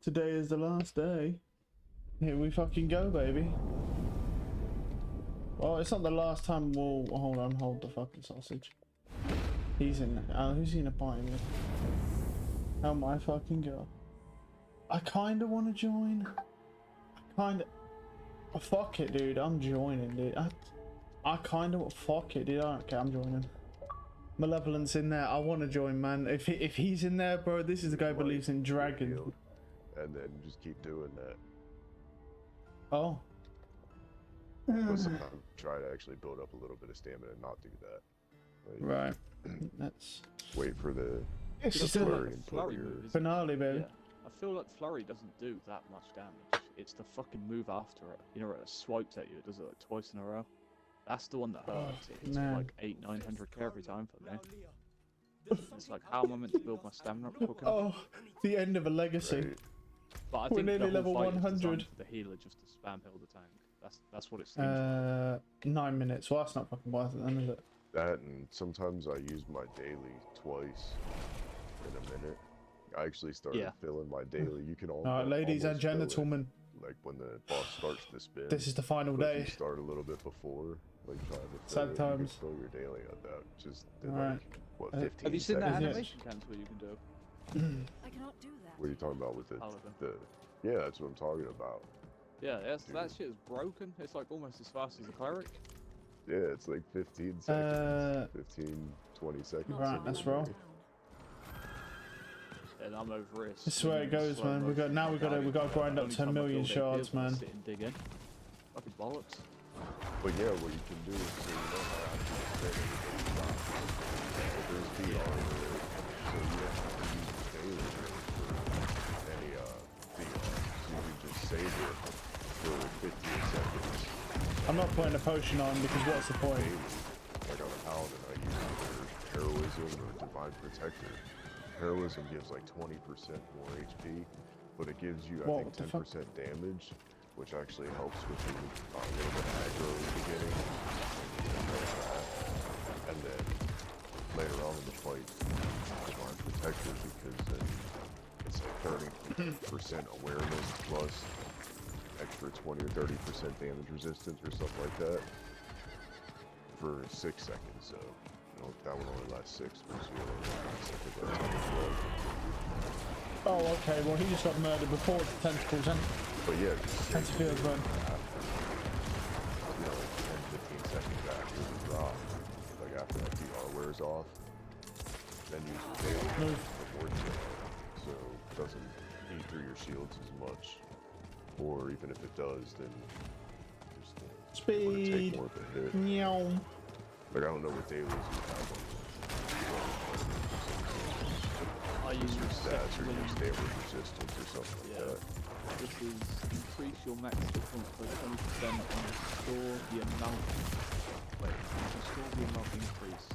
Today is the last day. Here we fucking go, baby. Well, it's not the last time we'll... Hold on, hold the fucking sausage. He's in there. Who's he in a party with? Oh my fucking god. I kinda wanna join. Oh, fuck it, dude. I'm joining, dude. I kinda... Fuck it, dude. I don't care. I'm joining. Malevolent's in there. I wanna join, man. If he's in there, bro, this is the guy who believes in dragons. And then just keep doing that. Oh. But sometimes try to actually build up a little bit of stamina and not do that. Like, Right. That's... Wait for the flurry and put your... finale, baby. Yeah. I feel like flurry doesn't do that much damage. It's the fucking move after it. You know, it swipes at you. It does it like twice in a row. That's the one that hurts. It hits man. like 800-900k every time for me. It's like, how am I meant to build my stamina up quick enough? Oh, the end of a legacy. Right. But I We're think nearly the whole level fight is 100. designed for the healer just to spam heal the tank. That's what it seems like. 9 minutes. Well, that's not fucking worth it then, is it? That, and sometimes I use my daily twice in a minute. I actually started filling my daily. You can Alright, ladies and gentlemen. Like when the boss starts to spin. This is the final but if day. you start a little bit before, like trying to Sad fill times. You can fill your daily on that. Just in Alright. like, what, 15 Have you seen that seconds? animation cancel you can do? I cannot do that. What are you talking about with Paladin. yeah, that's what I'm talking about. Yeah, that shit is broken. It's like almost as fast as a cleric. Yeah, it's like 15 seconds. 15, 20 seconds. Right, let's roll. And I'm over it. This is where it goes, man. We got to grind up 10 million shards, man. Sit and dig in. Fucking bollocks. But yeah, what you can do is so you don't have to spend everything you got. So there's VR there, so you don't have to use the daily for any VR. So you can just save it for 15 seconds. I'm not putting a potion on because what's the point? Like on a paladin, I use either heroism or divine protector. Heroism gives like 20% more HP, but it gives you, I think, 10% damage, which actually helps with your little bit of aggro in the beginning. And then later on in the fight, divine protector, because then it's like 30% awareness plus extra 20 or 30% damage resistance or something like that for 6 seconds. So that one only lasts 6 versus you only lasts 10 Oh, okay. Well, he just got murdered before the tentacles, then. But yeah, That's feels good. 10-15 seconds after the drop, like after that VR wears off, then use the daily Move. before it's so it doesn't eat through your shields as much. Or even if it does, then just Speed. take more of a hit. Meow. Like, I don't know what dailies you have on I use your stats or sexually- your damage resistance or something like that. This is increase your max hit points by 20% and restore the amount. Wait, restore the amount increased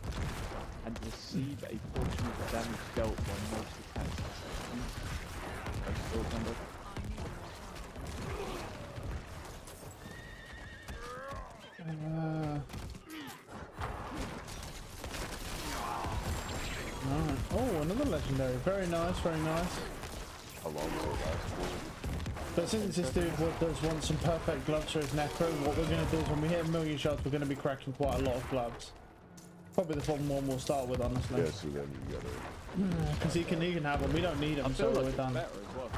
and receive a portion of the damage dealt by most attacks. I still remember. Oh, another legendary. Very nice, very nice. How long will it last for? But since this dude does want some perfect gloves for his necro, what we're going to do is when we hit 1 million shots, we're going to be cracking quite a lot of gloves. Probably the fucking one we'll start with, honestly. Yeah, so then you gotta... Because he can have them. We don't need them, so like we're done. better as well.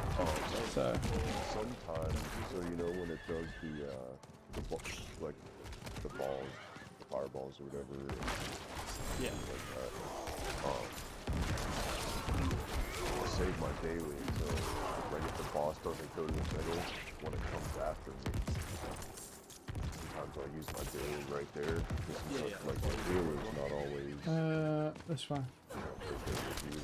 So Sometimes, so you know when it does like the balls, the fireballs or whatever, Yeah. like that. I'll save my daily until, like, if the boss doesn't go to the middle when it comes after me. Sometimes I'll use my daily right there. This is like my daily is not always. that's fine. Right there with you.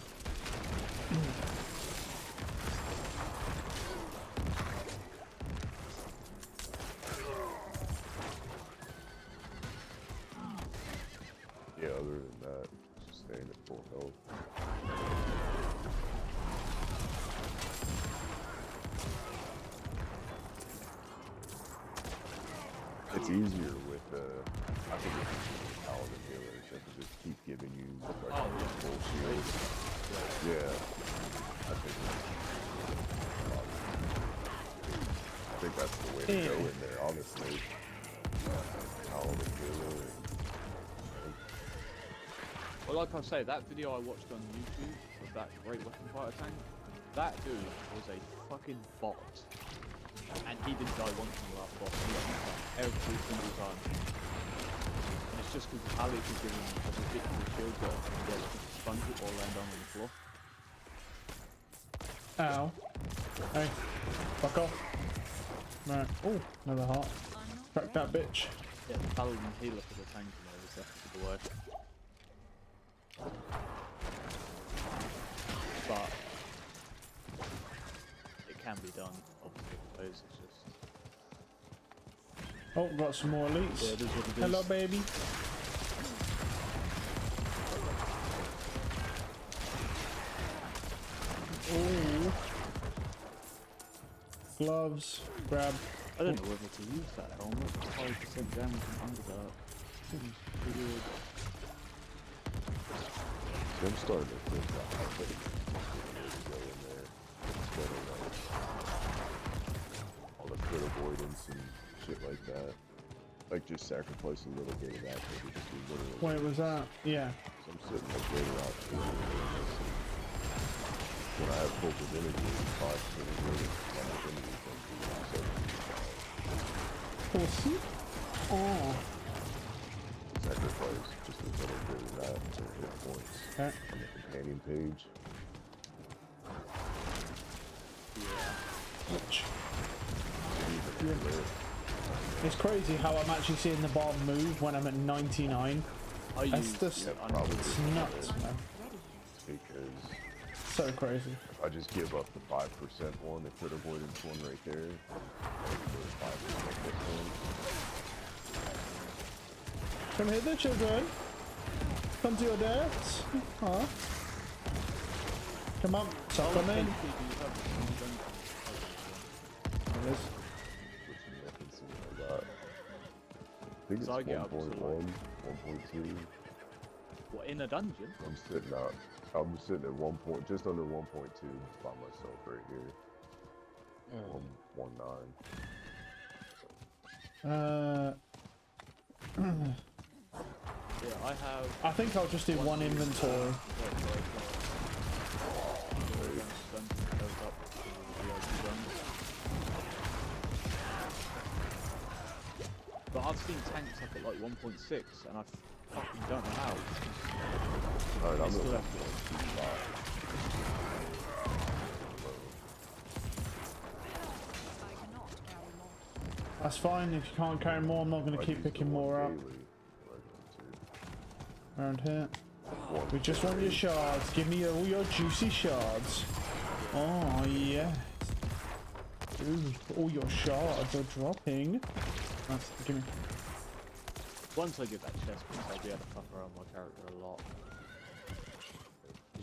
Yeah, other than that, just staying at full health. It's easier with, I think it's easier with paladin healers that can just keep giving you like full shields. Yeah, I think it's think that's the way to go in there, honestly. All the killer. Well, like I say, that video I watched on YouTube of that great weapon fighter tank, that dude was a fucking bot. And he didn't die once in the last boss. He got knocked out every single time. And it's just because Alex is giving him a ridiculous shield that he gets to sponge it or land on the floor. Ow. Hey, fuck off. Right. Oh, another heart. Crack that bitch. Yeah, the paladin healer for the tank in there is definitely the way. But it can be done, obviously, it's just... Oh, got some more elites. Yeah, it is what it is. Hello, baby. Oh. Gloves. Grab. I don't know whether to use that helmet. 5% damage from Underdark. Seems pretty good. I'm starting to think that I think to go in there instead of like all the crit avoidance and shit like that. Like just sacrifice a little bit of that to just do literally. Wait, was that? Yeah. So I'm sitting like later out when I have full divinity, 5 divinity, my divinity is going to be 75. Pussy? Oh. Sacrifice just a little bit of that to hit points. Okay. On the companion page. Which? Even It's crazy how I'm actually seeing the bar move when I'm at 99. That's just it's nuts, man. because So crazy. if I just give up the 5% one, the crit avoidance one right there, and the 5% this one. Come here, the children. Come to your dads. Huh? Come on, suck them in. It is. Switching weapons and all that. I think it's So I get up to 1.1, 1.2. What, in a dungeon? I'm sitting at 1 point, just under 1.2 by myself right here. 1.9. Yeah, I have... I think I'll just do one inventory. But I've seen tanks up at like 1.6 and I fucking don't know how. Alright, I'm Still gonna have to- That's fine. If you can't carry more, I'm not going to keep picking more up. Around here. We just want your shards. Give me all your juicy shards. Oh, yes. Ooh, all your shards are dropping. That's, give me. Once I get that chest piece, I'll be able to fuck around my character a lot.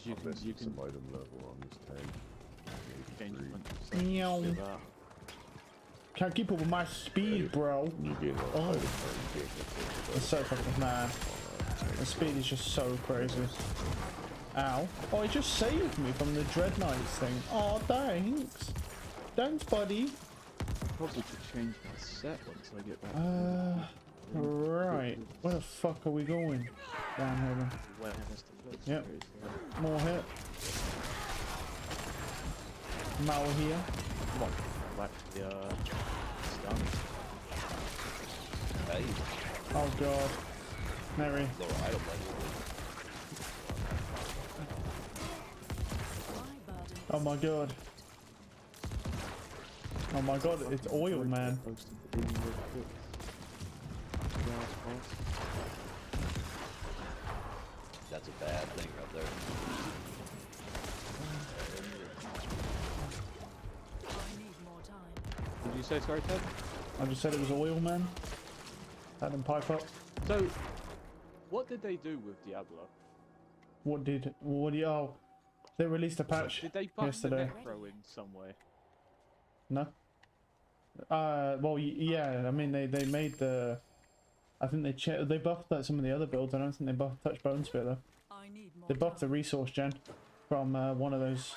Because you can some item level on this tank. change Maybe 3. it. Meow. Can't keep up with my speed, bro. You gain like Oh. item, you gain It's so fucking mad. The speed is just so crazy. Ow. Oh, it just saved me from the Dread Knights thing. Oh, thanks. Thanks, buddy. Probably could change my set once I get that. Right. Where the fuck are we going? Down here then. Where has to look Yep. seriously. More hit. Mal here. Come on, back to the stun. Hey, Oh god. Mary. lower item level. Oh my god. Oh my god, it's oil, man. That's a bad thing right there. Did you say sorry, Ted? I just said it was oil, man. Had them pipe up. So, what did they do with Diablo? What did you, oh. They released a patch Did they buff yesterday. the necro in some way? No? Well, yeah, I mean, they made the... I think they buffed some of the other builds. I don't think they touched Bone Spear, though. They buffed the resource gen from one of those...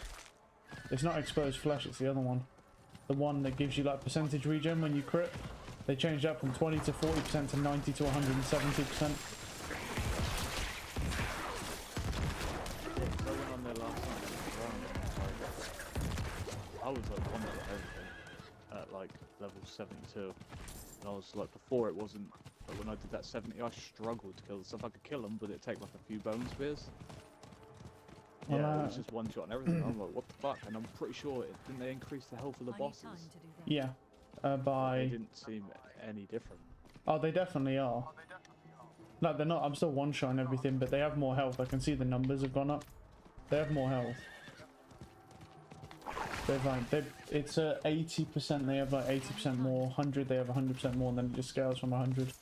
It's not exposed flesh, it's the other one. the one that gives you like percentage regen when you crit. They changed that from 20 to 40% to 90 to 170%. I went on there last night and I was like on it at like level 72. And I was like, before it wasn't, but when I did that 70, I struggled to kill the stuff. I could kill them, but it'd take like a few bone spears. Well, Yeah, it was just one shot and everything. I'm like, what the fuck? And I'm pretty sure didn't they increase the health of the I need bosses? time to do that. Yeah, They by... didn't seem any different. Oh, they definitely are. No, they're not. I'm still one-shotting everything, but they have more health. I can see the numbers have gone up. They have more health. They've like, it's 80%. They have like 80% more. 100, they have 100% more, and then it just scales from 100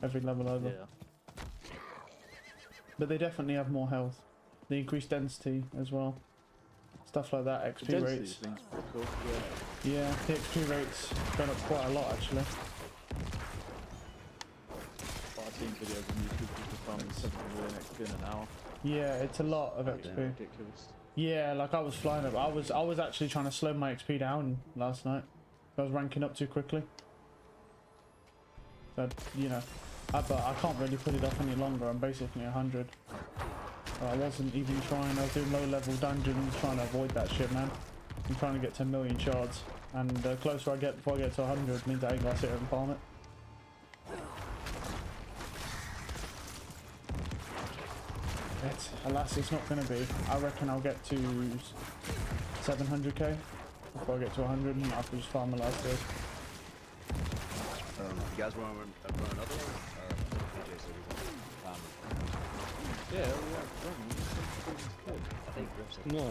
every level over. Yeah. But they definitely have more health. They increase density as well. Stuff like that. The XP density rates. thing's pretty cool. Yeah. Yeah, the XP rates gone up quite a lot actually. I've seen videos on YouTube people farming 7 million XP in an hour. Yeah, it's a lot of XP. Ridiculous. Yeah, like I was flying up. I was actually trying to slow my XP down last night. I was ranking up too quickly. But you know, but I can't really put it off any longer. I'm basically 100. I wasn't even trying. I was doing low-level dungeons, trying to avoid that shit, man. I'm trying to get to 1,000,000 shards, and the closer I get before I get to 100 means I ain't gotta sit here and farm it. Alas, it's not gonna be. I reckon I'll get to 700k before I get to 100, and I'll just farm the last day. You guys want to run another one? PJ said he wanted Yeah, yeah. I think Griff said No.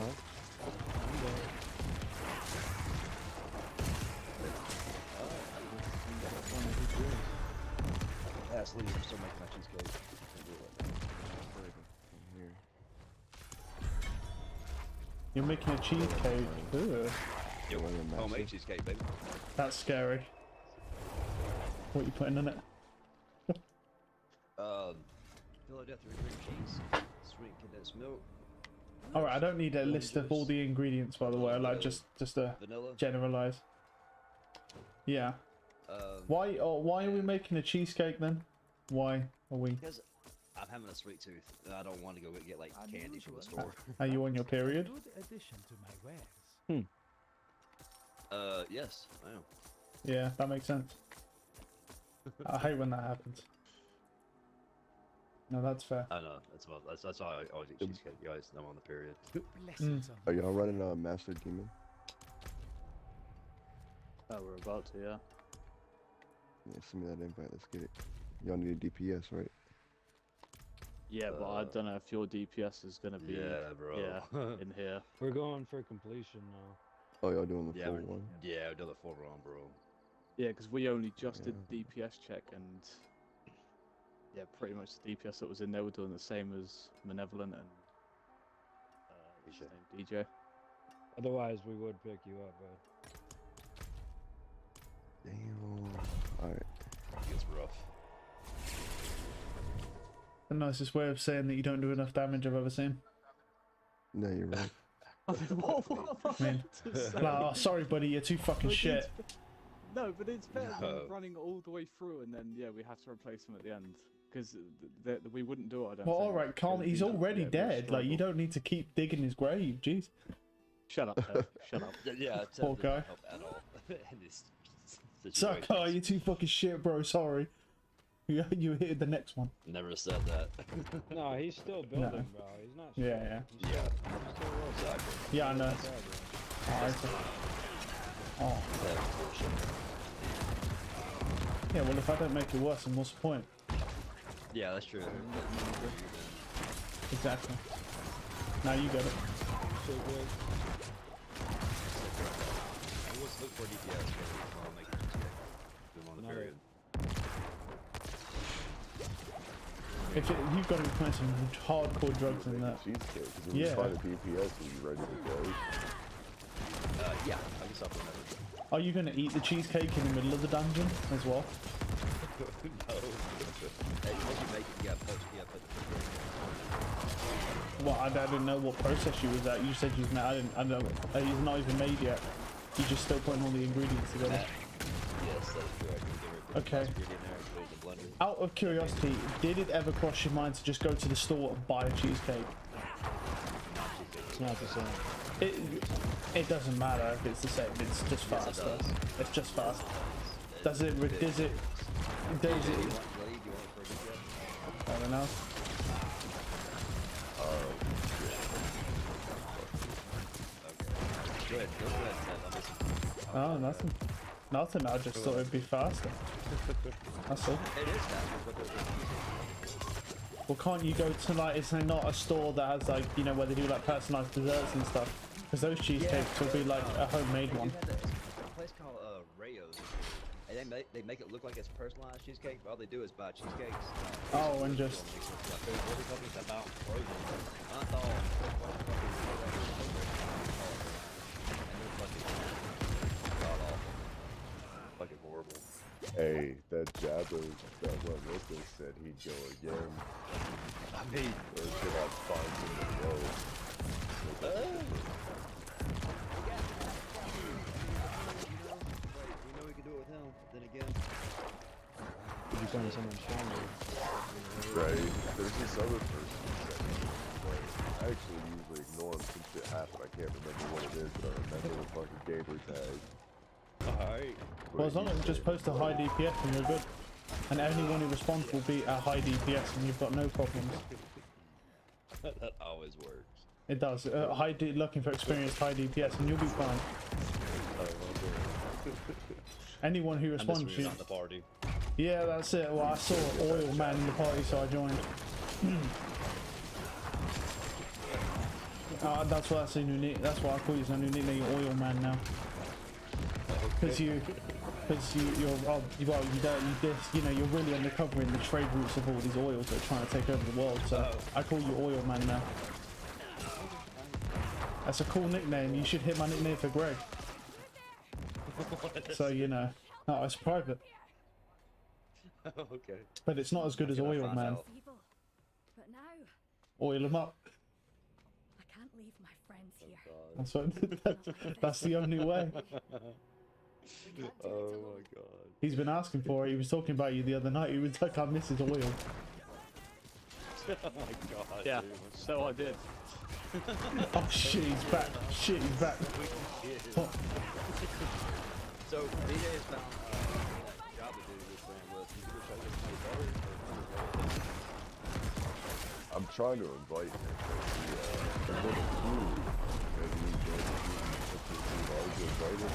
that's Lee, I'm still making my cheesecake. Can't do it. You're making a cheesecake. Ugh, Yo, homemade cheesecake, baby. that's scary. What are you putting in it? Philadelphia cream cheese, sweet condensed milk, All right, I don't need a list of all the ingredients, by the way. I like just to vanilla. generalize. Yeah. Why are we making a cheesecake then? Why are we? Because I'm having a sweet tooth, and I don't want to go get like candy from the store. Are you on your period? Good addition to my wares. Yes, I am. Yeah, that makes sense. I hate when that happens. No, that's fair. I know. That's why I always eat cheesecake, guys. I'm on the period. Blessings on Are y'all running Master Demon? Oh, we're about to, yeah. Yeah, send me that invite. Let's get it. Y'all need a DPS, right? Yeah, but I don't know if your DPS is gonna be bro. in here. We're going for completion now. Oh, y'all doing the full we're- one? Yeah, we're doing the full run, bro. Yeah, because we only just did the DPS check, and yeah, pretty much the DPS that was in there were doing the same as Malevolent and what's his name, DJ. Otherwise, we would pick you up, but Damn. Alright. It gets rough. The nicest way of saying that you don't do enough damage I've ever seen. No, you're right. What am I mean, to say? Like, oh, sorry, buddy, you're too fucking But shit. No, but it's better No. than running all the way through and then, yeah, we have to replace him at the end. Because we wouldn't do it, I don't Well, think. alright, calm. Because He's we'd- already yeah, we'd dead. Like, you struggle. don't need to keep digging his grave. Jeez. Shut up, Ted. Shut up. Yeah, Poor Ted didn't guy. help at all in this Suck, situation. oh, you're too fucking shit, bro. Sorry. You hit the next one. Never said that. no, he's still building, bro. He's not. Yeah, shit. yeah. He's still working. Exactly. Yeah, I know. Yeah, bro. Alright. Oh. That's bullshit. Yeah, well, if I don't make it worse, then what's the point? Yeah, that's true. Exactly. Now you get it. So good. Let's look for DPS, but I'll make it cheesecake. Do them on the No. period. You've got to put some hardcore drugs in that. Cheesecake. 'Cause when Yeah. you find a DPS, are you ready to go? Yeah, I can supplement it. Are you going to eat the cheesecake in the middle of the dungeon as well? No. Hey, once you make it, you gotta put Well, I didn't know what process you was at. You said you've made. I don't. He's not even made yet. You just still putting all the ingredients together. Yes, that's correct. Okay. Out of curiosity, did it ever cross your mind to just go to the store and buy a cheesecake? It's not the same. It doesn't matter if it's the same. It's just faster. It's just faster. Does it? I don't know. Go ahead, Ted. Oh, nothing. Nothing. I just thought it'd be faster. That's all. It is faster, but Well, can't you go to like? Is there not a store that has like, you know, where they do like personalized desserts and stuff? Because those cheesecakes will be like a homemade one. There's a place called Rayo's, and they make it look like it's personalized cheesecake, but all they do is buy cheesecakes. Oh, and just. Fucking horrible. Hey, that Diablo that went with us said he'd go again. I mean, Or should I find him to go? we know we can do it with him, but then again. You find someone stronger. Right. There's this other person that I actually usually ignore him since shit happened. I can't remember what it is, but I remember the fucking gamer tag. Alright. Well, as long as you just post a high DPS and you're good. And anyone who responds will be at high DPS and you've got no problems. That always works. It does. Looking for experienced high DPS and you'll be fine. Anyone who responds, Not the party. yeah, that's it. Well, I saw Oil Man in the party, so I joined. That's why that's a new nick. That's why I call you a new nickname, Oil Man now. Because you're you're really uncovering the trade routes of all these oils that are trying to take over the world. So I call you Oil Man now. That's a cool nickname. You should hit my nickname for Greg. So you know, no, it's private. Okay. But it's not as good as Oil Man. Evil. But now, Oil them up. I can't leave my friends here. That's what. That's the only way. Oh my god. He's been asking for it. He was talking about you the other night. He was like, I miss his oil. Oh my god. Yeah, so I did. Oh shit, he's back. Shit, he's back. Oh. So DJ has found that job to do this brand with. You can show this my I'm trying to invite him. A little food. Maybe we can invite him.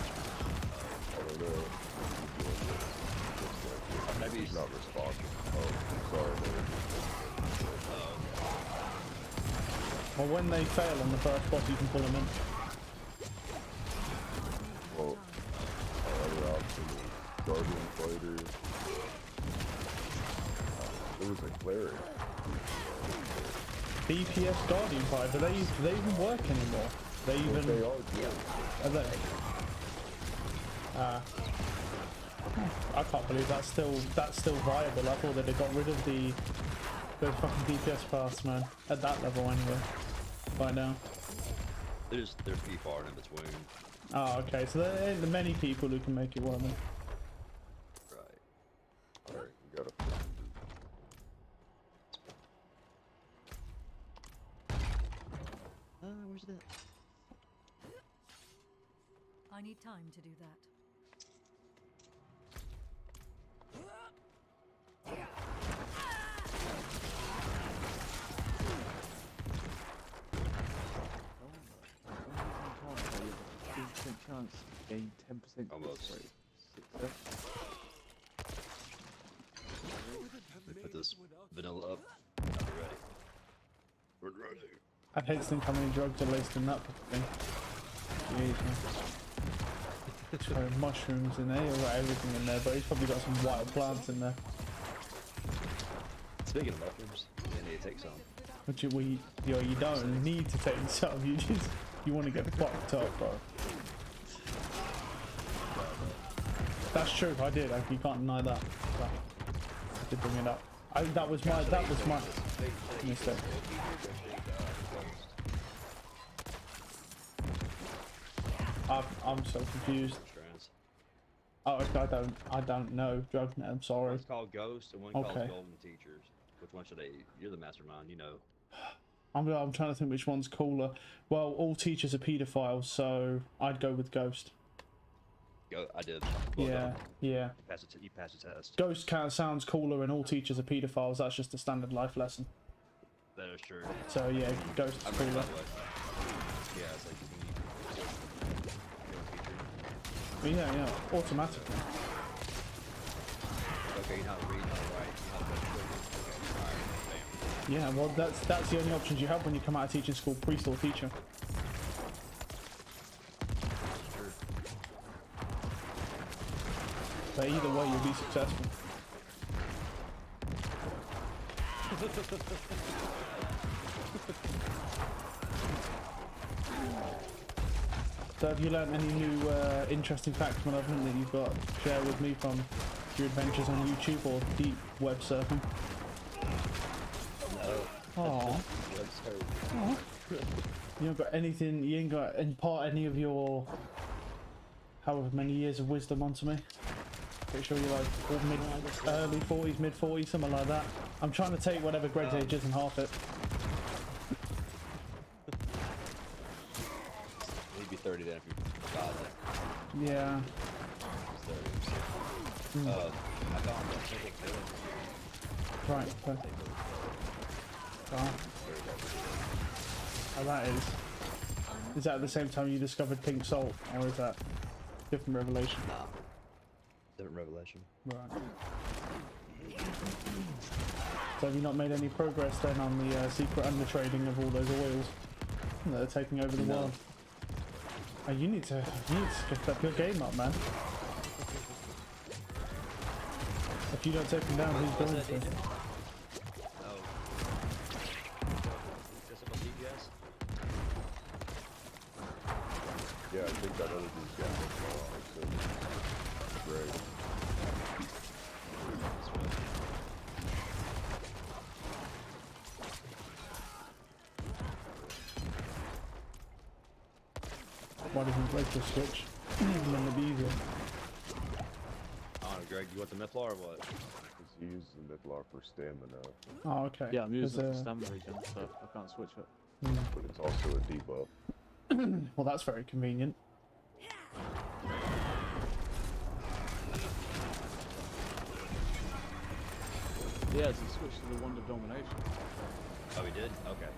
I don't know. Maybe He's not responding. Oh, sorry, man. Well, when they fail on the first boss, you can pull them in. Well, our other option is Guardian Fighter. There was a cleric. DPS Guardian Fighter, do they even work anymore? They even... They are good. Are they? I can't believe that's still viable. I thought that they got rid of the fucking DPS pass, man. At that level anyway. By now. There's few far in between. Oh, okay. So there ain't many people who can make it work then. Right. Alright, we got a... Where's that? I need time to do that. Chance to gain 10% Almost. success. They put this vanilla up. I'll be ready. We're ready. I'd hate to think how many drugs are laced in that thing. Jeez, man. There's probably mushrooms in there, he's got everything in there, but he's probably got some wild plants in there. Speaking of mushrooms, you need to take some. Which you don't need to take some, you want to get fucked up, bro. That's true, I did, you can't deny that. But I did bring it up. That was my mistake. I'm so confused. Strands. Oh, I don't know. Drugnet, I'm sorry. One's called Ghost and one Okay. calls Golden Teachers. Which one should I? You're the mastermind, you know. I'm trying to think which one's cooler. Well, all teachers are pedophiles, so I'd go with Ghost. I did. Well Yeah, done. yeah. You passed the test. Ghost kind of sounds cooler, and all teachers are pedophiles. That's just a standard life lesson. That is true. So yeah, Ghost is I read it cooler. that way. Yeah, it's like But yeah, automatically. okay, you know how to read, how to write, you know how to okay, alright, bam. Yeah, well, that's the only options you have when you come out of teaching school, priest or teacher. Sure. But either way, you'll be successful. So have you learned any new interesting facts, Malevolent, that you've got to share with me from your adventures on YouTube or deep web surfing? No. Aww. Let's hope. You ain't got anything, you ain't got impart any of your however many years of wisdom onto me? Pretty sure you're like early 40s, mid 40s, something like that. I'm trying to take whatever Greg's age is and half it. He'd be 30 then if you forgot that. Yeah. He's 30. I found that Mythic Village. Right, okay. Oh. Oh, that is. Is that at the same time you discovered pink salt, or is that different revelation? Nah. Different revelation. Right. So have you not made any progress then on the secret undertrading of all those oils that are taking over the world? Oh, you need to get up your game up, man. If you don't take them down, who's going to? Oh. Just about DPS? Yeah, I think that other dude's got it. Great. Why doesn't it break the switch? And then it'd be easier. Oh, Greg, you want the Mythlar or what? Just use the Midlar for stamina, Oh, okay. Yeah, I'm using it for 'Cause, stamina regen, so I can't switch it. but it's also a debuff. well, that's very convenient. Yeah, it's a switch to the Wand of Domination. Oh, we did? Okay.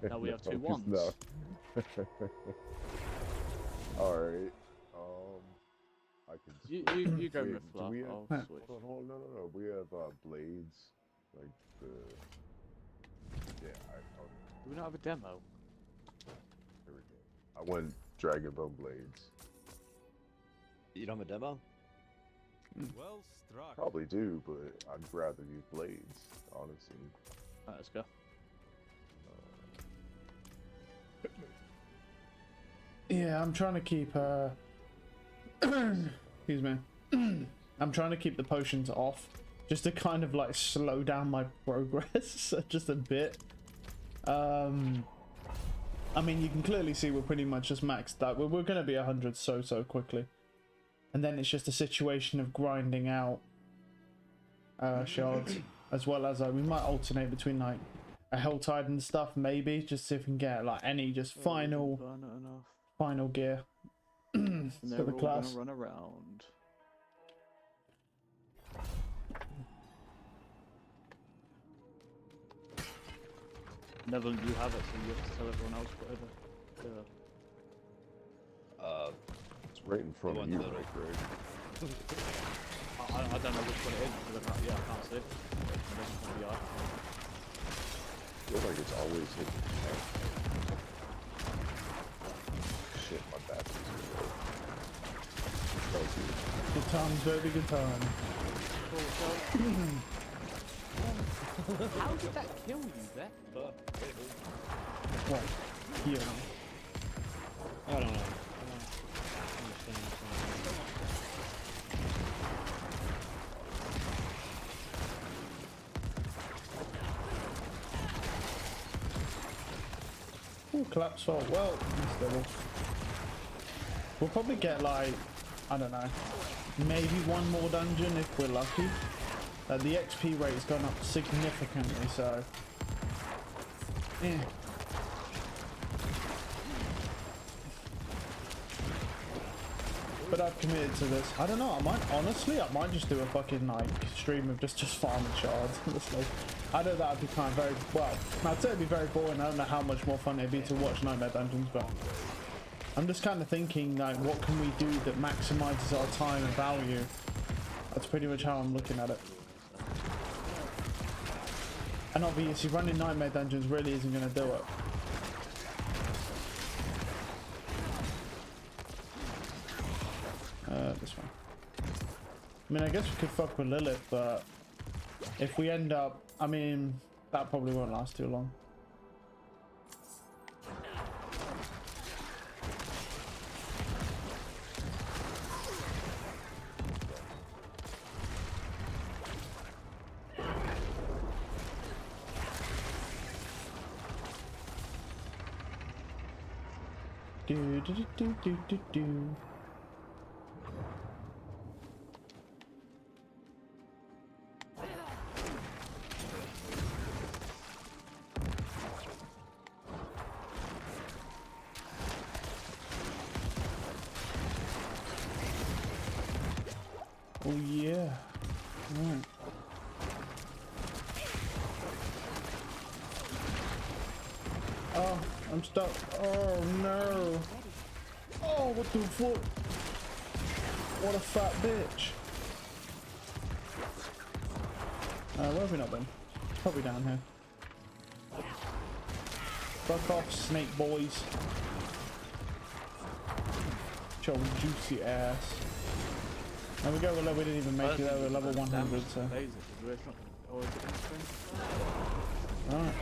Now we have two Focus wands. now. Alright. I can You go Wait, with do Fluff, we have- I'll Huh. switch. Hold on, no. We have blades. Like the. Yeah, Do we not have a demo? here we go. I want Dragonbone blades. You don't have a demo? Well struck. Probably do, but I'd rather use blades, honestly. Alright, let's go. Yeah, I'm trying to keep excuse me. I'm trying to keep the potions off just to kind of like slow down my progress just a bit. I mean, you can clearly see we're pretty much just maxed out. We're going to be 100 so quickly. And then it's just a situation of grinding out shards, as well as we might alternate between like a Helltide and stuff, maybe, just see if we can get like any just final Not enough. final gear And for they're the all class. gonna run around. Neville, you have it, so you have to tell everyone else whatever. It's right in front The of one you, that- right, Greg? I don't know which one it is because I can't see it. It doesn't come to the eye. I feel like it's always hitting the tank. Shit, my battery's gonna go. Thank you. Good times, very good time. How did that kill you there? What? Here. I don't know. I don't understand what's going Ooh, collapse fault. Well, it's double. We'll probably get like, I don't know, maybe one more dungeon if we're lucky. The XP rate's gone up significantly, so yeah. But I've committed to this. I don't know, I might just do a fucking like stream of just farming shards, honestly. I know that would be kind of very, well, I'd say it'd be very boring. I don't know how much more fun it'd be to watch Nightmare Dungeons, but I'm just kind of thinking like, what can we do that maximizes our time and value? That's pretty much how I'm looking at it. And obviously running Nightmare Dungeons really isn't going to do it. This one. I mean, I guess we could fuck with Lilith, but if we end up, I mean, that probably won't last too long. Do do do do do do. Oh yeah. Right. Oh, I'm stuck. Oh no. Oh, what the fuck? What a fat bitch. Where have we not been? Probably down here. Fuck off, snake boys. Show juicy ass. There we go, we didn't even make it there, we're level 100, so. Alright.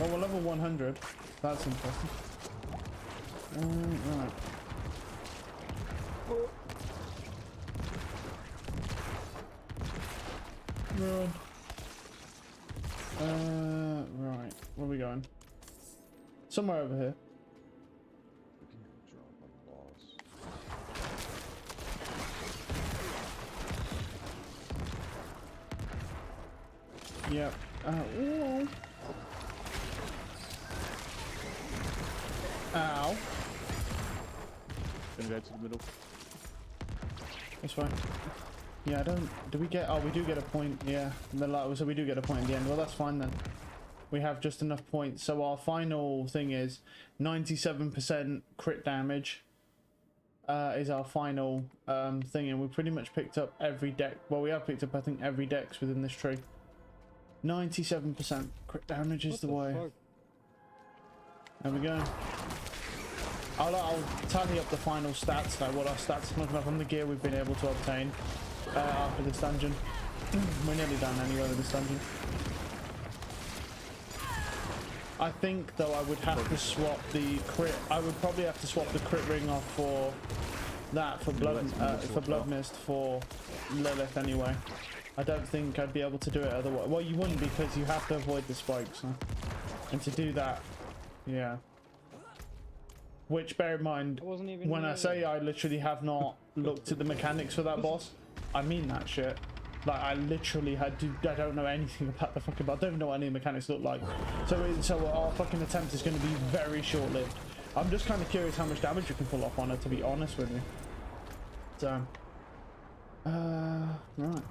Well, we're level 100. That's interesting. Right. Run. Right. Where are we going? Somewhere over here. Yep. Ooh. Ow. Gonna go to the middle. That's fine. Yeah, I don't... Do we get... Oh, we do get a point. Yeah. So we do get a point at the end. Well, that's fine then. We have just enough points. So our final thing is 97% crit damage. Is our final thing. And we pretty much picked up every deck. Well, we have picked up, I think, every dex within this tree. 97% crit damage is the way. Fuck? There we go. I'll tally up the final stats now, what our stats are looking up on the gear we've been able to obtain after this dungeon. We're nearly done anyway with this dungeon. I think though I would have to swap the crit. I would probably have to swap the crit ring off for that for blood mist for Lilith anyway. I don't think I'd be able to do it otherwise. Well, you wouldn't because you have to avoid the spikes, huh? And to do that, yeah. Which, bear in mind, when I say I literally have not looked at the mechanics for that boss, I mean that shit. Like, I literally had to, I don't know anything about the fucking, I don't even know what any mechanics look like. So our fucking attempt is going to be very short-lived. I'm just kind of curious how much damage you can pull off on her, to be honest with you. So, right.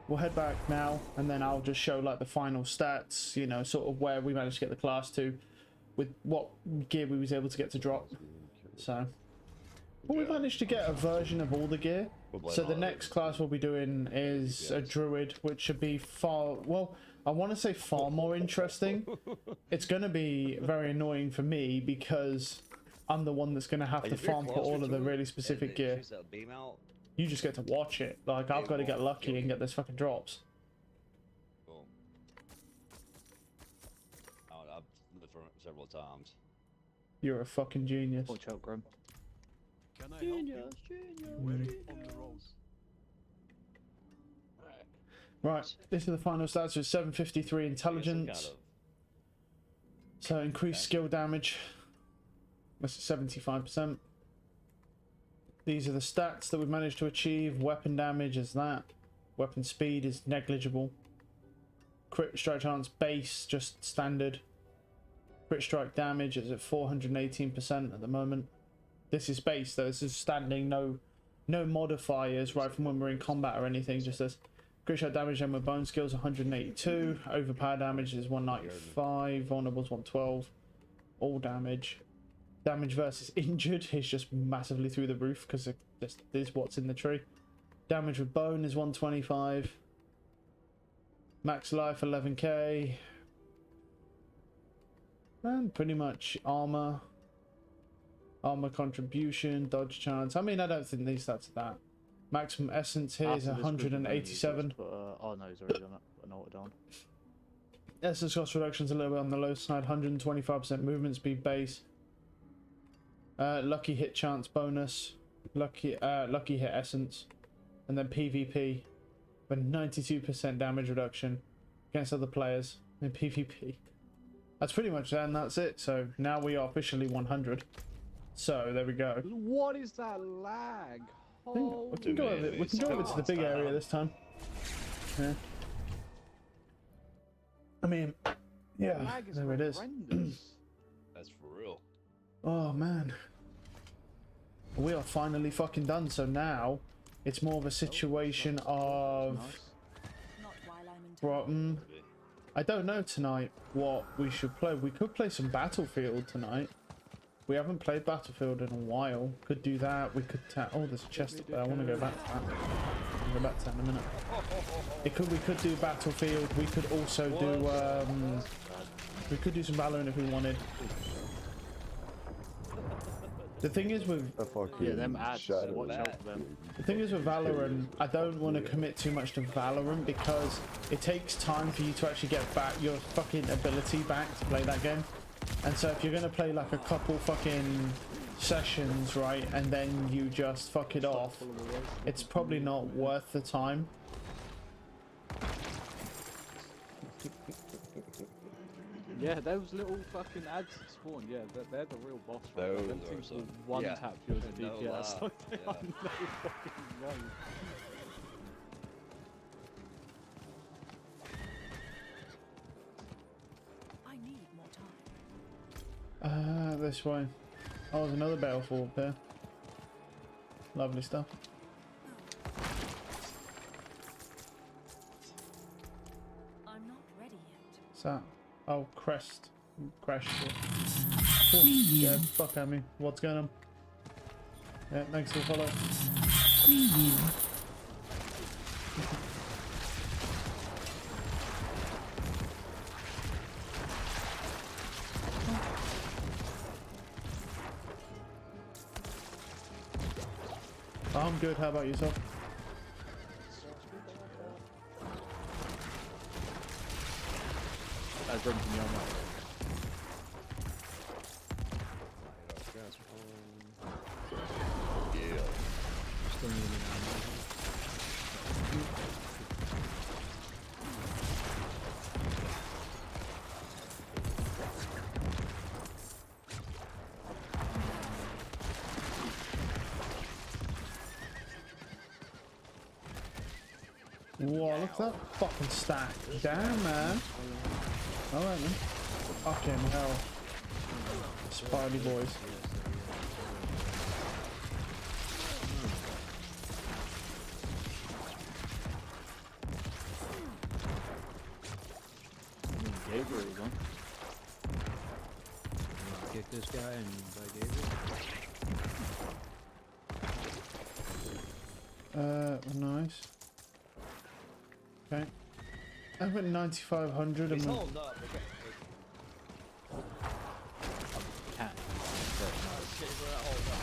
We'll head back now, and then I'll just show like the final stats, you know, sort of where we managed to get the class to, with what gear we was able to get to drop. So, well, we managed to get a version of all the gear. So the next class we'll be doing is a druid, which should be far, well, I want to say far more interesting. It's going to be very annoying for me because I'm the one that's going to have to farm for all of the really specific gear. You just get to watch it. Like, I've got to get lucky and get those fucking drops. Cool. I've lived for several times. You're a fucking genius. Watch out, Grim. Can I help you? We're on the rolls. Right, this is the final stats with 753 intelligence. So increased skill damage. That's 75%. These are the stats that we've managed to achieve. Weapon damage is that. Weapon speed is negligible. Crit strike chance base, just standard. Crit strike damage is at 418% at the moment. This is base though, this is standing, no modifiers right from when we're in combat or anything, just this. Crit strike damage and with bone skills 182. Overpower damage is 195. Vulnerable is 112. All damage. Damage versus injured is just massively through the roof because this is what's in the tree. Damage with bone is 125. Max life 11k. And pretty much armor. Armor contribution, dodge chance. I mean, I don't think these stats are that. Maximum essence here is 187. Oh no, he's already done it. I know what done. Essence cost reduction's a little bit on the low side. 125% movement speed base. Lucky hit chance bonus. Lucky hit essence. And then PvP. But 92% damage reduction against other players in PvP. That's pretty much that, and that's it. So now we are officially 100. So there we go. What is that lag? We can go over to the big area this time. Yeah. I mean, yeah, there it is. That's for real. Oh man. We are finally fucking done. So now it's more of a situation of I don't know tonight what we should play. We could play some Battlefield tonight. We haven't played Battlefield in a while. Could do that. We could oh, there's a chest up there. I want to go back to that. I'll go back to that in a minute. We could do Battlefield. We could also do we could do some Valorant if we wanted. The thing is with them ads. Watch out for them. The thing is with Valorant, I don't want to commit too much to Valorant because it takes time for you to actually get back your fucking ability back to play that game. And so if you're going to play like a couple fucking sessions, right, and then you just fuck it off, it's probably not worth the time. Yeah, those little fucking ads spawn. Yeah, they're the real boss. Right? Them things will one tap you as a DPS. Like they are no fucking way. I need more time. This way. Oh, there's another baleful up there. Lovely stuff. I'm not ready yet. What's that? Oh, crest. Crash. Oh, yeah, fuck at me. What's going on? Yeah, thanks for the follow. I'm good, how about yourself? That's jumping me on that. Still needing ammo. Whoa, look at that fucking stack. Damn, man. Alright, man. Fucking hell. Spidey boys. Gabriel's on. Kick this guy and buy Gabriel. Nice. Okay. I've got 9,500 He's and holding up. Okay. Can't. Okay, we're not holding up.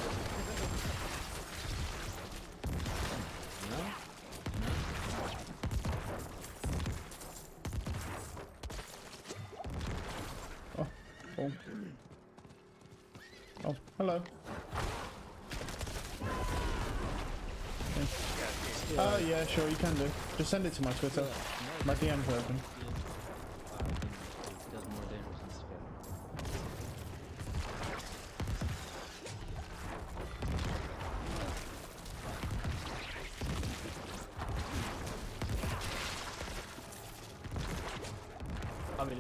No? oh. Oh, hello. Oh yeah, sure, you can do. Just send it to my Twitter. My DM's open. It does more damage than spell.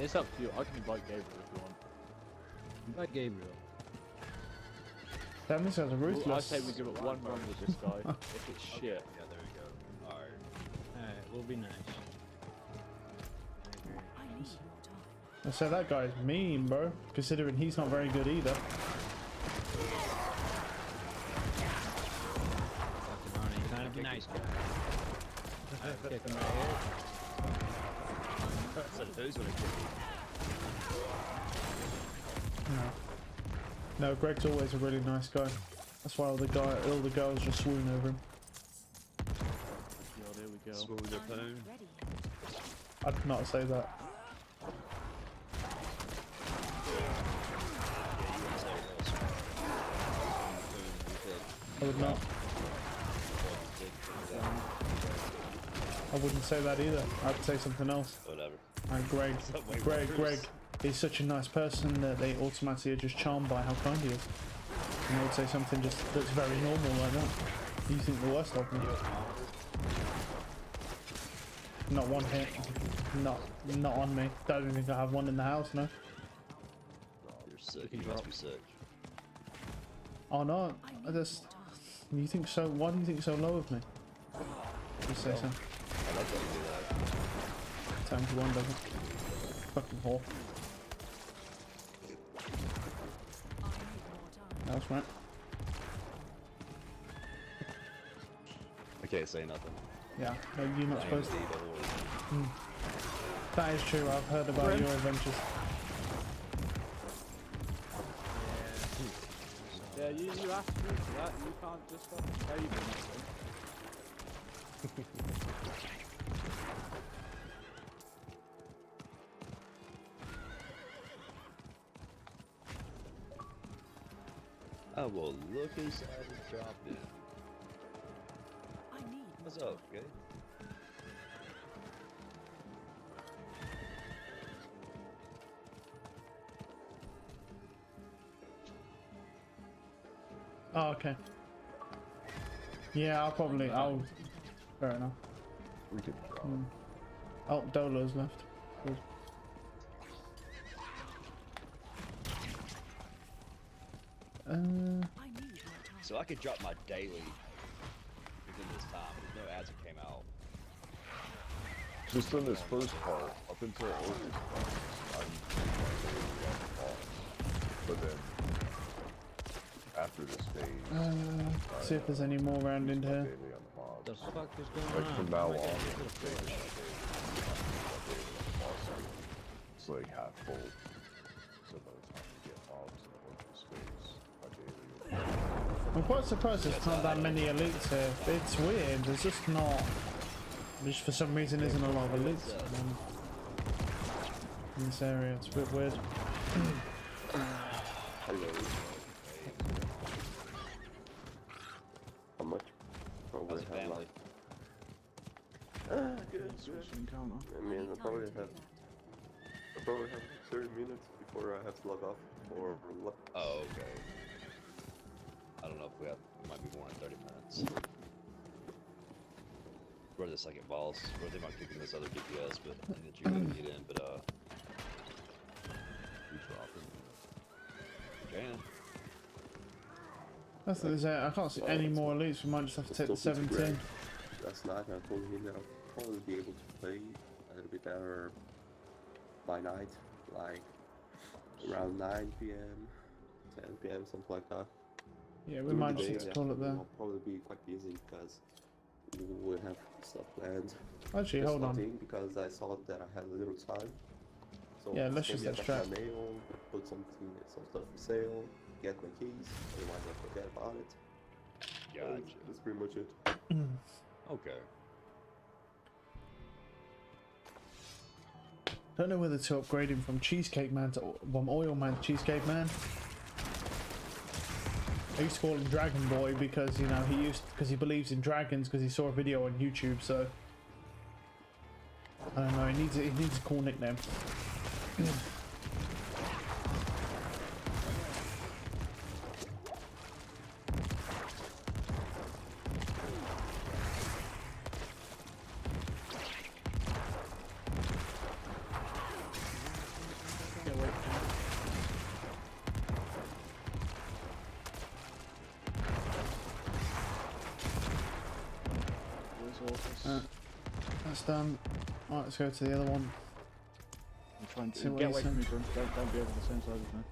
it's up to you. I can invite Gabriel if you want. Invite Gabriel. Damn, this guy's a Well, I ruthless. say we give it one run with this guy. If it's shit, Yeah, there we go. Alright. Alright, we'll be nice. I agree. I need more time. I say that guy's mean, bro. Considering he's not very good either. Fucking Arnie, trying to be nice guy. Kick him right here. So who's gonna kill you? No, Greg's always a really nice guy. That's why all the girls just swoon over him. yeah, there we go. Smooth the I'm not phone. ready yet. I'd not say that. I would not. I wouldn't say that either. I'd say something else. Whatever. And Greg is such a nice person that they automatically are just charmed by how kind he is. And I would say something just that's very normal like that. You think the worst of me. Not one hit. Not on me. Don't think I have one in the house, no. You're sick. You must be sick. Oh no. I just you think so why do you think so low of me? Just say so. I like that you do that. Time to one doesn't. Fucking whore. I need more time. That's right. I can't say nothing. Yeah, no, you're not supposed to. to. That is true, I've heard about your adventures. Yeah, you asked me for that. You can't just fucking pay me nothing. Oh well, look inside the drop in. I need What's more up, time. okay? Oh, okay. Yeah, I'll fair enough. We can drop. Oh, Dolo's left. Good. I need more time. So I could drop my daily within this time. There's no ads that came out. Just in this first part, up until August, I'm but then after this phase, See if there's any more around in here. daily on the mods. The fuck is going Like on? from now Oh my on, God, it's it's daily, daily. it's like half full. So by the time we get mobs in the working space, my daily. I'm quite surprised there's not that many elites here. It's weird, there's just not. Just for some reason isn't a lot of elites in this area. It's a bit weird. Hello. How much? How's Probably the have family? like good. Switch encounter. I mean, I probably have 30 minutes before I have to log off for Oh, okay. I don't know if we might be more than 30 minutes. We're the second boss, or they might kick in this other DPS, but I think that you can get in, but We drop it. you can. That's there's I can't see any more elites. We might just have to take the 17. Last night I told him that I'll probably be able to play a little bit better by night, like around 9 p.m., 10 p.m., something like that. Yeah, we During might the day, just call it there. I'll probably be quite busy because we have stuff planned. Actually, Just hold on. nothing because I saw that I had a little time. So Yeah, let's maybe just I got extract. my mail, put some stuff for sale, get my keys, otherwise I forget about it. Gotcha. That's pretty much it. Okay. Don't know whether to upgrade him from Cheesecake Man to Oil Man to Cheesecake Man. I used to call him Dragon Boy because he believes in dragons because he saw a video on YouTube. So I don't know. He needs a cool nickname. that's done. Alright, let's go to the other one. I'm trying See to what get he's away from me, saying. bro. Don't be over the same size as me.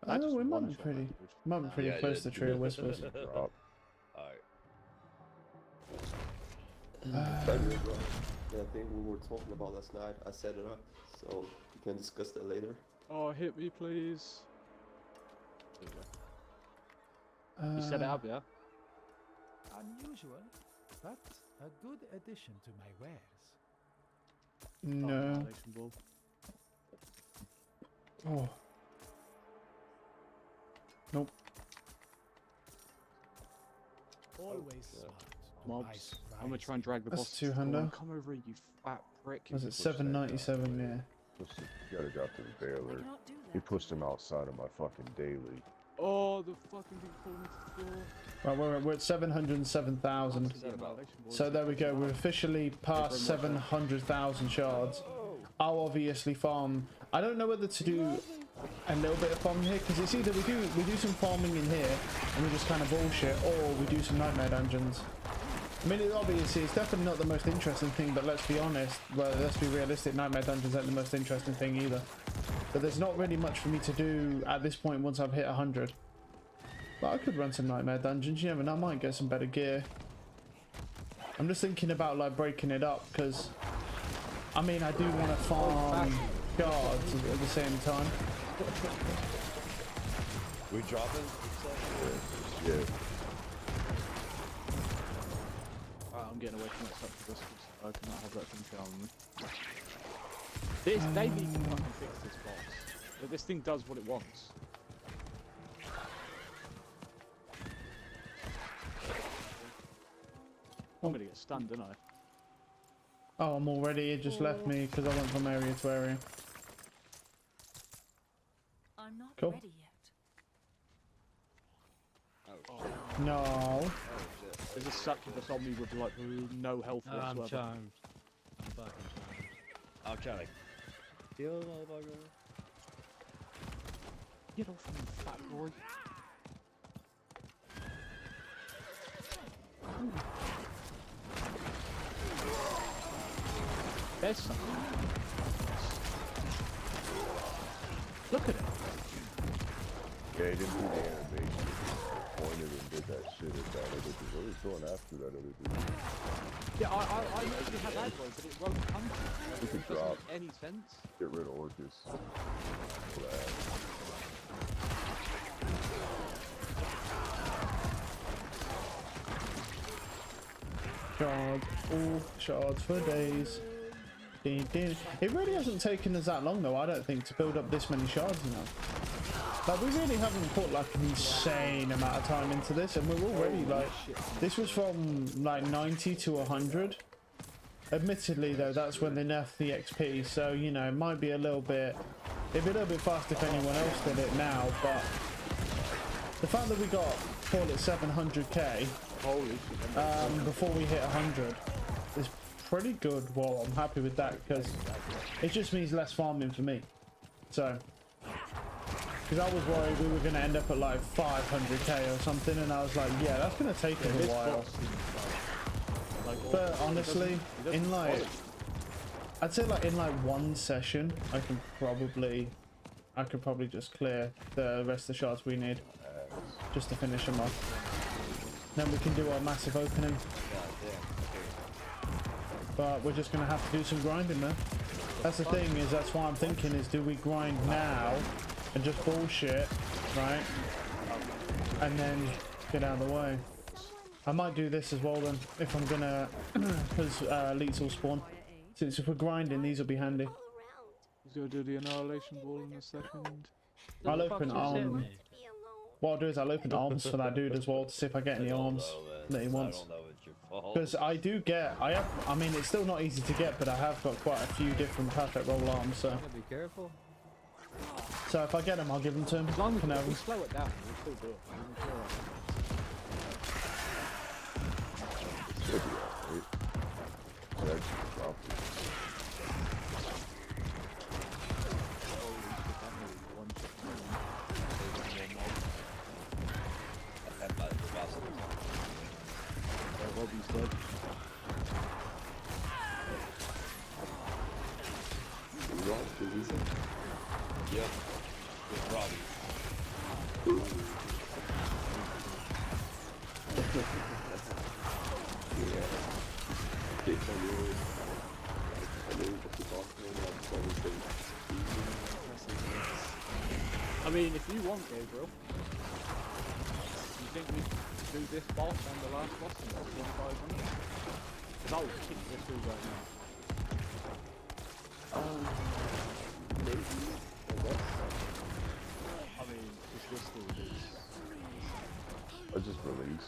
I know just we might one be shot pretty, that dude. might be pretty Yeah, I close did. to Tree of Whispers. Drop. Alright. That thing we were talking about last night, I set it up, so we can discuss that later. Oh, hit me, please. There you go. You set it up, yeah? Unusual, but a good addition to my wares. No. Annihilation ball. Oh. Nope. Always smart. to buy Mobs. I'm gonna try and drag the That's boss. 200. Come over here, you fat prick. Was it 797? Yeah. You gotta go to the I Baylor. cannot do He that. pushed him outside of my fucking daily. Oh, the fucking thing falling to the floor. Right, we're at 707,000. The annihilation ball. So there we go. We've officially passed 700,000 shards. I'll obviously farm. I don't know whether to do a little bit of farming here because it's either we do some farming in here and we just kind of bullshit, or we do some nightmare dungeons. I mean, obviously it's definitely not the most interesting thing, but let's be honest. Well, let's be realistic. Nightmare dungeons aren't the most interesting thing either. But there's not really much for me to do at this point once I've hit 100. But I could run some nightmare dungeons. You never know. I might get some better gear. I'm just thinking about like breaking it up because, I mean, I do want to farm guards at the same time. We dropping? Yeah. Alright, I'm getting away from that stuff because I cannot have that thing challenge me. They need to fucking fix this box. But this thing does what it wants. I'm gonna get stunned, don't I? Oh, I'm already. It just left me because I went from area to area. I'm not Cool. ready yet. No. Oh shit. There's a succubus on me with like no health I'm whatsoever. charmed. I'm fucking charmed. I'm trying to kill the motherfucker. Get off me, fat boy. There's something. Look at it. Yeah, he didn't do the animation. Pointed and did that shit at that other dude. What was going after that other dude? Yeah, I know you have aggro, but it won't come to you. We could It doesn't drop. make any sense. Get rid of Orcus. Shards. All shards for days. It really hasn't taken us that long though, I don't think, to build up this many shards, you know. Like, we really haven't put like an insane amount of time into this, and we're already like, this was from like 90 to 100. Admittedly though, that's when they nerfed the XP, so you know, it might be a little bit, it'd be a little bit fast if anyone else did it now, but the fact that we got, call it 700k, Holy shit. before we hit 100 is pretty good. Well, I'm happy with that because it just means less farming for me. So, because I was worried we were going to end up at like 500k or something, and I was like, yeah, that's going to take us a while. But honestly, in like, I'd say like in like one session, I could probably just clear the rest of the shards we need just to finish them off. Then we can do our massive opening. But we're just going to have to do some grinding, man. That's the thing, is that's why I'm thinking is, do we grind now and just bullshit, right? And then get out of the way. I might do this as well then, if I'm gonna, because elites will spawn. Since if we're grinding, these will be handy. He's gonna do the annihilation ball in a second. I'll open arms. What I'll do is I'll open arms for that dude as well to see if I get any arms that he wants. Because I do get, I mean, it's still not easy to get, but I have got quite a few different perfect roll arms, so. Be careful. So if I get them, I'll give them to him. As long as Can have we them. slow it down, we'll still do it. Should be alright. Should actually drop it. Robbie's dead. Yep. With Robbie. Yeah. Big on you. I mean, what you talk about, always been I mean, if you want, Gabriel, you think we could do this boss and the last boss in 25 minutes? Because I'll kick this through right now. maybe, I guess. I mean, if this still is... I just release.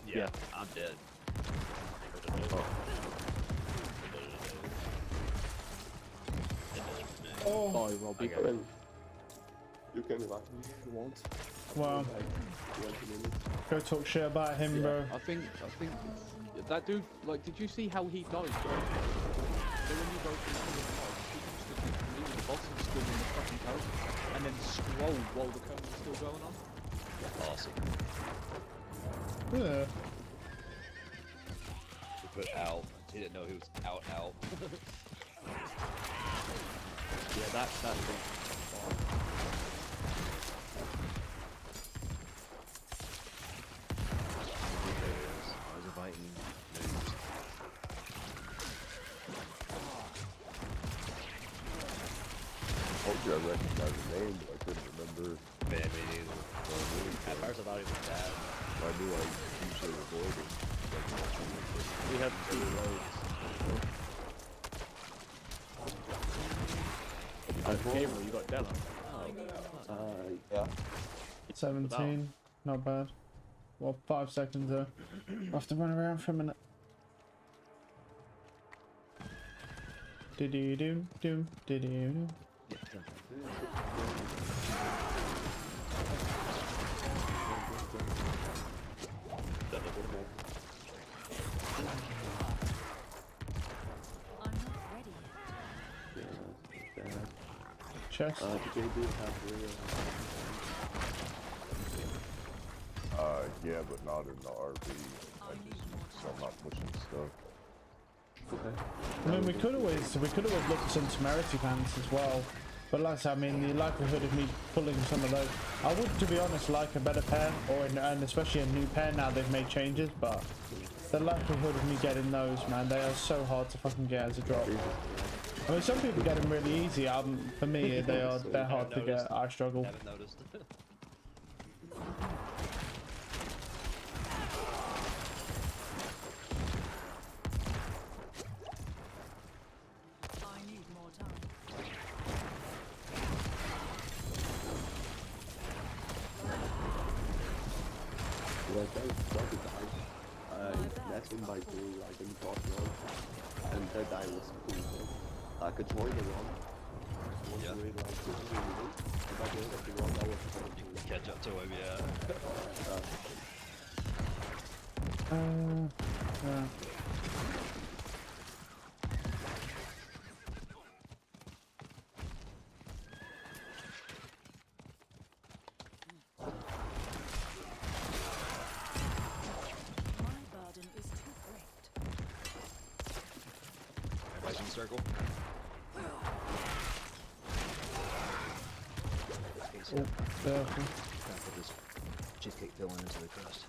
Yeah, I'm dead. Oh, Bye, Robbie. I mean, you can revive me if you want. wow. Like, 20 minutes. Go talk shit about him, bro. I think that dude, like, did you see how he died? So when you go through the boss, he used to keep leaving the boss and still in the fucking code, and then scroll while the code is still going on. Awesome. Yeah. We put out. He didn't know he was out. Yeah, that thing. I was inviting news. Told you I recognized the name, but I couldn't remember. Man, me neither. At first I thought he was bad. I knew I usually avoided. We have 2 roads. Gabriel, you got Della. Yeah. 17. Not bad. Well, 5 seconds there. I'll have to run around for a minute. Did-dee-doo-doo, did-dee-doo. I'm not ready yet. Chest. Did they do have the, Yeah, but not in the RV. So I'm not pushing stuff. okay. I mean, we could always look at some temerity pants as well. But like I said, I mean, the likelihood of me pulling some of those, I would, to be honest, like a better pair, and especially a new pair now they've made changes. But the likelihood of me getting those, man, they are so hard to fucking get as a drop. I mean, some people get them really easy. For me, they're hard to get. I struggle. Haven't noticed. I need more time. Well, that guy, I met him by doing like in Portugal, and that guy was cool. I could join the run. Yeah. Really like if I did the run, that was fun. Catch up to him, yeah. Yeah. My burden is too great. Everybody's in the circle. Yeah. Trying to put this cheesecake filling into the crust.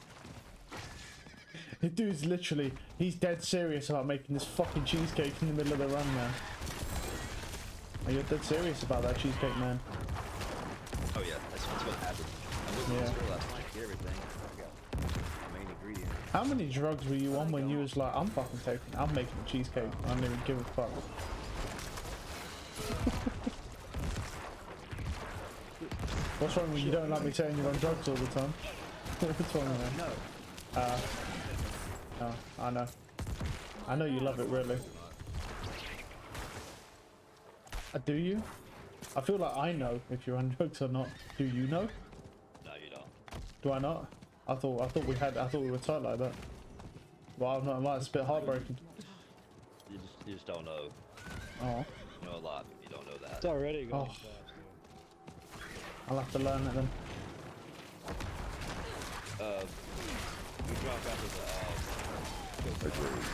The dude's literally, he's dead serious about making this fucking cheesecake in the middle of the run, man. Are you dead serious about that cheesecake, man? Oh yeah, that's what happened. I went to the store last night to get everything. I forgot the main ingredient. How many drugs were you on when you was like, I'm making a cheesecake. I don't even give a fuck. What's wrong with you? Don't like me saying you're on drugs all the time? What's wrong with that? No. I know. I know you love it, really. Do you? I feel like I know if you're on drugs or not. Do you know? No, you don't. Do I not? I thought we were tight like that. Well, I'm not. It's a bit heartbreaking. You just don't know. Oh, You know a lot, but you don't know that. It's already going Oh. fast. I'll have to learn it then. We dropped after the Agreed.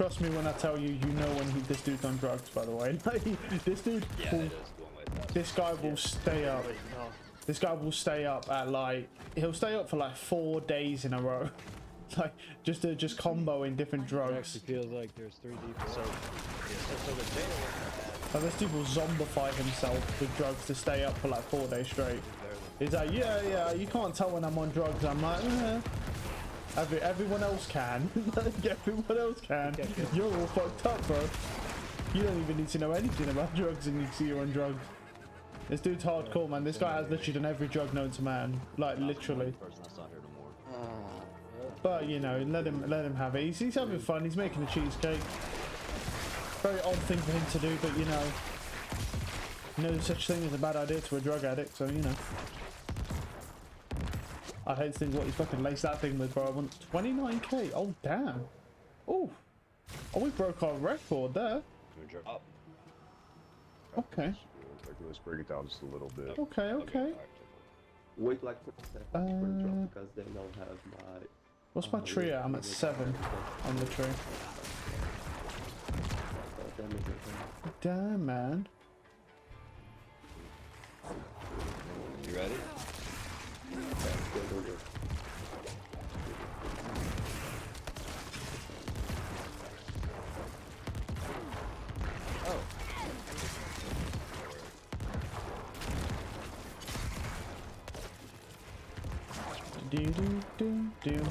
trust me when I tell you, you know when this dude's on drugs, by the way. This dude, Yeah, it is going way faster. this guy will stay up. This guy will stay up at like, he'll stay up for like 4 days in a row. Like, just comboing different It drugs. actually feels like there's 3 people. So the jail Like, this dude will zombify himself with drugs to stay up for like 4 days straight. He's like, yeah, you can't tell when I'm on drugs. I'm like, everyone else can. Like, everyone else can. You're all fucked up, bro. You don't even need to know anything about drugs and you see you're on drugs. This dude's hardcore, man. This guy has literally done every drug known to man. Like, literally. person I saw here no more. But, you know, let him have it. He's having fun. He's making a cheesecake. Very odd thing for him to do, but, you know, no such thing as a bad idea to a drug addict, so, you know. I hate to think what he's fucking laced that thing with, bro. I want 29k. Oh, damn. Oh, we broke our record there. Up. Okay. Let's break it down just a little bit. Okay. Wait like 4 seconds for the drop because they don't have my. What's my tree at? I'm at 7 on the tree. Damn, man. You ready? Do.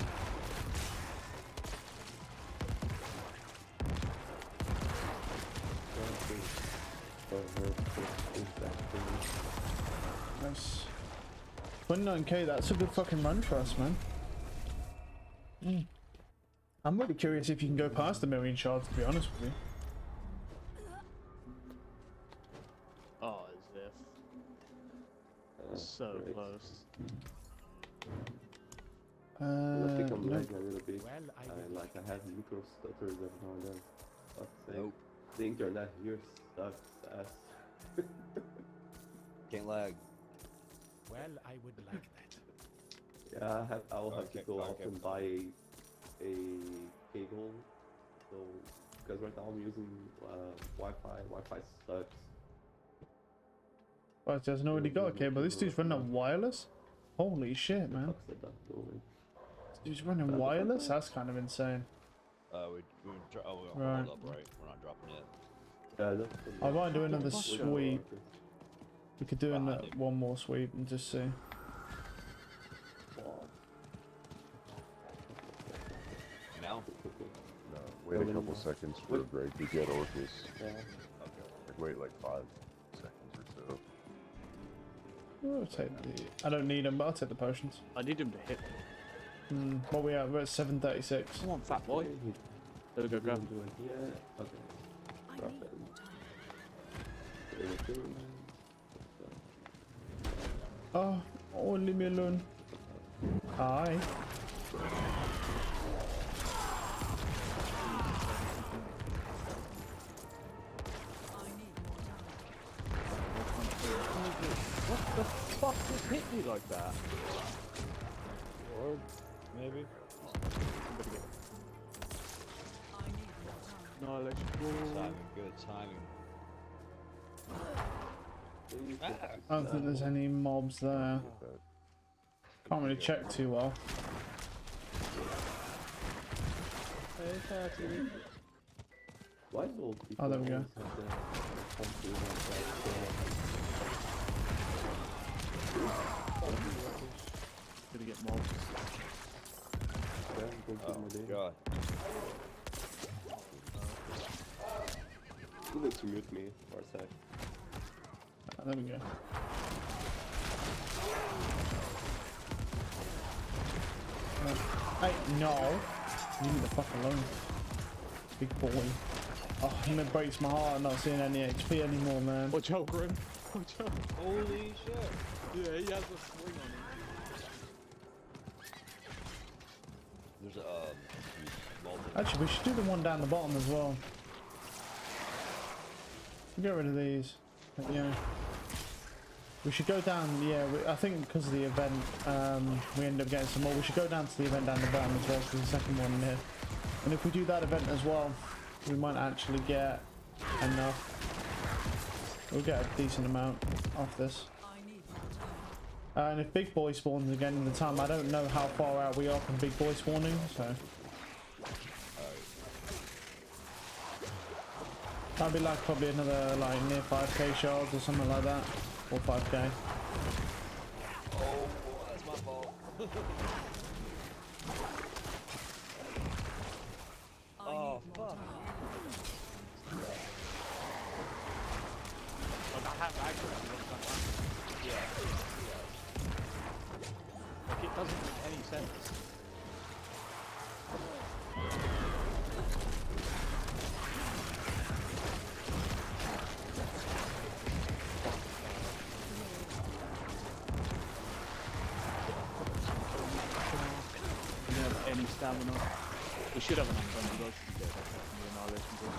Nice. 29k, that's a good fucking run for us, man. I'm really curious if you can go past the 1,000,000 shards, to be honest with you. Oh, as if. So great. close. I think I'm No. lagging a little bit. Well, I have micro stutters every now and then. But Nope. the internet here sucks ass. Can't lag. well, I would like that. Yeah, I'll have to Okay, go out okay. and buy a cable. So, because right now I'm using Wi-Fi. Wi-Fi sucks. Well, there's nobody got a cable. This dude's running on wireless? Holy shit, man. Sucks at that moment. This dude's running wireless? That's kind of insane. We Right. hold up, right? We're not dropping it. Yeah, that's I might do another We don't sweep. want it. We could do one more sweep and just see. Now? No, wait a couple seconds for a break to get Orcus. Yeah. Like, wait like 5 seconds or so. I'll take the. I don't need them, but I'll take the potions. I need him to hit me. What we at? We're at 736. Come on, fat boy. There we go, go. Yeah, okay. I Drop need it. more time. Oh, leave me alone. Hi. I need more time. What the fuck just hit me like that? Or maybe. I need more time. No, let's go. Timing, good timing. I don't think there's any mobs there. Can't really check too well. Why do all people Oh, there we go. always have the something Gonna get mobs. like that? Oh, God. You need to mute me for a sec. There we go. Hey, no! Leave me the fuck alone. Big boy. Oh, it breaks my heart not seeing any XP anymore, man. Watch out, Grim. Watch out. Holy shit. Yeah, he has a swing on him. There's a, multi. Actually, we should do the one down the bottom as well. Get rid of these. Yeah. We should go down, yeah, I think because of the event, we end up getting some more. We should go down to the event down the bottom as well, because there's the second one in here. And if we do that event as well, We might actually get enough. We'll get a decent amount off this. I need more time. And if big boy spawns again in the time, I don't know how far out we are from big boy spawning, so. That'd be like probably another like near 5k shards or something like that. Or 5k. Oh, that's my fault. I Oh, need more fuck. time. Oh, that has actually looks like that. Yeah. Like, it doesn't make any sense. We don't have any stamina. We should have enough stamina though to get that from the annihilation ball.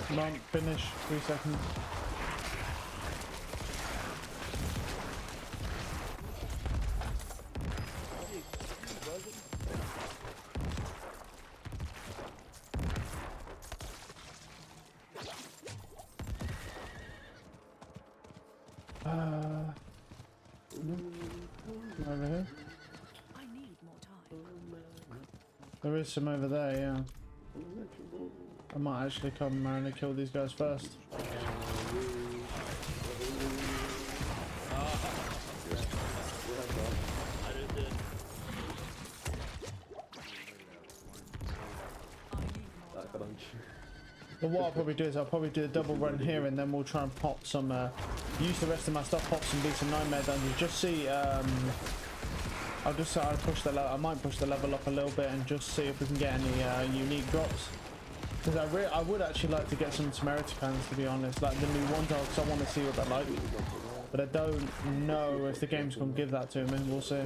Come on, finish. 3 seconds. Over here. I need more time. There is some over there, yeah. I might actually come around and kill these guys first. But what I'll probably do is I'll probably do a double run here and then we'll try and pop some, use the rest of my stuff, pop some decent nightmare dungeons. Just see, I'll just push the I might push the level up a little bit and just see if we can get any unique drops. Because I would actually like to get some temerity cans, to be honest, like the new ones, because I want to see what they're like. But I don't know if the game's gonna give that to me. We'll see.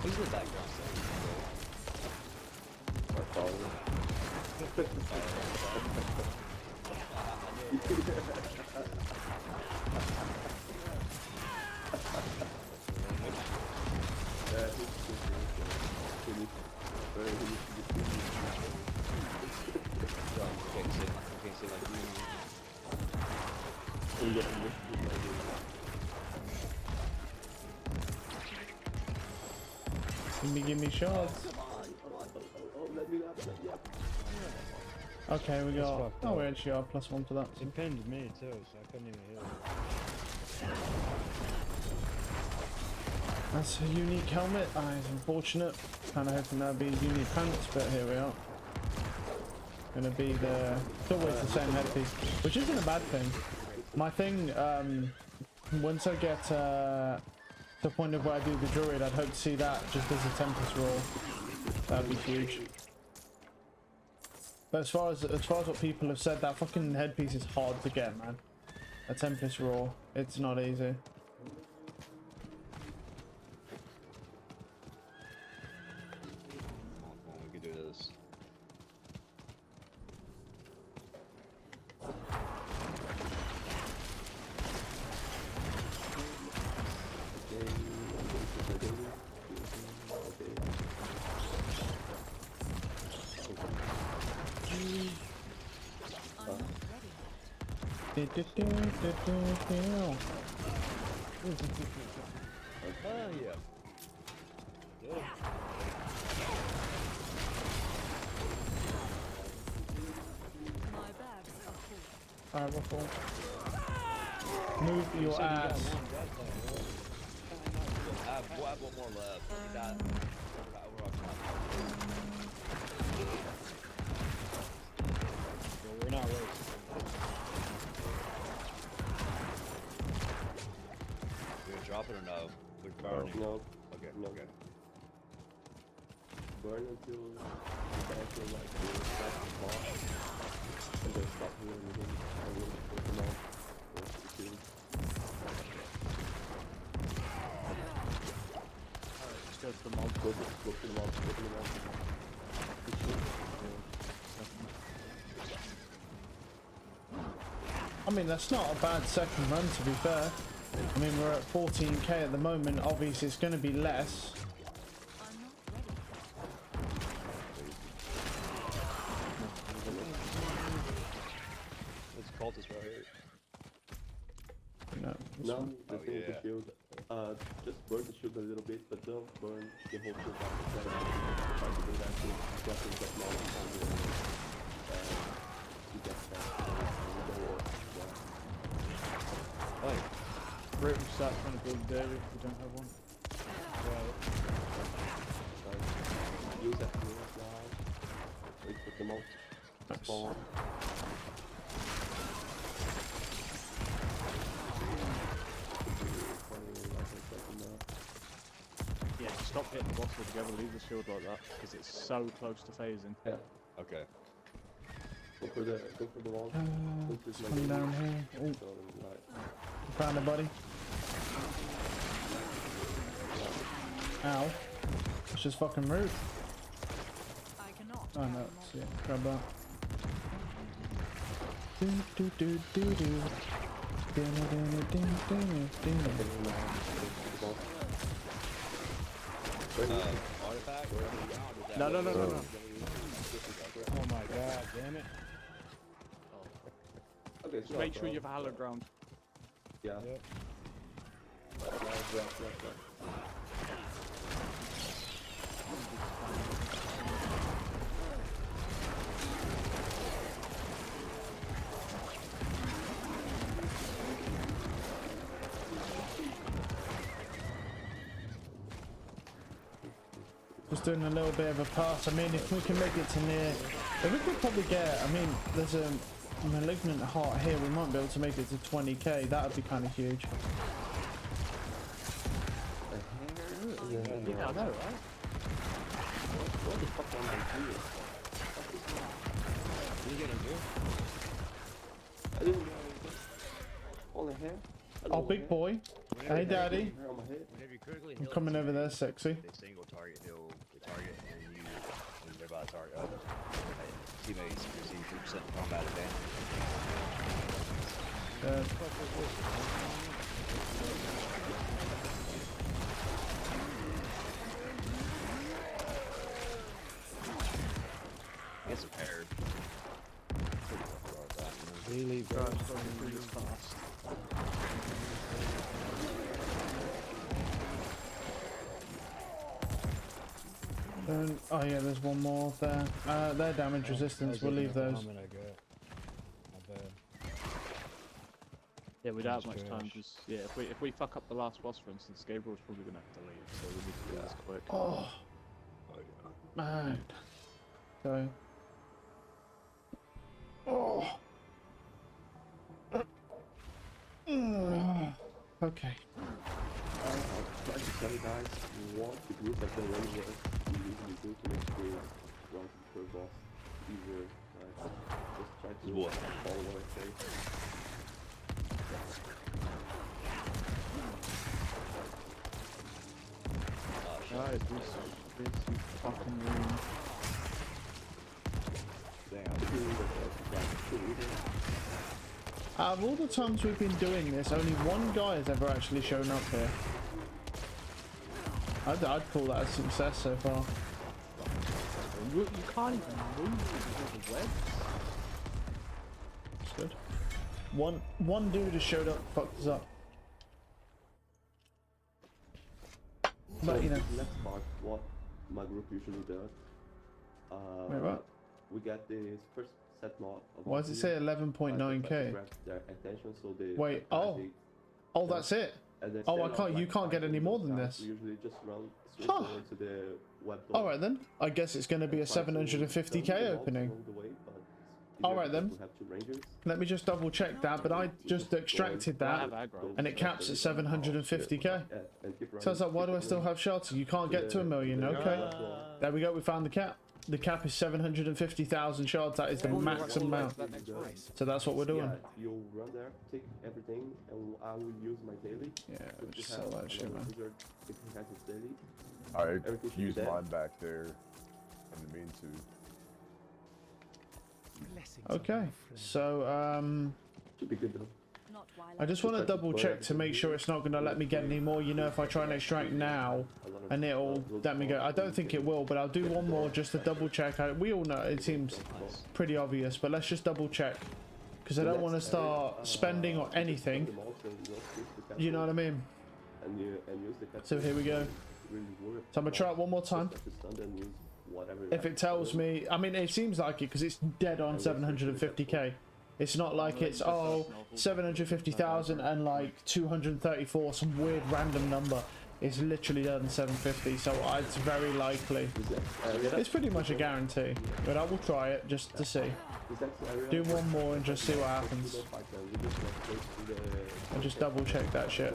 Who's the background? Give me shards. Okay, we got. Oh, we actually are +1 to that. It pinned me too, so I couldn't even hear it. That's a unique helmet. It's unfortunate. Kind of hoping that'd be unique pants, but here we are. Gonna be the. It's always the same headpiece, which isn't a bad thing. My thing, once I get to the point of where I do the druid, I'd hope to see that just as a Tempest roll. That'd be huge. But as far as what people have said, that fucking headpiece is hard to get, man. A Tempest raw, it's not easy. We can do this. Oh yeah. My bags are full. Alright, we're full. Move your ass. We'll have one more left. We got, we're on top. Well, we're not racing. Do we drop it or no? We're burning. No. Okay. No. Okay. Burn until you guys feel like you're back to the boss. And then stop here and then I will put them out. Just go to the mod. Go to the mod, go to the mod. mean, that's not a bad second run, to be fair. I mean, we're at 14k at the moment. Obviously, it's going to be less. I'm not ready. It's cultist right here. No, No, the thing with the shield, just burn the shield a little bit, but don't burn the whole shield back. Try to do that to dropping that long to get that Like, great we start trying to build a dairy if we don't have one. use that move now. Wait for the most spawn. Yeah, just stop hitting the boss altogether, leave the shield like that, because it's so close to phasing. Yeah. Okay. Go for the wall. it's coming down here. Oh, found a buddy. Ow. It's just fucking rude. I cannot. Oh no, see it. Grab that. Do do do do do. Do do do do do. Artifact? No. Oh my god, damn it. Okay, Just make sure you have a hallowed ground. Yeah. Yep. Just doing a little bit of a pass. I mean, if we can make it to near, if we could probably get, I mean, there's a malignant heart here. We might be able to make it to 20k. That would be kind of huge. Yeah, I know, right? What the fuck am I doing? You get him here? I didn't know anything. All the hair. Oh, big boy. Hey, daddy. Hair on my head. Whenever you critically I'm heal coming a over there, teammate, sexy. they single target heal the target, and then you, when they're about to target others, teammates receive 3% combat advantage. Get some paired. Really, bro. Fast. Oh yeah, there's one more there. They're damage resistance. We'll leave those. I bet. Yeah, we don't have That's much time. trash. Just yeah, if we fuck up the last boss, for instance, Gabriel's probably gonna have to leave, so we need to do this quick. Oh, man. Go. Oh. Okay. Try to tell you guys what the group of the range we usually do to make the run to the third boss easier. Just try to What? follow what I say. Guys, this fucking room. Out of all the times we've been doing this, only one guy has ever actually shown up here. I'd call that a success so far. You can't even move because of the web. It's good. One dude has showed up, fucked us up. But you know. Let's start what my group usually does. Wait, what? We get the first set mod of Why does it say 11.9k? grab their attention, so they Wait, oh, that's it. and then Oh, instead of, you can't get any more than guys, this. We usually just run straight Huh. forward to the web door. All right then. I guess it's going to be a 750k opening. All right then. Let me just double check that, but I just extracted that and it caps at 750k. So I was like, why do I still have shelter? You can't get to 1 million. Okay. There we go. We found the cap. The cap is 750,000 shards. That is the maximum amount. So that's what we're doing. Yeah, you'll run there, take everything, and I will use my daily. Yeah, we'll just sell that shit, man. If he has his daily. I Everything should be use there. mine back there in the meantime. Okay. So Should be good though. Not while I just want to double check to make sure it's not going to let me get any more. You know, if I try and extract now and it'll let me go. I don't think it will, but I'll do one more just to double check. We all know it seems pretty obvious, but let's just double check. Because I don't want to start spending or anything. You know what I mean? So here we go. So I'm going to try it one more time. If it tells me, I mean, it seems like it because it's dead on 750k. It's not like it's, oh, 750,000 and like 234, some weird random number. It's literally done 750, so it's very likely. It's pretty much a guarantee, but I will try it just to see. Do one more and just see what happens. And just double check that shit.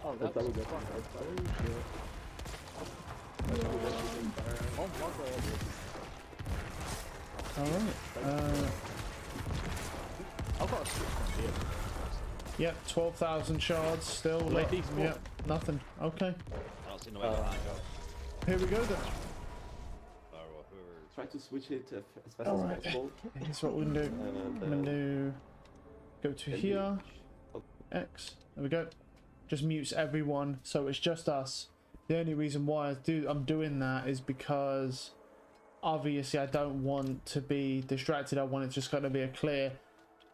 Oh, that's fucking bullshit. Oh my god. Alright. I've got a switch on here. Yep, 12,000 shards still. Wait, these more? Yep, nothing. Okay. I don't see no way behind you. Here we go then. Or whoever. Try to switch it as fast Alright. as possible. Here's what we can do. And, I'm going to go to here. X. There we go. Just mutes everyone, so it's just us. The only reason why I'm doing that is because obviously I don't want to be distracted. I want it just to be a clear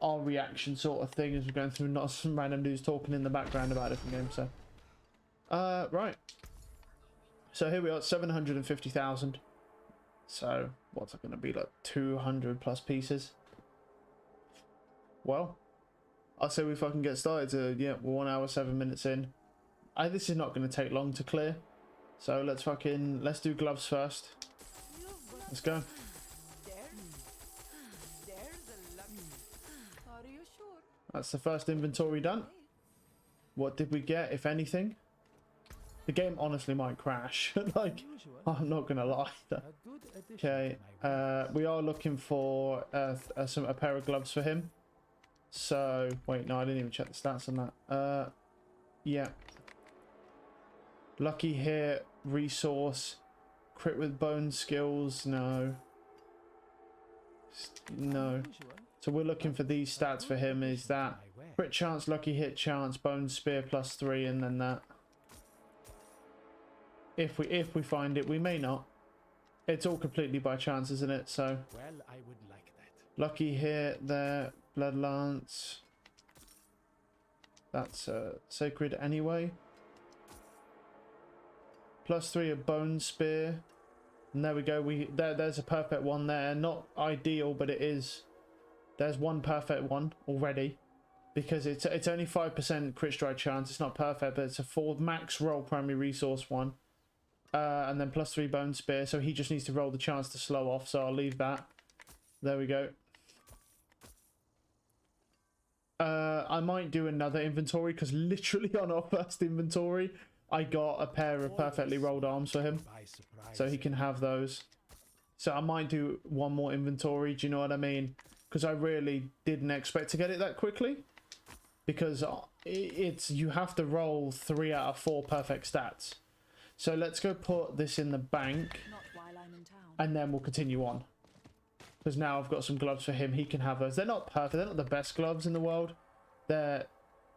our reaction sort of thing as we're going through, not some random dudes talking in the background about different games. So right, so here we are at 750,000. So what's it going to be, like 200 plus pieces? Well, I'll say we fucking get started. Yeah, we're 1 hour 7 minutes in. This is not going to take long to clear, so let's do gloves first. Let's go. Are you sure? That's the first inventory done. What did we get, if anything? The game honestly might crash. Like, I'm not gonna lie. Okay, we are looking for a pair of gloves for him. So wait, no, I didn't even check the stats on that. Yeah. Lucky hit, resource, crit with bone skills, no. No. So we're looking for these stats for him. Is that crit chance, lucky hit chance, bone spear +3, and then that. If we find it, we may not. It's all completely by chance, isn't it? So Well, I would like that. lucky hit there, blood lance. That's sacred anyway. +3 a bone spear. And there we go. There's a perfect one there. Not ideal, but it is. There's one perfect one already, because it's only 5% crit strike chance. It's not perfect, but it's a 4 max roll primary resource one. And then +3 bone spear. So he just needs to roll the chance to slow off. So I'll leave that. There we go. I might do another inventory, because literally on our first inventory, I got a pair of perfectly rolled arms for him, so he can have those. So I might do one more inventory, do you know what I mean? Because I really didn't expect to get it that quickly. Because you have to roll 3 out of 4 perfect stats. So let's go put this in the bank, Not while I'm in town. and then we'll continue on. Because now I've got some gloves for him, he can have those. They're not perfect, they're not the best gloves in the world. They're,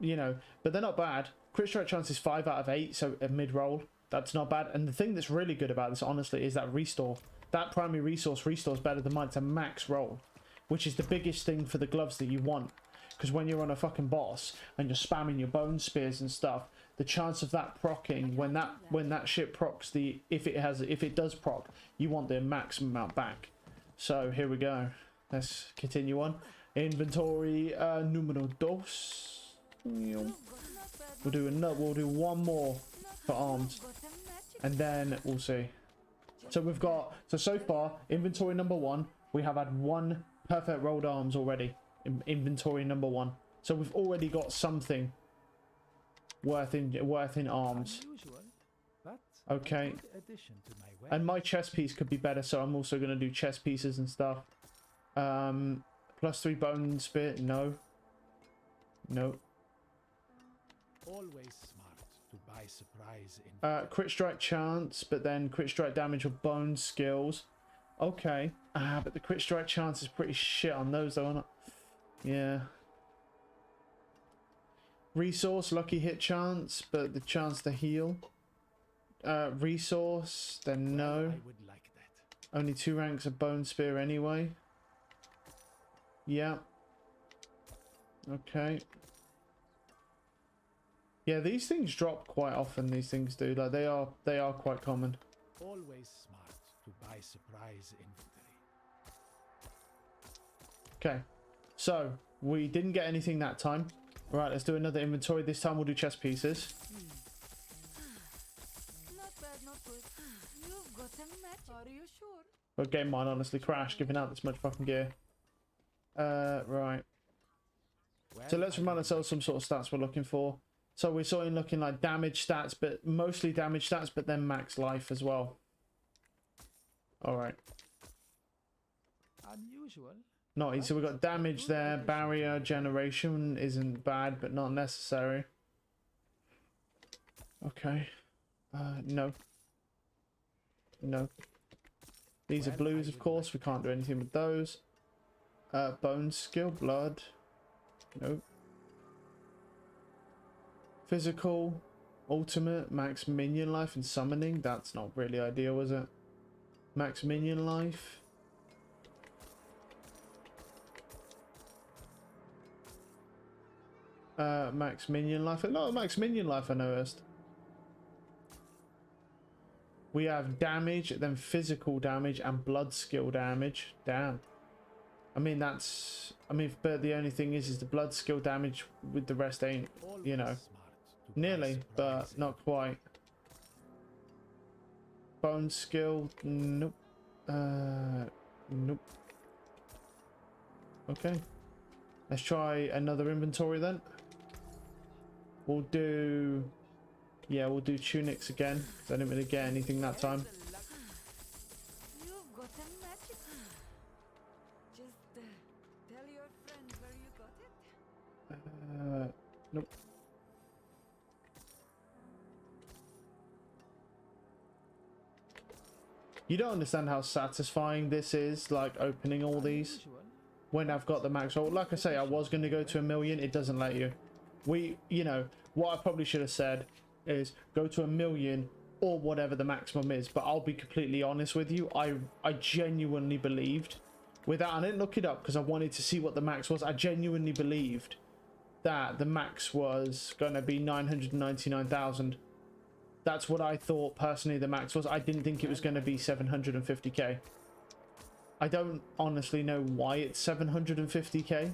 you know, but they're not bad. Crit strike chance is 5 out of 8, so a mid-roll. That's not bad. And the thing that's really good about this, honestly, is that restore. That primary resource restores better than mine. It's a max roll, which is the biggest thing for the gloves that you want. Because when you're on a fucking boss and you're spamming your bone spears and stuff, the chance of that proccing, when that shit procs, if it does proc, you want the maximum amount back. So here we go. Let's continue on. Inventory numero dos. We'll do one more for arms, and then we'll see. So we've got, so far inventory number 1, we have had 1 perfect rolled arms already in inventory number 1. So we've already got something worth in arms. Okay. And my chest piece could be better, so I'm also going to do chest pieces and stuff. +3 bone spear, no. Always smart to buy surprise in Crit strike chance, but then crit strike damage with bone skills. Okay. But the crit strike chance is pretty shit on those though, isn't it? Yeah. Resource, lucky hit chance, but the chance to heal. Resource, then no. I would like that. Only 2 ranks of bone spear anyway. Yeah. Okay. Yeah, these things drop quite often. These things do. Like they are quite common. Always smart to buy surprise inventory. Okay. So we didn't get anything that time. Right, let's do another inventory. This time we'll do chest pieces. Not bad, not good. You've got a match. Are you sure? But game might honestly crash giving out this much fucking gear. Right. So let's remind ourselves some sort of stats we're looking for. So we're sort of looking like damage stats, but mostly damage stats, but then max life as well. Alright. Unusual. Nice. So we've got damage there. Barrier generation isn't bad, but not necessary. Okay. No. No. These are blues, of course. We can't do anything with those. Bone skill, blood. Nope. Physical, ultimate, max minion life and summoning. That's not really ideal, is it? Max minion life. Max minion life. A lot of max minion life I noticed. We have damage, then physical damage and blood skill damage. Damn. I mean, that's... but the only thing is the blood skill damage with the rest ain't, you know... Nearly, but not quite. Bone skill, nope. Nope. Okay. Let's try another inventory then. We'll do... Yeah, we'll do tunics again. I didn't really get anything that time. You've got a magic. Just tell your friend where you got it. Nope. You don't understand how satisfying this is, like opening all these when I've got the max roll. Like I say, I was going to go to 1 million. It doesn't let you. You know, what I probably should have said is go to 1 million or whatever the maximum is. But I'll be completely honest with you. I genuinely believed, without, I didn't look it up because I wanted to see what the max was. I genuinely believed that the max was going to be 999,000. That's what I thought personally the max was. I didn't think it was going to be 750k. I don't honestly know why it's 750k.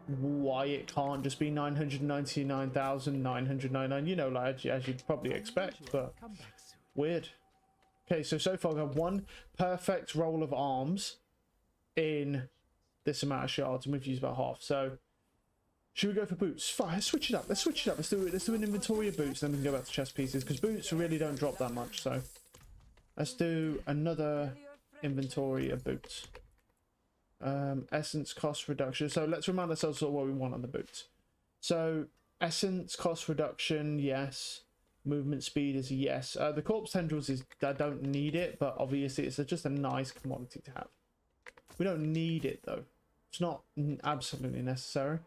Why it can't just be 999,999, you know, like as you'd probably expect, but weird. Okay, so far we have 1 perfect roll of arms in this amount of shards, and we've used about half. So should we go for boots? Fine, let's switch it up. Let's switch it up. Let's do an inventory of boots, then we can go back to chest pieces, because boots really don't drop that much. So let's do another inventory of boots. Essence cost reduction. So let's remind ourselves of what we want on the boots. So essence cost reduction, yes. Movement speed is a yes. The corpse tendrils is, I don't need it, but obviously it's just a nice commodity to have. We don't need it though. It's not absolutely necessary.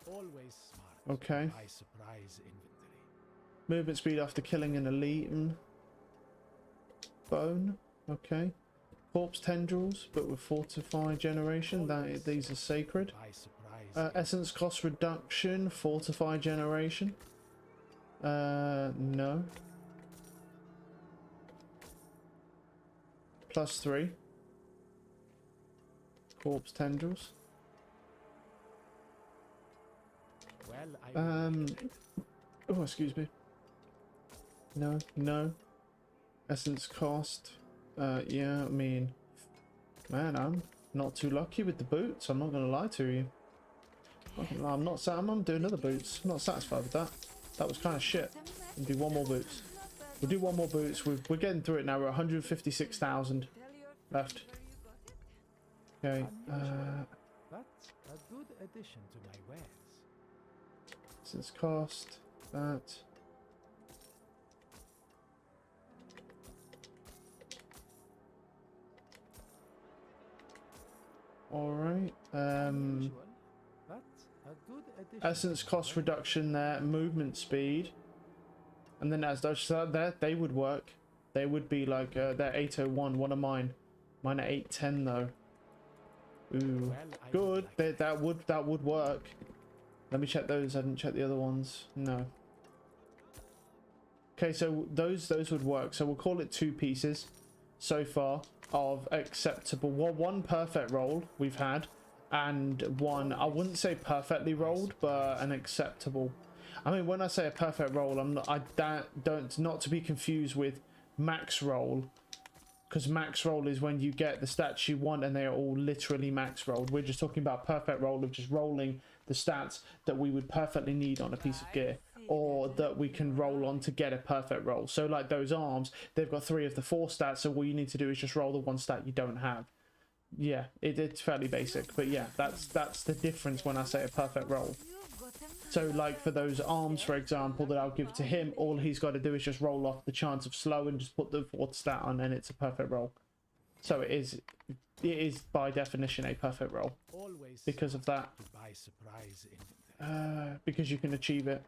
Always smart. Okay. Buy surprise inventory. Movement speed after killing an elite. Bone. Okay. Corpse tendrils, but with fortify generation. These are sacred. Buy surprise. Essence cost reduction. Fortify generation. No. +3. Corpse tendrils. Well, Oh, excuse me. No, no. Essence cost. Yeah, I mean, man, I'm not too lucky with the boots. I'm not gonna lie to you. I'm not. I'm doing other boots. I'm not satisfied with that. That was kind of shit. We'll do 1 more boots. We'll do 1 more boots. We're getting through it now. We're 156,000 left. Okay. that's a good addition to my wares. Essence cost. That. All right. Unusual, but a good addition. Essence cost reduction there, movement speed, and then as those that they would work. They would be like they're 801. One of mine. Mine are 810 though. Ooh, Well, I good. would like That would work. Let me check those. I didn't check the other ones. No. Okay, so those would work. So we'll call it 2 pieces so far of acceptable. Well, 1 perfect roll we've had, and 1 I wouldn't say perfectly rolled, but an acceptable. I mean, when I say a perfect roll, not to be confused with max roll, because max roll is when you get the stats you want and they are all literally max rolled. We're just talking about perfect roll of just rolling the stats that we would perfectly need on a piece of gear, or that we can roll on to get a perfect roll. So like those arms, they've got 3 of the 4 stats, so all you need to do is just roll the 1 stat you don't have. Yeah, it's fairly basic, but yeah, that's the difference when I say a perfect roll. So like for those arms, for example, that I'll give to him, all he's got to do is just roll off the chance of slow and just put the 4th stat on, and it's a perfect roll. So it is by definition a perfect roll always because of that. to buy surprise inventory. Because you can achieve it.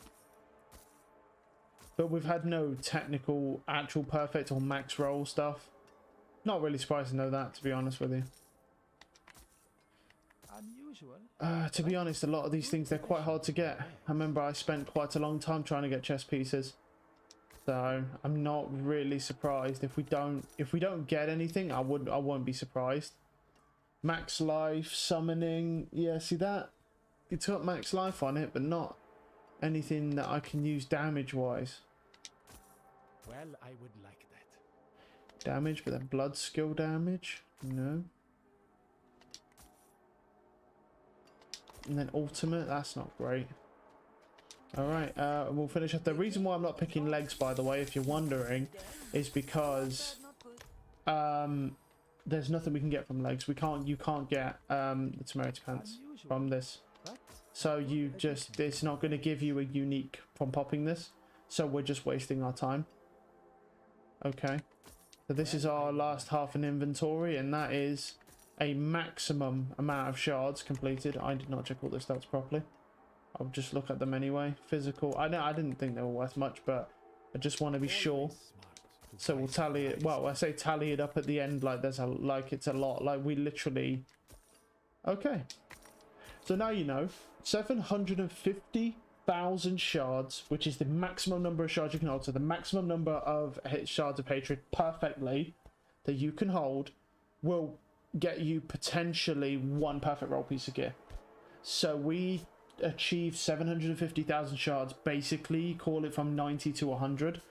But we've had no technical actual perfect or max roll stuff. Not really surprised to know that, to be honest with you. Unusual. To be honest, a lot of these things, they're quite hard to get. I remember I spent quite a long time trying to get chess pieces. So I'm not really surprised if we don't get anything. I won't be surprised. Max life, summoning, yeah, see that? It's got max life on it, but not anything that I can use damage wise. Well, I would like that. Damage, but then blood skill damage, no. And then ultimate, that's not great. Alright, we'll finish up. The reason why I'm not picking legs, by the way, if you're wondering, is because there's nothing we can get from legs. You can't get the temerity pants from this. So it's not going to give you a unique from popping this. So we're just wasting our time. Okay. So this is our last half an inventory, and that is a maximum amount of shards completed. I did not check all the stats properly. I'll just look at them anyway. Physical. I didn't think they were worth much, but I just want to be sure. So we'll tally it. Well, I say tally it up at the end like it's a lot. Like we literally. Okay. So now you know. 750,000 shards, which is the maximum number of shards you can hold. So the maximum number of shards of hatred perfectly that you can hold will get you potentially 1 perfect roll piece of gear. So we achieved 750,000 shards, basically call it from 90 to 100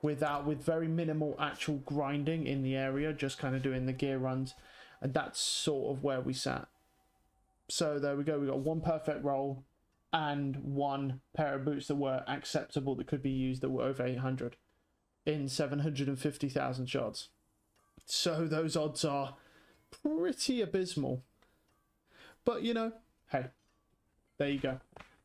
with very minimal actual grinding in the area, just kind of doing the gear runs, and that's sort of where we sat. So there we go, we got 1 perfect roll and 1 pair of boots that were acceptable, that could be used, that were over 800 in 750,000 shards. So those odds are pretty abysmal, but you know, hey, there you go.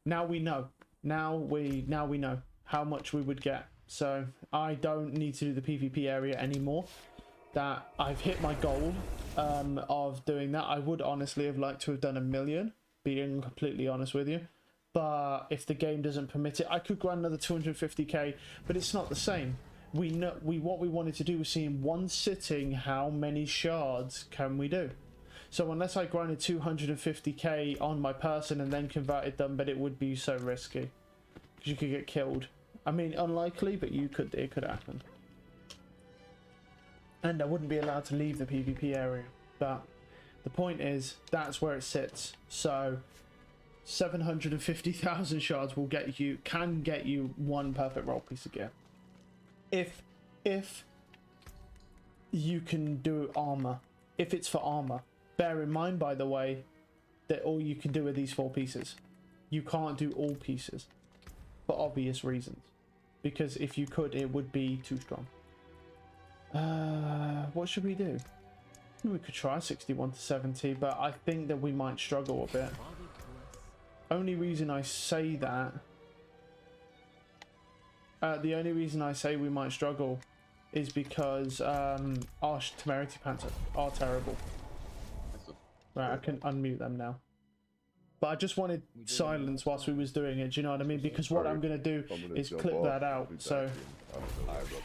Now we know. Now we know how much we would get. So I don't need to do the PvP area anymore. That I've hit my goal of doing that. I would honestly have liked to have done 1 million, being completely honest with you. But if the game doesn't permit it, I could grind another 250k, but it's not the same. What we wanted to do was see in one sitting how many shards can we do. So unless I grinded 250k on my person and then converted them, but it would be so risky because you could get killed. I mean, unlikely, but it could happen. And I wouldn't be allowed to leave the PvP area. But the point is, that's where it sits. So 750,000 shards can get you 1 perfect roll piece of gear. If you can do armor, if it's for armor. Bear in mind, by the way, that all you can do are these 4 pieces. You can't do all pieces for obvious reasons, because if you could, it would be too strong. What should we do? We could try 61 to 70, but I think that we might struggle a bit. Only reason I say that, the only reason I say we might struggle is because our temerity pants are terrible. Right, I can unmute them now. But I just wanted silence whilst we was doing it, do you know what I mean? Because what I'm going to do I'm gonna is jump clip off. that I'll out, be back so... in, I don't know, Alright, brother.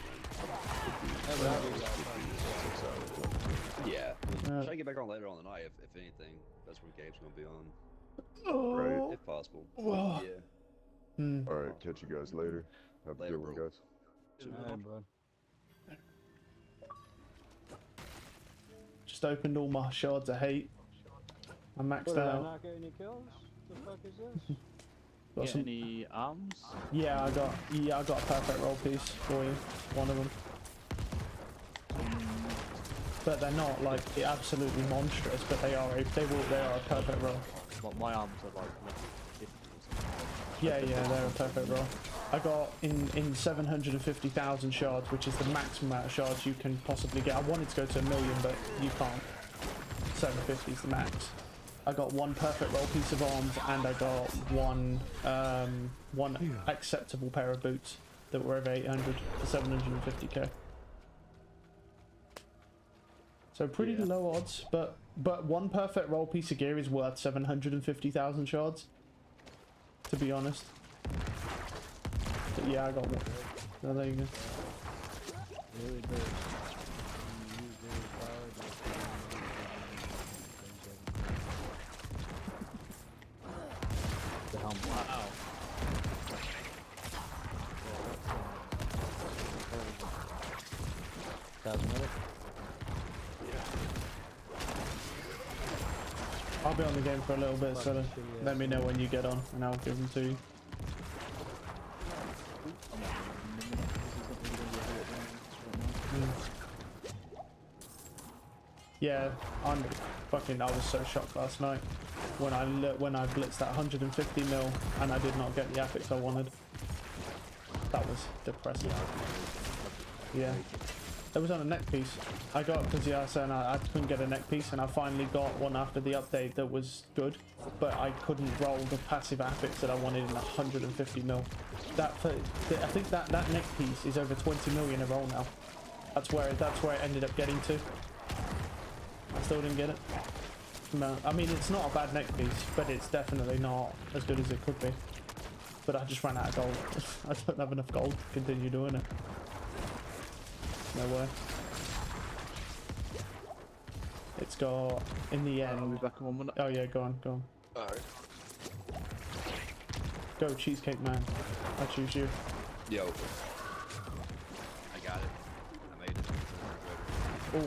Yeah. Try to get back on later on the night if anything. That's when Gabe's gonna be on. Right. If possible. Oh. Yeah. Alright, catch you guys later. Have a Later, good one, bro. guys. Alright, bud. Just opened all my shards of hate. I'm maxed What, did I out. not get any kills? The fuck is this? Got Get some... any arms? Yeah, I got a perfect roll piece for you. One of them. But they're not like absolutely monstrous, but they are a perfect roll. Well, my arms are like level 50 or something. Yeah, they're a perfect roll. I got in 750,000 shards, which is the maximum amount of shards you can possibly get. I wanted to go to 1 million, but you can't. 750 is the max. I got one perfect roll piece of arms, and I got one acceptable pair of boots that were over 800 for 750k. So pretty low odds, but one perfect roll piece of gear is worth 750,000 shards, to be honest. But yeah, I got one. So there you go. Really good. The helm. Wow. I'll be on the game for a little bit, so let me know when you get on, and I'll give them to you. Yeah, I was so shocked last night when I blitzed that 150 mil and I did not get the epics I wanted. That was depressing. Yeah. It was on a neck piece. I got, because yeah, so I couldn't get a neck piece, and I finally got one after the update that was good, but I couldn't roll the passive epics that I wanted in 150 mil. I think that neck piece is over 20 million a roll now. That's where it ended up getting to. I still didn't get it. No, I mean, it's not a bad neck piece, but it's definitely not as good as it could be. But I just ran out of gold. I don't have enough gold to continue doing it. No way. It's got, in the end... I'll be back in 1 minute. Oh yeah, go on. Alright. Go, Cheesecake Man. I choose you. Yo. I got it. I made it. Oh. 2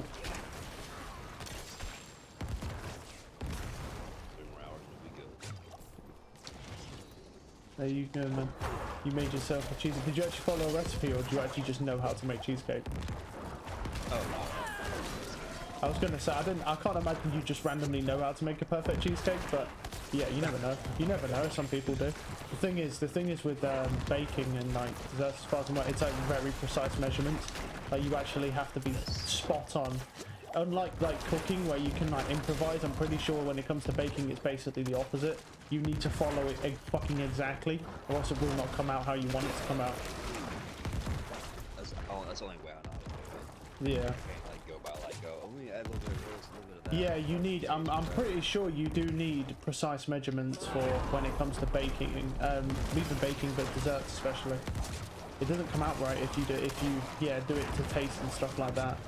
more hours and we'll be good. There you go, man. You made yourself a cheesecake. Did you actually follow a recipe, or do you actually just know how to make cheesecake? Oh, no. I was gonna say, I can't imagine you just randomly know how to make a perfect cheesecake, but yeah, you never know. You never know. Some people do. The thing is with baking and like desserts, as far as I'm aware, it's like very precise measurements. Like you actually have to be spot on. Unlike like cooking, where you can like improvise, I'm pretty sure when it comes to baking, it's basically the opposite. You need to follow it fucking exactly, or else it will not come out how you want it to come out. That's the only way I know how to do it. Yeah. I can't like go by like go. Let me add a little bit of this, a little bit of that. Yeah, you need. I'm pretty sure you do need precise measurements for when it comes to baking, even baking, but desserts especially. It doesn't come out right if you do it to taste and stuff like that.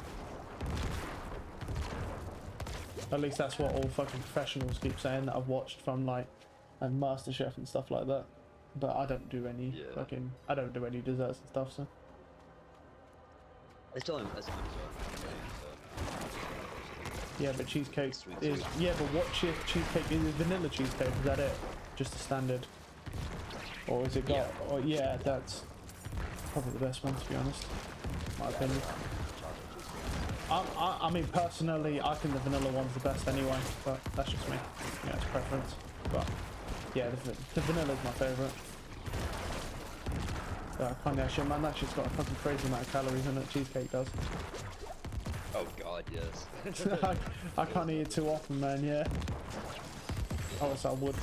At least that's what all fucking professionals keep saying that I've watched from like MasterChef and stuff like that. But I don't do any I don't do any desserts and stuff, so. It's only so. Yeah, but cheesecake Sweet. yeah, but what cheesecake is it? Vanilla cheesecake? Is that it? Just a standard? Or is it got? Yeah. Or yeah, that's probably the best one to be honest. My opinion. I mean, personally, I think the vanilla one's the best anyway, but that's just me. Yeah, it's preference. But yeah, the vanilla's my favourite. I can't actually, man, that shit's got a fucking crazy amount of calories in it. Cheesecake does. Oh god, yes. I can't eat it too often, man. Yeah. Oh, so I would.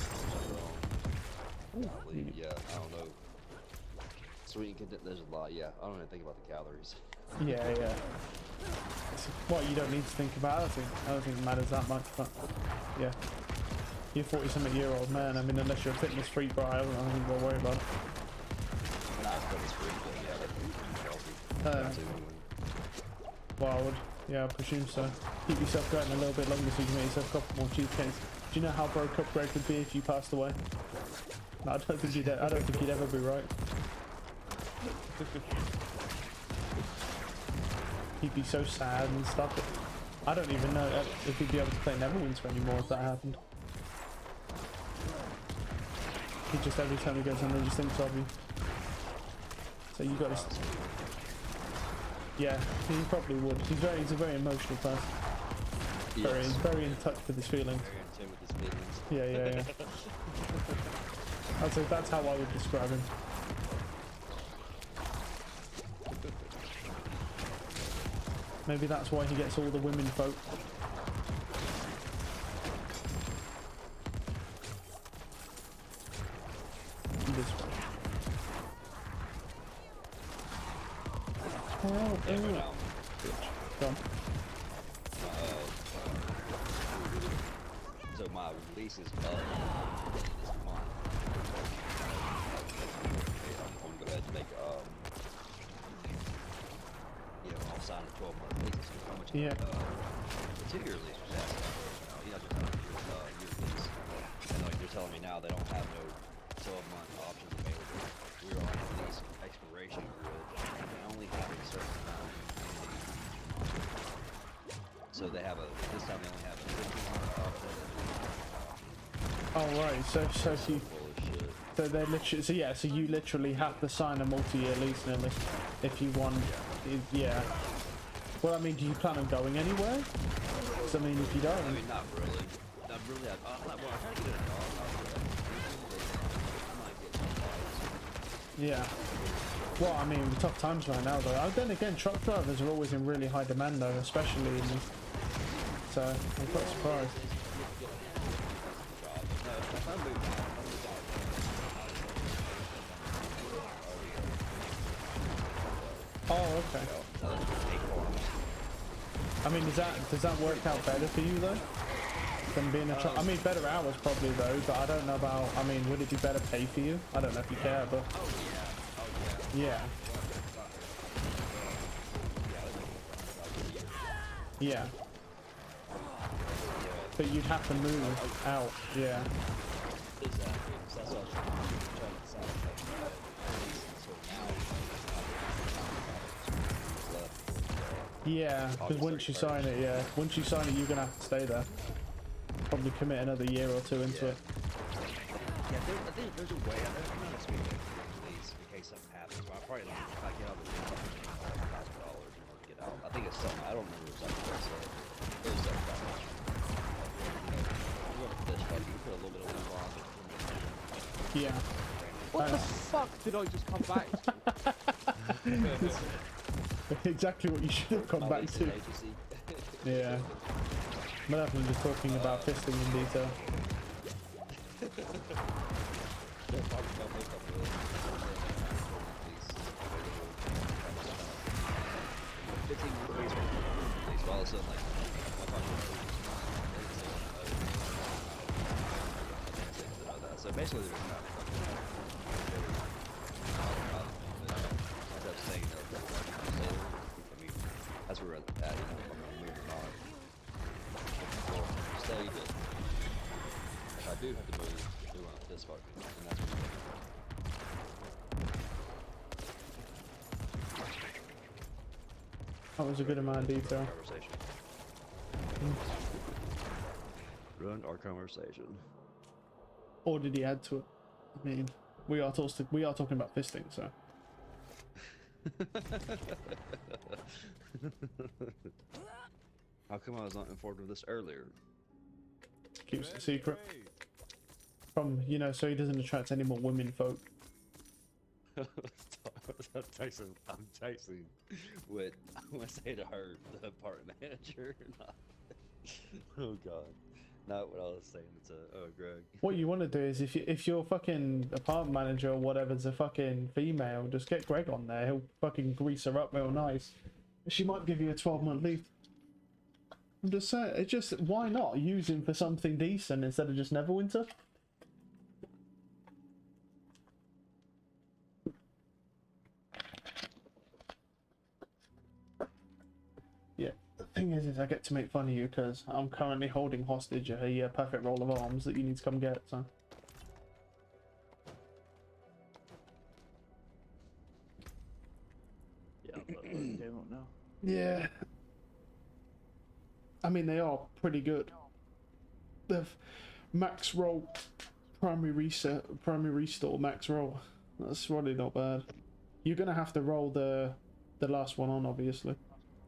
Yeah, I don't know. Sweet and content, there's a lot. Yeah, I don't even think about the calories. Yeah, yeah. It's what you don't need to think about. I don't think it matters that much, but yeah. You're 40-something-year-old man. I mean, unless you're a fitness freak, bro, I don't think we'll worry about it. Nah, it's pretty sweet, but yeah, healthy. Well, I would. Yeah, I presume so. Keep yourself going a little bit longer so you can make yourself a couple more cheesecakes. Do you know how broke up Greg would be if you passed away? No, I don't think he'd ever be right. He'd be so sad and stuff. I don't even know if he'd be able to play Neverwinter anymore if that happened. He just every time he goes on there just thinks of you. So you got to. Yeah, he probably would. He's a very emotional person. Yes. Very in touch with his feelings. Very in tune with his feelings. Yeah. I'd say that's how I would describe him. Maybe that's why he gets all the women folk. This way. Oh, Go on. So my release is up this month. I'm going to go ahead and make I'll sign a 12-month lease. How much? Yeah. The 2-year lease was asking. You're not just signing your lease. And like you're telling me now, they don't have no 12-month options available. We're on a lease expiration grid. And they only have a certain amount. So they have this time they only have a 15-month option. Oh right, so they literally, so you literally have to sign a multi-year lease nearly if you want. Yeah. Well, I mean, do you plan on going anywhere? Because I mean, if you don't. I mean, not really. Not really. I'm trying to get a dog. I might get some dogs. Yeah. Well, I mean, tough times right now though. Then again, truck drivers are always in really high demand though, especially in this. So I'm quite surprised. Oh, okay. I mean, does that work out better for you though? Than being a truck? I mean, better hours probably though, but I don't know about. I mean, would it be better pay for you? I don't know if you care, but. Yeah. Yeah. But you'd have to move out, yeah. Yeah, because once you sign it, you're gonna have to stay there. Probably commit another year or two into it. Yeah, I think there's a way. I'm not speaking please in case something happens. But I probably don't. If I get out of the $1,000 in order to get out. I think it's something. I don't remember exactly what I said. It was something about this, but you put a little bit of lube on it. Yeah. What the fuck did I just come back to? Exactly what you should have come back to. Yeah. Malevolent is talking about fisting in detail. So basically, there's not. That's where we're at, if I'm gonna move or not. Well, stay that if I do have to move, we want this fucking, and that's what That was a good amount of detail. Conversation. Run our conversation. Or did he add to it? I mean, we are talking about fisting, so. How come I was not informed of this earlier? Keeps it secret. From, so he doesn't attract any more women folk. I'm texting what I'm gonna say to her, the apartment manager. Oh god. Not what I was saying to Greg. What you want to do is if your fucking apartment manager or whatever's a fucking female, just get Greg on there. He'll fucking grease her up real nice. She might give you a 12-month leave. I'm just saying, it's just, why not use him for something decent instead of just Neverwinter? Yeah, the thing is I get to make fun of you because I'm currently holding hostage a perfect roll of arms that you need to come get, so. Yeah, I've got the game up now. Yeah. I mean, they are pretty good. They've max roll, primary reset, primary restore, max roll. That's really not bad. You're gonna have to roll the last one on, obviously,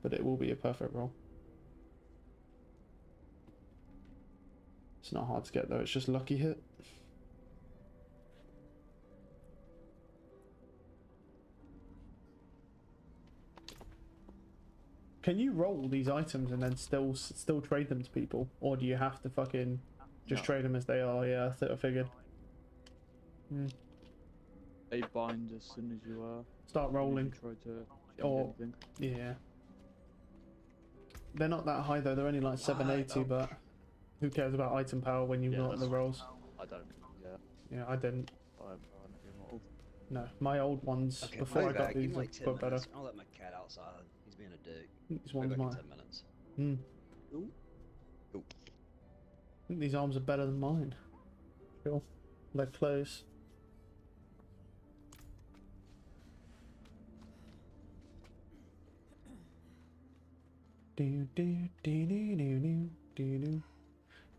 but it will be a perfect roll. It's not hard to get though. It's just lucky hit. Can you roll these items and then still trade them to people, or do you have to fucking just No. trade them as they are? Yeah, I figured. They bind as soon as you Start rolling. try to change Or anything. yeah, they're not that high though. They're only like 780, but who cares about item power when you've Yeah, got the rolls? I don't. Yeah, Yeah, I didn't. I haven't got any model. No, my old ones Okay, before I'll I be got back. Give these me like 10 got better. minutes. I'll let my cat outside. He's being a dick. These I'll be ones back in mine. 10 minutes. Ooh. Ooh. I think these arms are better than mine. Sure, they're close. Do do do do do do do do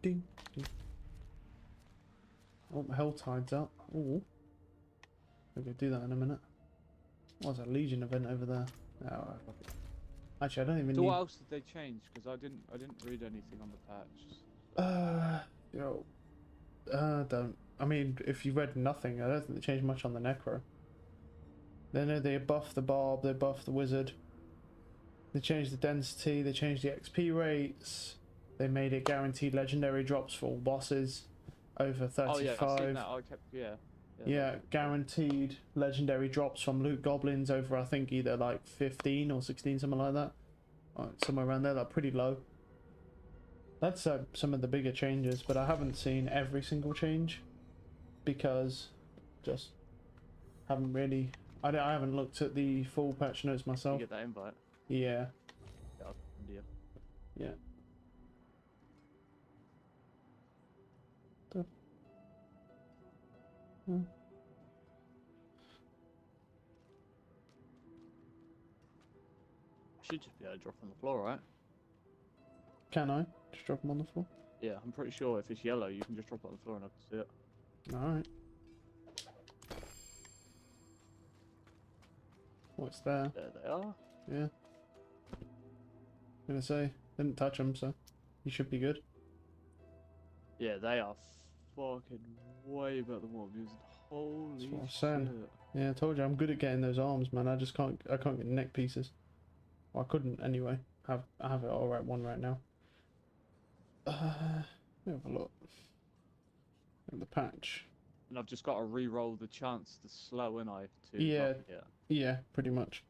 do. Oh, Helltide's up. Oh, we're gonna do that in a minute. What's a Legion event over there? Oh, actually, I don't even So need. what else did they change? Because I didn't read anything on the patch. Yo, don't. I mean, if you read nothing, I don't think they changed much on the Necro. They buffed the Barb, they buffed the Wizard. They changed the density, they changed the XP rates. They made it guaranteed legendary drops for all bosses over 35. Oh yeah, I've seen that. I kept Yeah, guaranteed legendary drops from loot goblins over, I think, either like 15 or 16, something like that. Somewhere around there, like pretty low. That's some of the bigger changes, but I haven't seen every single change because just haven't really. I haven't looked at the full patch notes myself. You get that invite. Yeah. Yeah, India. Yeah. Should just be able to drop on the floor, right? Can I just drop them on the floor? Yeah, I'm pretty sure if it's yellow, you can just drop it on the floor and I can see it. All right. What's there? There they are. Yeah. I'm gonna say didn't touch them, so you should be good. Yeah, they are fucking way better than what I'm using. Holy That's what I'm shit. saying. Yeah, I told you I'm good at getting those arms, man. I just can't get neck pieces. Well, I couldn't anyway. I have it all right one right now. Let me have a look at the patch. And I've just got to re-roll the chance to slow in I to Yeah. not- yeah. Yeah, pretty much.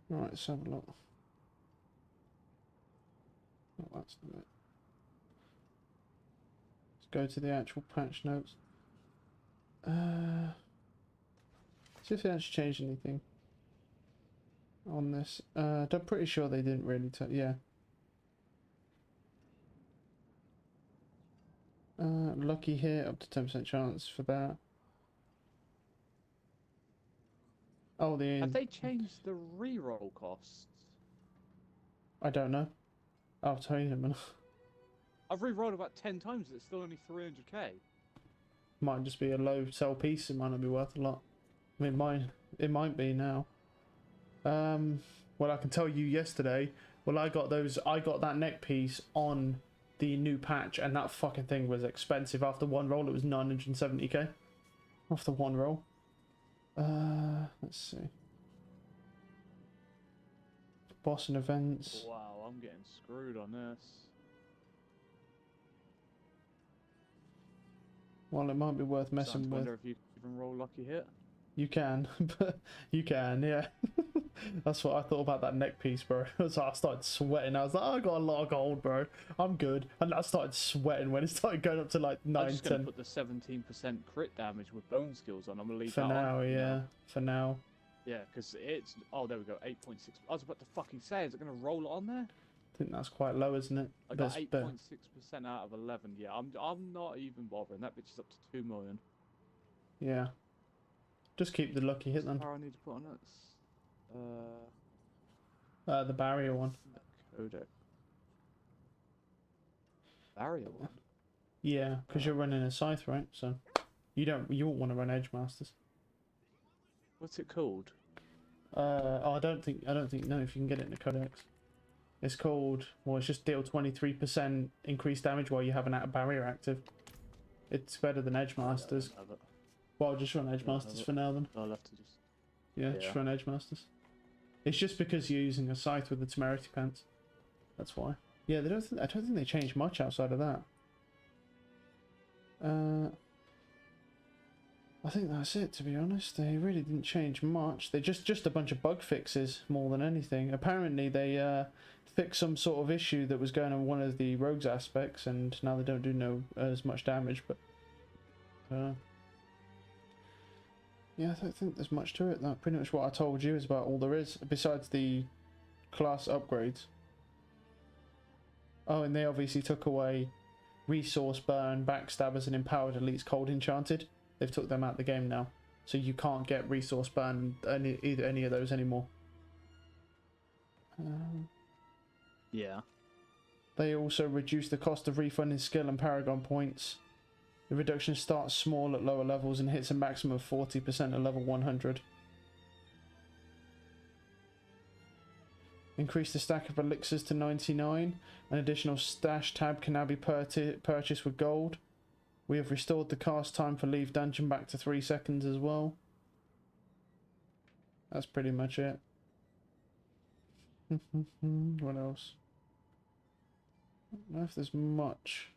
All right, let's have a look. Oh, that's not it. Let's go to the actual patch notes. See if they actually changed anything on this. I'm pretty sure they didn't really yeah. Lucky hit, up to 10% chance for that. Oh, Have they changed the re-roll costs? I don't know. I'll tell you in a minute. I've re-rolled about 10 times, it's still only 300k. Might just be a low sell piece, it might not be worth a lot. I mean, it might be now. Well, I can tell you yesterday, well, I got that neck piece on the new patch, and that fucking thing was expensive. After one roll, it was 970k. After one roll. Let's see. Boss and events. Wow, I'm getting screwed on this. Well, it might be worth messing I with. wonder if you can even roll lucky hit. You can, but you can, yeah. That's what I thought about that neck piece, bro. So I started sweating. I was like, oh, I got a lot of gold, bro. I'm good. And I started sweating when it started going up to like 9, I'm just gonna 10. put the 17% crit damage with bone skills on. I'm gonna leave For that now, on. yeah. For now. Yeah, because it's... Oh, there we go, 8.6. I was about to fucking say, is it gonna roll it on there? I think that's quite low, isn't it? I got That's better. 8.6% out of 11. Yeah, I'm not even bothering. That bitch is up to 2 million. Yeah. Just keep the lucky hit then. What I need to put on it? The barrier one. Codec. Barrier one. Yeah, because you're running a scythe, right? So you won't want to run Edge Masters. What's it called? I don't think no, if you can get it in the codex. It's called, well, it's just deal 23% increased damage while you have a barrier active. It's better than Edge Masters. I don't have it. Well, I'll just run Edge Masters for now then. I'll have to just... Yeah, Yeah. just run Edge Masters. It's just because you're using a scythe with the temerity pants. That's why. Yeah, I don't think they changed much outside of that. I think that's it, to be honest. They really didn't change much. They just a bunch of bug fixes more than anything. Apparently they fixed some sort of issue that was going on one of the rogues aspects, and now they don't do as much damage. But yeah, I don't think there's much to it. That pretty much what I told you is about all there is, besides the class upgrades. Oh, and they obviously took away resource burn, backstabbers, and empowered elites cold enchanted. They've took them out of the game now, so you can't get resource burn any of those anymore. Yeah. They also reduced the cost of refunding skill and paragon points. The reduction starts small at lower levels and hits a maximum of 40% at level 100. Increase the stack of elixirs to 99. An additional stash tab can now be purchased with gold. We have restored the cast time for leave dungeon back to 3 seconds as well. That's pretty much it. What else? I don't know if there's much.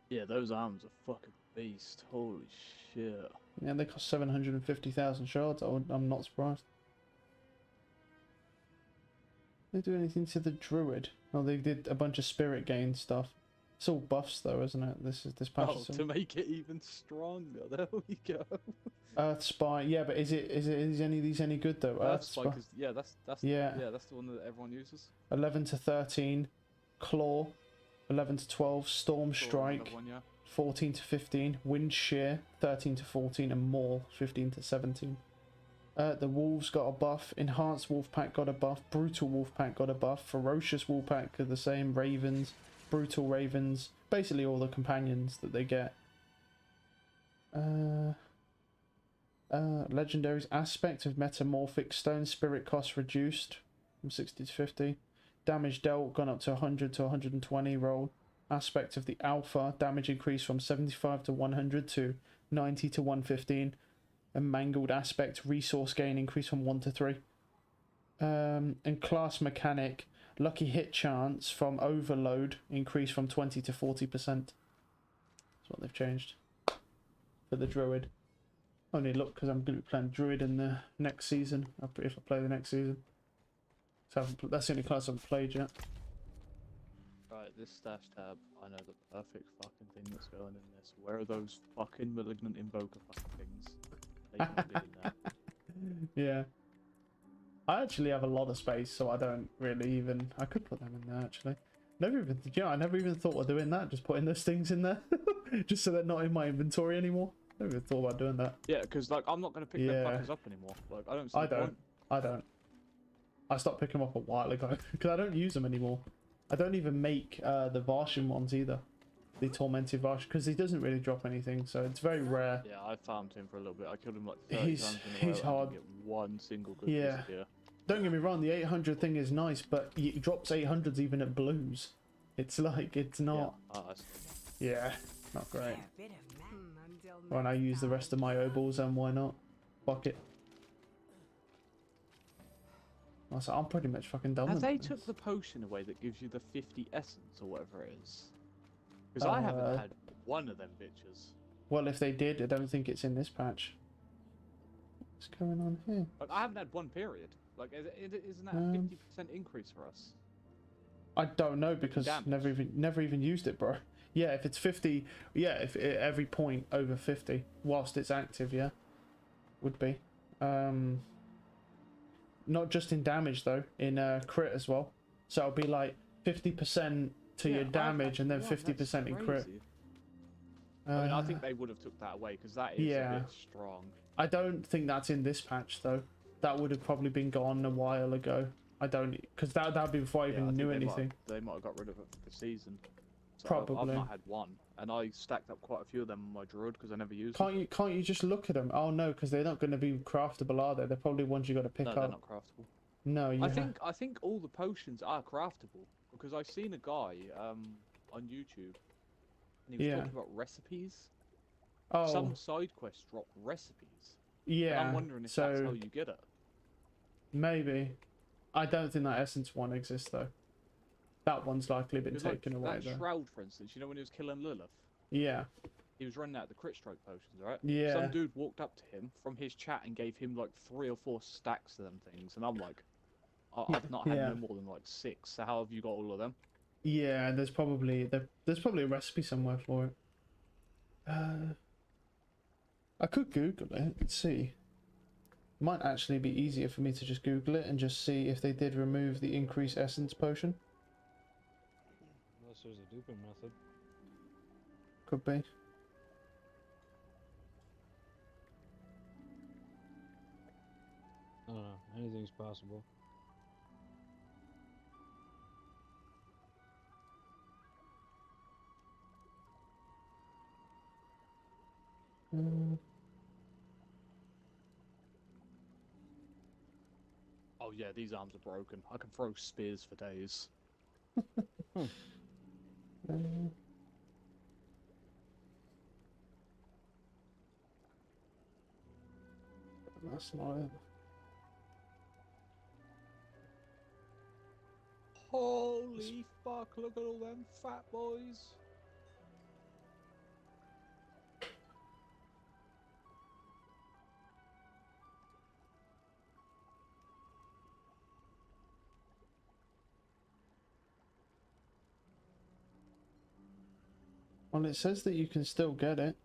Yeah, those arms are fucking beast. Holy shit. Yeah, they cost 750,000 shards. I'm not surprised. They do anything to the druid? Oh, they did a bunch of spirit gain stuff. It's all buffs though, isn't it? This patch. Oh, to make it even stronger. There we go. Earth Spy. Yeah, but is any of these any good though? Earth Spy, yeah, that's yeah, that's the one that everyone uses. 11 to 13, Claw. 11 to 12, Storm Strike. One, yeah. 14 to 15, Wind Shear. 13 to 14, and Maul. 15 to 17. The Wolves got a buff. Enhanced Wolfpack got a buff. Brutal Wolfpack got a buff. Ferocious Wolfpack are the same. Ravens. Brutal Ravens. Basically all the companions that they get. Legendaries. Aspect of Metamorphic Stone. Spirit cost reduced from 60 to 50. Damage dealt gone up to 100 to 120 roll. Aspect of the Alpha. Damage increased from 75 to 100 to 90 to 115. And Mangled Aspect. Resource gain increased from 1 to 3. And Class Mechanic. Lucky hit chance from Overload increased from 20 to 40%. That's what they've changed for the Druid. Only look because I'm going to be playing Druid in the next season, if I play the next season. So that's the only class I've played yet. Right, this stash tab, I know the perfect fucking thing that's going in this. Where are those fucking Malignant Invoker fucking things? They can't be in there. Yeah. I actually have a lot of space, so I don't really even... I could put them in there, actually. I never even thought of doing that, just putting those things in there. Just so they're not in my inventory anymore. I never even thought about doing that. Yeah, because like, I'm not going to pick them fuckers up anymore. Like, I don't see the point. I don't. I stopped picking them up a while ago, because I don't use them anymore. I don't even make the Varshan ones either. The Tormented Varshan, because he doesn't really drop anything, so it's very rare. Yeah, I farmed him for a little bit. I killed him like 30 times in a row. He's hard. And didn't get one single good Yeah. piece of gear. Don't get me wrong, the 800 thing is nice, but it drops 800s even at blues. It's like, it's not... Yeah, not great. Well, I use the rest of my obols, and why not? Fuck it. I said, I'm pretty much fucking done Have with they this. took the potion away that gives you the 50 essence or whatever it is? Because I haven't had one of them bitches. Well, if they did, I don't think it's in this patch. What's going on here? Like, I haven't had one period. Like, isn't that a 50% increase for us? I don't know because Damage. never even used it, bro. Yeah, if it's 50, yeah, if every point over 50 whilst it's active, yeah, would be. Not just in damage though, in crit as well. So it'll be like 50% to your damage and then 50% in crit. I mean, I think they would have took that away because that is yeah. a bit strong. I don't think that's in this patch though. That would have probably been gone a while ago. I don't, because that'd be before I even knew anything. They might have got rid of it for the season. So Probably. I've not had one, and I stacked up quite a few of them on my druid because I never used Can't them. Can't you just look at them? Oh no, because they're not going to be craftable, are they? They're probably ones you got to pick No, up. they're not craftable. No, you. I think all the potions are craftable because I've seen a guy on YouTube, and he was talking about recipes. Oh. Some side quests drop recipes. Yeah. And I'm wondering if that's how you get it. Maybe. I don't think that essence one exists though. That one's likely been taken away that though. Shroud, for instance, you know when he was killing Lilith? Yeah. He was running out the crit stroke potions, right? Yeah. Some dude walked up to him from his chat and gave him like 3 or 4 stacks of them things, and I'm like, I've not had no more than like 6. So how have you got all of them? Yeah, there's probably a recipe somewhere for it. I could Google it and see. Might actually be easier for me to just Google it and just see if they did remove the increased essence potion. Unless there's a duping method. Could be. I don't know. Anything's possible. Oh yeah, these arms are broken. I can throw spears for days. That's not it. Holy fuck, look at all them fat boys. Well, it says that you can still get it.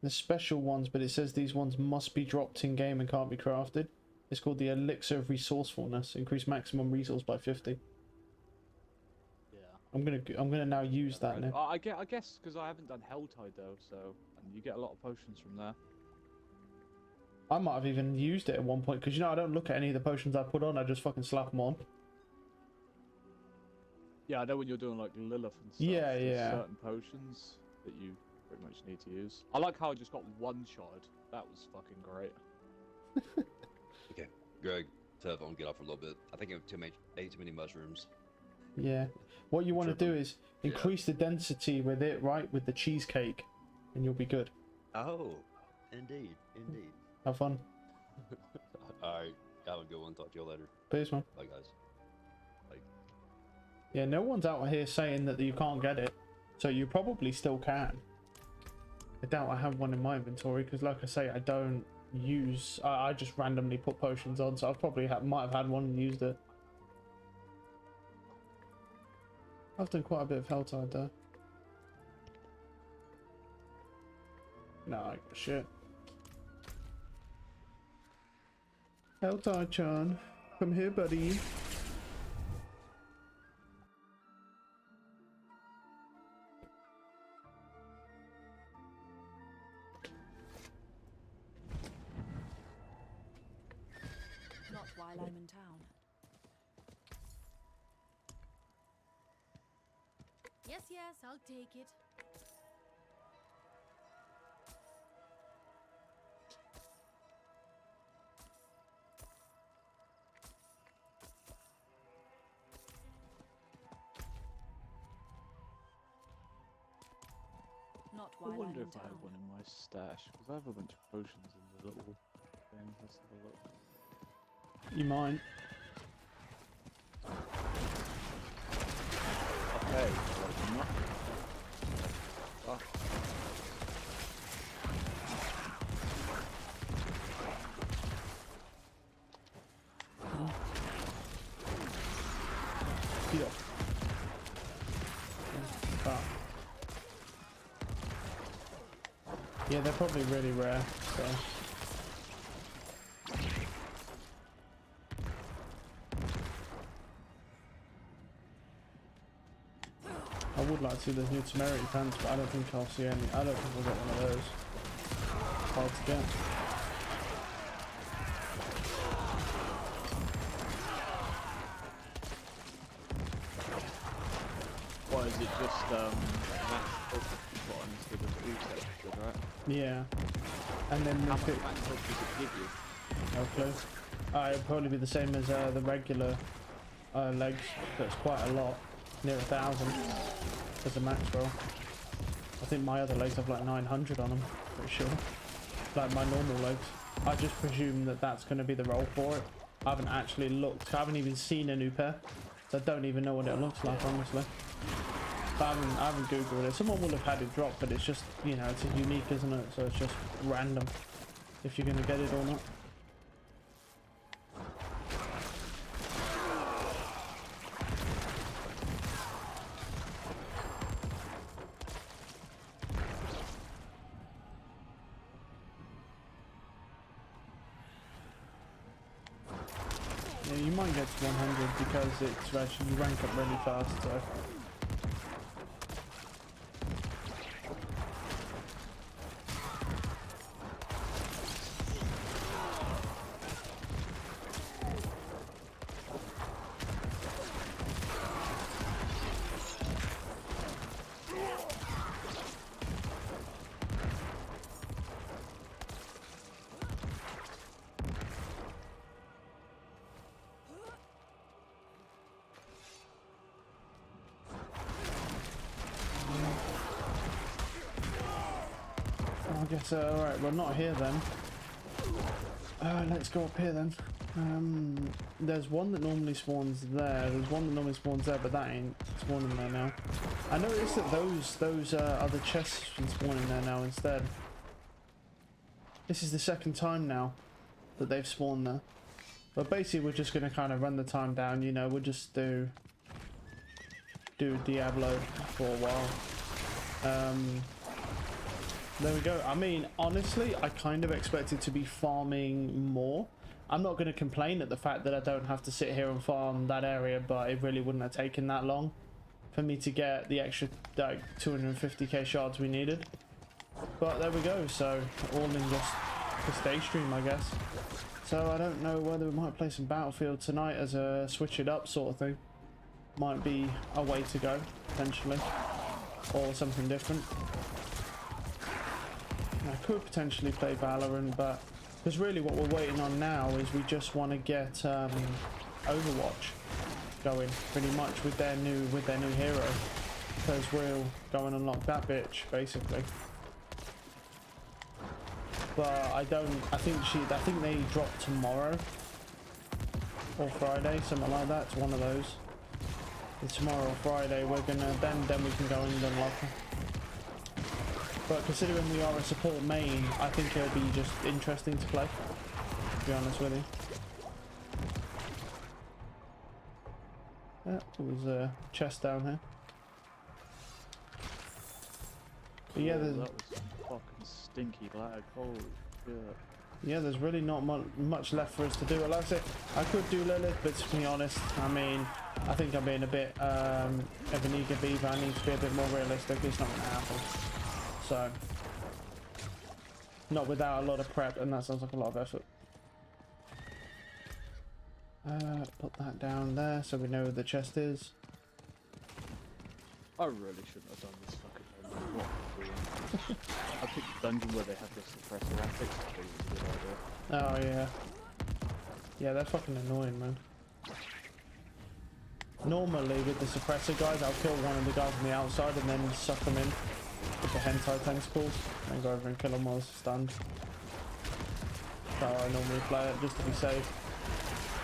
The special ones, but it says these ones must be dropped in game and can't be crafted. It's called the Elixir of Resourcefulness. Increase maximum resource by 50. Yeah. I'm gonna now use that now. I guess because I haven't done Helltide though, so and you get a lot of potions from there. I might have even used it at one point because you know I don't look at any of the potions I put on. I just fucking slap them on. Yeah, I know when you're doing like Lilith and stuff. Yeah, there's yeah. certain potions that you pretty much need to use. I like how I just got one shard. That was fucking great. Okay, Greg, telephone, get off for a little bit. I think I ate too many mushrooms. Yeah. What you want to do is increase the density with it, right? With the cheesecake, and you'll be good. Oh, indeed, indeed. Have fun. Alright, have a good one. Talk to you later. Peace, man. Bye, guys. Bye. Yeah, no one's out here saying that you can't get it, so you probably still can. I doubt I have one in my inventory because, like I say, I don't use. I just randomly put potions on, so I probably might have had one and used it. I've done quite a bit of Helltide though. No, I got shit. Helltide-chan, come here, buddy. Not while I'm in town. Yes, yes, I'll take it. Not I while wonder I'm in if I have town. one in my stash because I have a bunch of potions in the little thing. Let's have a look. You might. Yeah. But yeah, they're probably really rare, so. I would like to see those new temerity pants, but I don't think I'll see any. I don't think we'll get one of those. Hard to get. What is it? Just max up put on instead of blue texture, right? Yeah. And then How if much it, max up does it give you? no clue. It'd probably be the same as the regular legs. That's quite a lot, near 1,000 as a max roll. I think my other legs have like 900 on them, pretty sure. Like my normal legs. I just presume that that's going to be the roll for it. I haven't actually looked. I haven't even seen a new pair, so I don't even know what it looks like, honestly. But I haven't googled it. Someone will have had it drop, but it's just, you know, it's a unique, isn't it? So it's just random if you're going to get it or not. Yeah, you might get to 100 because it's actually, you rank up really fast, so. I guess, alright, well not here then. Let's go up here then. There's one that normally spawns there, there's one that normally spawns there, but that ain't spawning there now. I noticed that those other chests been spawning there now instead. This is the second time now that they've spawned there. But basically we're just going to kind of run the time down, you know, we'll just do Diablo for a while. There we go. I mean, honestly, I kind of expected to be farming more. I'm not going to complain at the fact that I don't have to sit here and farm that area, but it really wouldn't have taken that long for me to get the extra like 250k shards we needed. But there we go. So all in just this day stream, I guess. So I don't know whether we might play some Battlefield tonight as a switch it up sort of thing. Might be a way to go potentially, or something different. I could potentially play Valorant, but because really what we're waiting on now is we just want to get Overwatch going pretty much with their new hero, because we'll go and unlock that bitch basically. But I think they drop tomorrow or Friday, something like that. It's one of those. It's tomorrow or Friday. We're gonna then we can go and unlock her. But considering we are a support main, I think it'll be just interesting to play, to be honest with you. Yeah, there's a chest down here. But yeah, there's... That was fucking stinky lag, holy shit. Yeah, there's really not much left for us to do. Like I said, I could do Lilith, but to be honest, I mean, I think I'm being a bit of an eager beaver. I need to be a bit more realistic. It's not going to happen. So, not without a lot of prep, and that sounds like a lot of effort. Put that down there so we know where the chest is. I really shouldn't have done this fucking dungeon. What am I doing? I picked the dungeon where they have the suppressor. I think it was a good idea. Oh yeah. Yeah, they're fucking annoying, man. Normally with the suppressor guys, I'll kill one of the guys on the outside and then suck them in with the Helltide tentacles, and then go over and kill them while they're stunned. That's how I normally play it, just to be safe.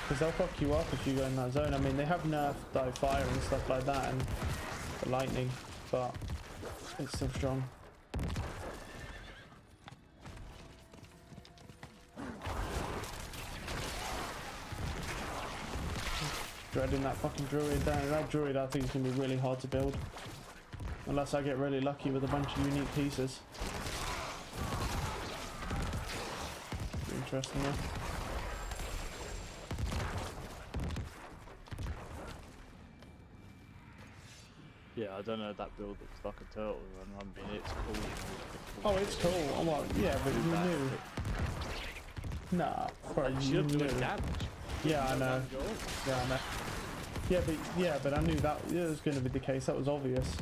Because they'll fuck you up if you go in that zone. I mean, they have nerfed like fire and stuff like that, and the lightning, but it's still strong. Dreading that fucking druid. That druid I think is going to be really hard to build. Unless I get really lucky with a bunch of unique pieces. Be interesting though. Yeah, I don't know, that build looks like a turtle run. I mean, it's cool. Oh, it's cool. Oh, well, yeah, but you knew. Nah, bro, you knew. Yeah, I know. Yeah, I know. Yeah, but I knew that it was going to be the case. That was obvious.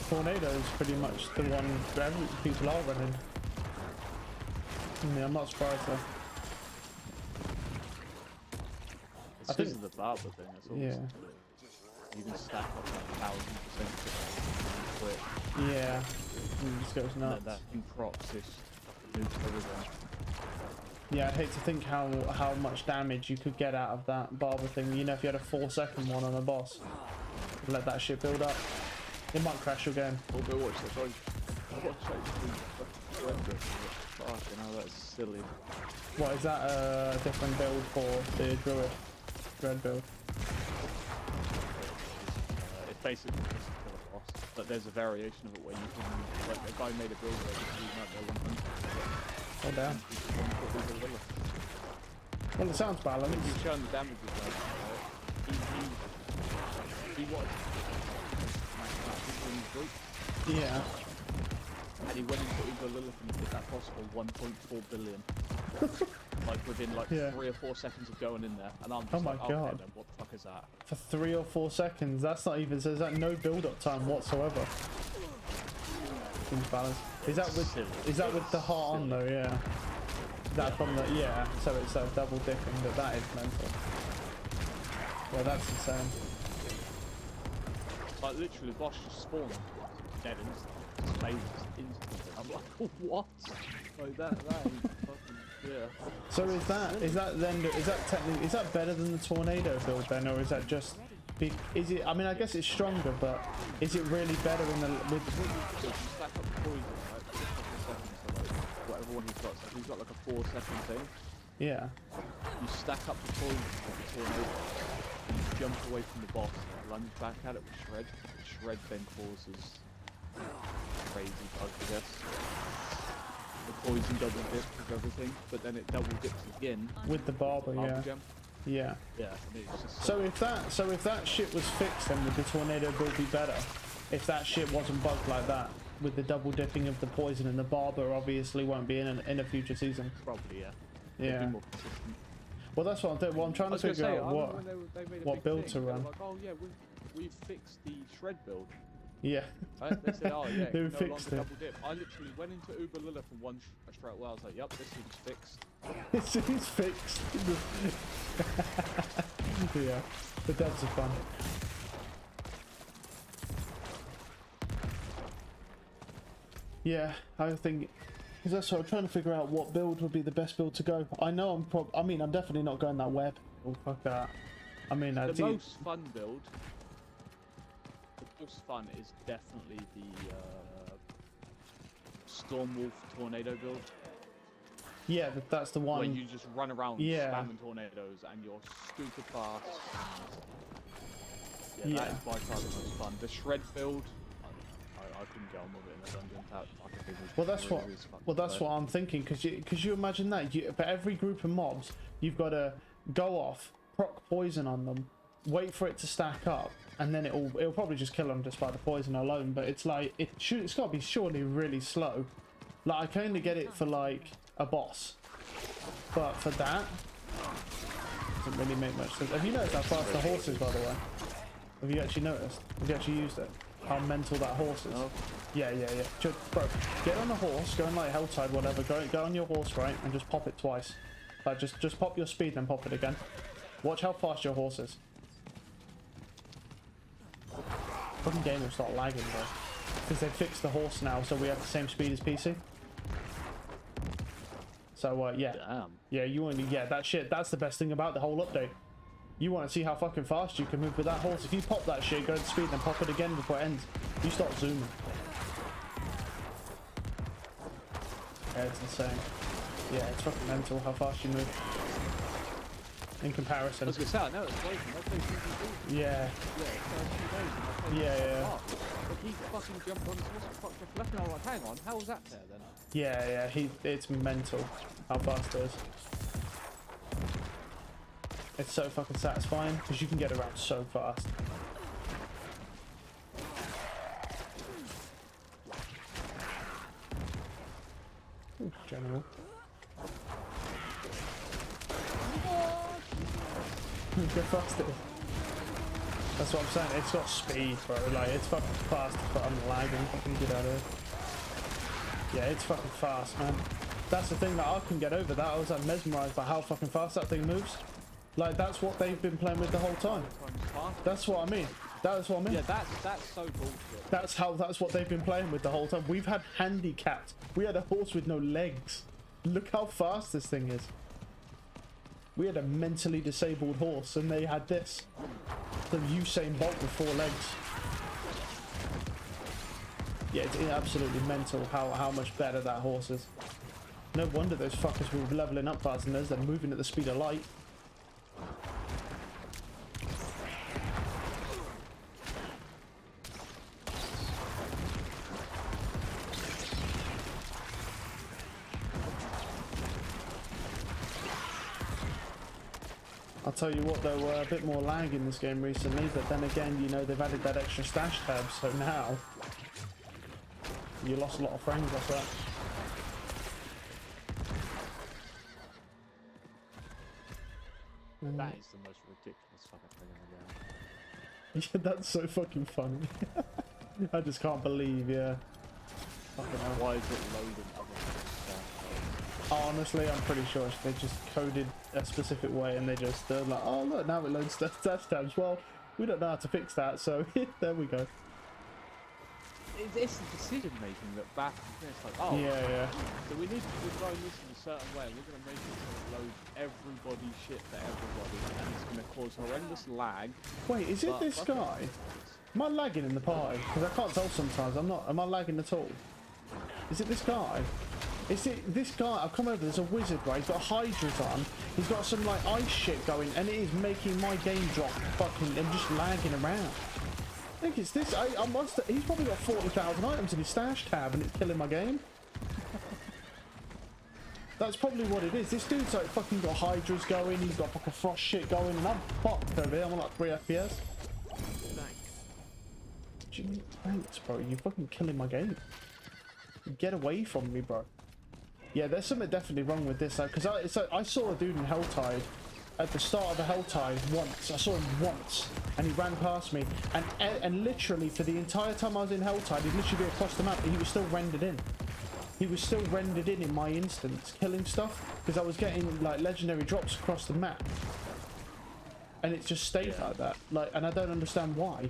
Tornado is pretty much the one that people are running. Yeah, I'm not surprised though. It's because of the barber thing. That's all. Yeah. You can stack up like 1000% quick. Yeah. It just goes nuts. That in procs is nukes everything. Yeah, I'd hate to think how much damage you could get out of that barber thing. You know, if you had a 4-second one on a boss, let that shit build up. It might crash your game. We'll go watch that. Fucking hell, that's silly. What is that? A different build for the druid? Dread build. It's basically just a killer boss, but there's a variation of it where you can, like, a guy made a build where you can out there 100. Oh damn. Well, it sounds balanced. You've shown the damage is like, he was. Yeah. And he went into Uber Lilith and did that boss for 1.4 billion. Like within like 3 or 4 seconds of going in there. And I'm just God. okay, then what the fuck is that? For 3 or 4 seconds, that's not even, there's that no build-up time whatsoever. Seems balanced. Is that with the heart on though? Yeah. That from the, yeah, so it's double dipping, but that is mental. Yeah, that's insane. Like literally the boss just spawned dead and his face just instantly. I'm like, what? Like that ain't fucking, yeah. So is that technically, is that better than the tornado build then, or is that just, is it, I mean, I guess it's stronger, but is it really better in the, with... So you stack up the poison, right, for just a second, so like, whatever one he's got, so he's got like a 4-second thing. Yeah. You stack up the poison with the tornado, and you jump away from the boss, and lunge back at it with Shred. Shred then causes crazy bug, I guess. The poison double dips with everything, but then it double dips again With the barber, yeah. Gem. Yeah. Yeah, and it's just So if that shit was fixed, then would the tornado build be better? If that shit wasn't bugged like that, with the double dipping of the poison, and the barber obviously won't be in a future season. probably, yeah. Yeah. It'd be more consistent. Well, that's what I'm doing. Well, I'm trying to figure out they made a what big build thing, to they were run. Like, oh yeah, we've fixed the Shred build. Yeah. Right? They said, oh yeah, They no fixed longer it. double dip. I literally went into Uber Lilith and one straight away. I was like, yep, this seems fixed. It seems fixed. Yeah. The devs are fun. Yeah, I think. Because that's what I'm trying to figure out, what build would be the best build to go. I know I'm definitely not going that web. Oh fuck that. I mean, The most fun build. The most fun is definitely the Stormwolf Tornado build. Yeah, that's the one. Where you just run around spamming tornadoes and you're super fast. And that is by far the most fun. The Shred build, I couldn't get on with it in the dungeon. Well, that's what I'm thinking. Because you imagine that for every group of mobs, you've got to go off, proc poison on them, wait for it to stack up, and then it'll probably just kill them just by the poison alone. But it's like it's got to be surely really slow. Like I can only get it for like a boss, but for that doesn't really make much sense. Have you noticed how fast the horse is, by the way? Have you actually noticed? Have you actually used it? How mental that horse is? No. Yeah. Just, bro, get on a horse, go on like Helltide, whatever. Go on your horse, right, and just pop it twice. Like just pop your speed, then pop it again. Watch how fast your horse is. Fucking game will start lagging, bro. Because they fixed the horse now, so we have the same speed as PC. So yeah. Damn. Yeah, that shit. That's the best thing about the whole update. You want to see how fucking fast you can move with that horse. If you pop that shit, go to speed, then pop it again before it ends, you start zooming. Yeah, it's insane. Yeah, it's fucking mental how fast you move. In I comparison. was gonna say, I know it's broken. I played PvP. Yeah. Yeah, first 2 days. And I played Yeah. But he fucking jumped on his horse and fucked off left, and I was like, hang on, how was that fair then? Yeah, it's mental how fast it is. It's so fucking satisfying because you can get around so fast. Ooh, general. Get faster. That's what I'm saying. It's got speed, bro. Like, it's fucking fast, but I'm lagging. Fucking get out of here. Yeah, it's fucking fast, man. That's the thing that I couldn't get over. That I was like mesmerized by how fucking fast that thing moves. Like, that's what they've been playing with the whole time. That's what I mean. That's what I mean. Yeah, that's so bullshit. That's what they've been playing with the whole time. We've had handicapped. We had a horse with no legs. Look how fast this thing is. We had a mentally disabled horse, and they had this. The Usain Bolt with 4 legs. Yeah, it's absolutely mental how much better that horse is. No wonder those fuckers were leveling up fast, and they're moving at the speed of light. I'll tell you what though, a bit more lag in this game recently, but then again, you know, they've added that extra stash tab, so now you lost a lot of frames off that. That is the most ridiculous fucking thing in the game. Yeah, that's so fucking funny. I just can't believe, yeah. Fucking hell. Why is it loading other stuff? Honestly, I'm pretty sure they just coded a specific way and they're like, oh look, now it loads stash tabs. Well, we don't know how to fix that, so there we go. It's the decision making that baffles me. It's like, oh, Yeah. so we need to design this in a certain way. We're going to make it so it loads everybody's shit for everybody, and it's going to cause horrendous lag. Wait, is it this guy? Am I lagging in the party? Because I can't tell sometimes. I'm not. Am I lagging at all? Is it this guy? Is it this guy? I've come over. There's a wizard, right? He's got hydras on. He's got some like ice shit going, and it is making my game drop fucking and just lagging around. I think it's this. I must. He's probably got 40,000 items in his stash tab, and it's killing my game. That's probably what it is. This dude's like fucking got hydras going. He's got fucking frost shit going, and I'm fucked over here. I'm on like 3 FPS. Gee, thanks, bro. You're fucking killing my game. Get away from me, bro. Yeah, there's something definitely wrong with this, because I saw a dude in Helltide at the start of the Helltide once. I saw him once, and he ran past me, and literally for the entire time I was in Helltide, he'd literally be across the map, and he was still rendered in. He was still rendered in my instance, killing stuff, because I was getting like legendary drops across the map, and it just stayed like that. Like, and I don't understand why.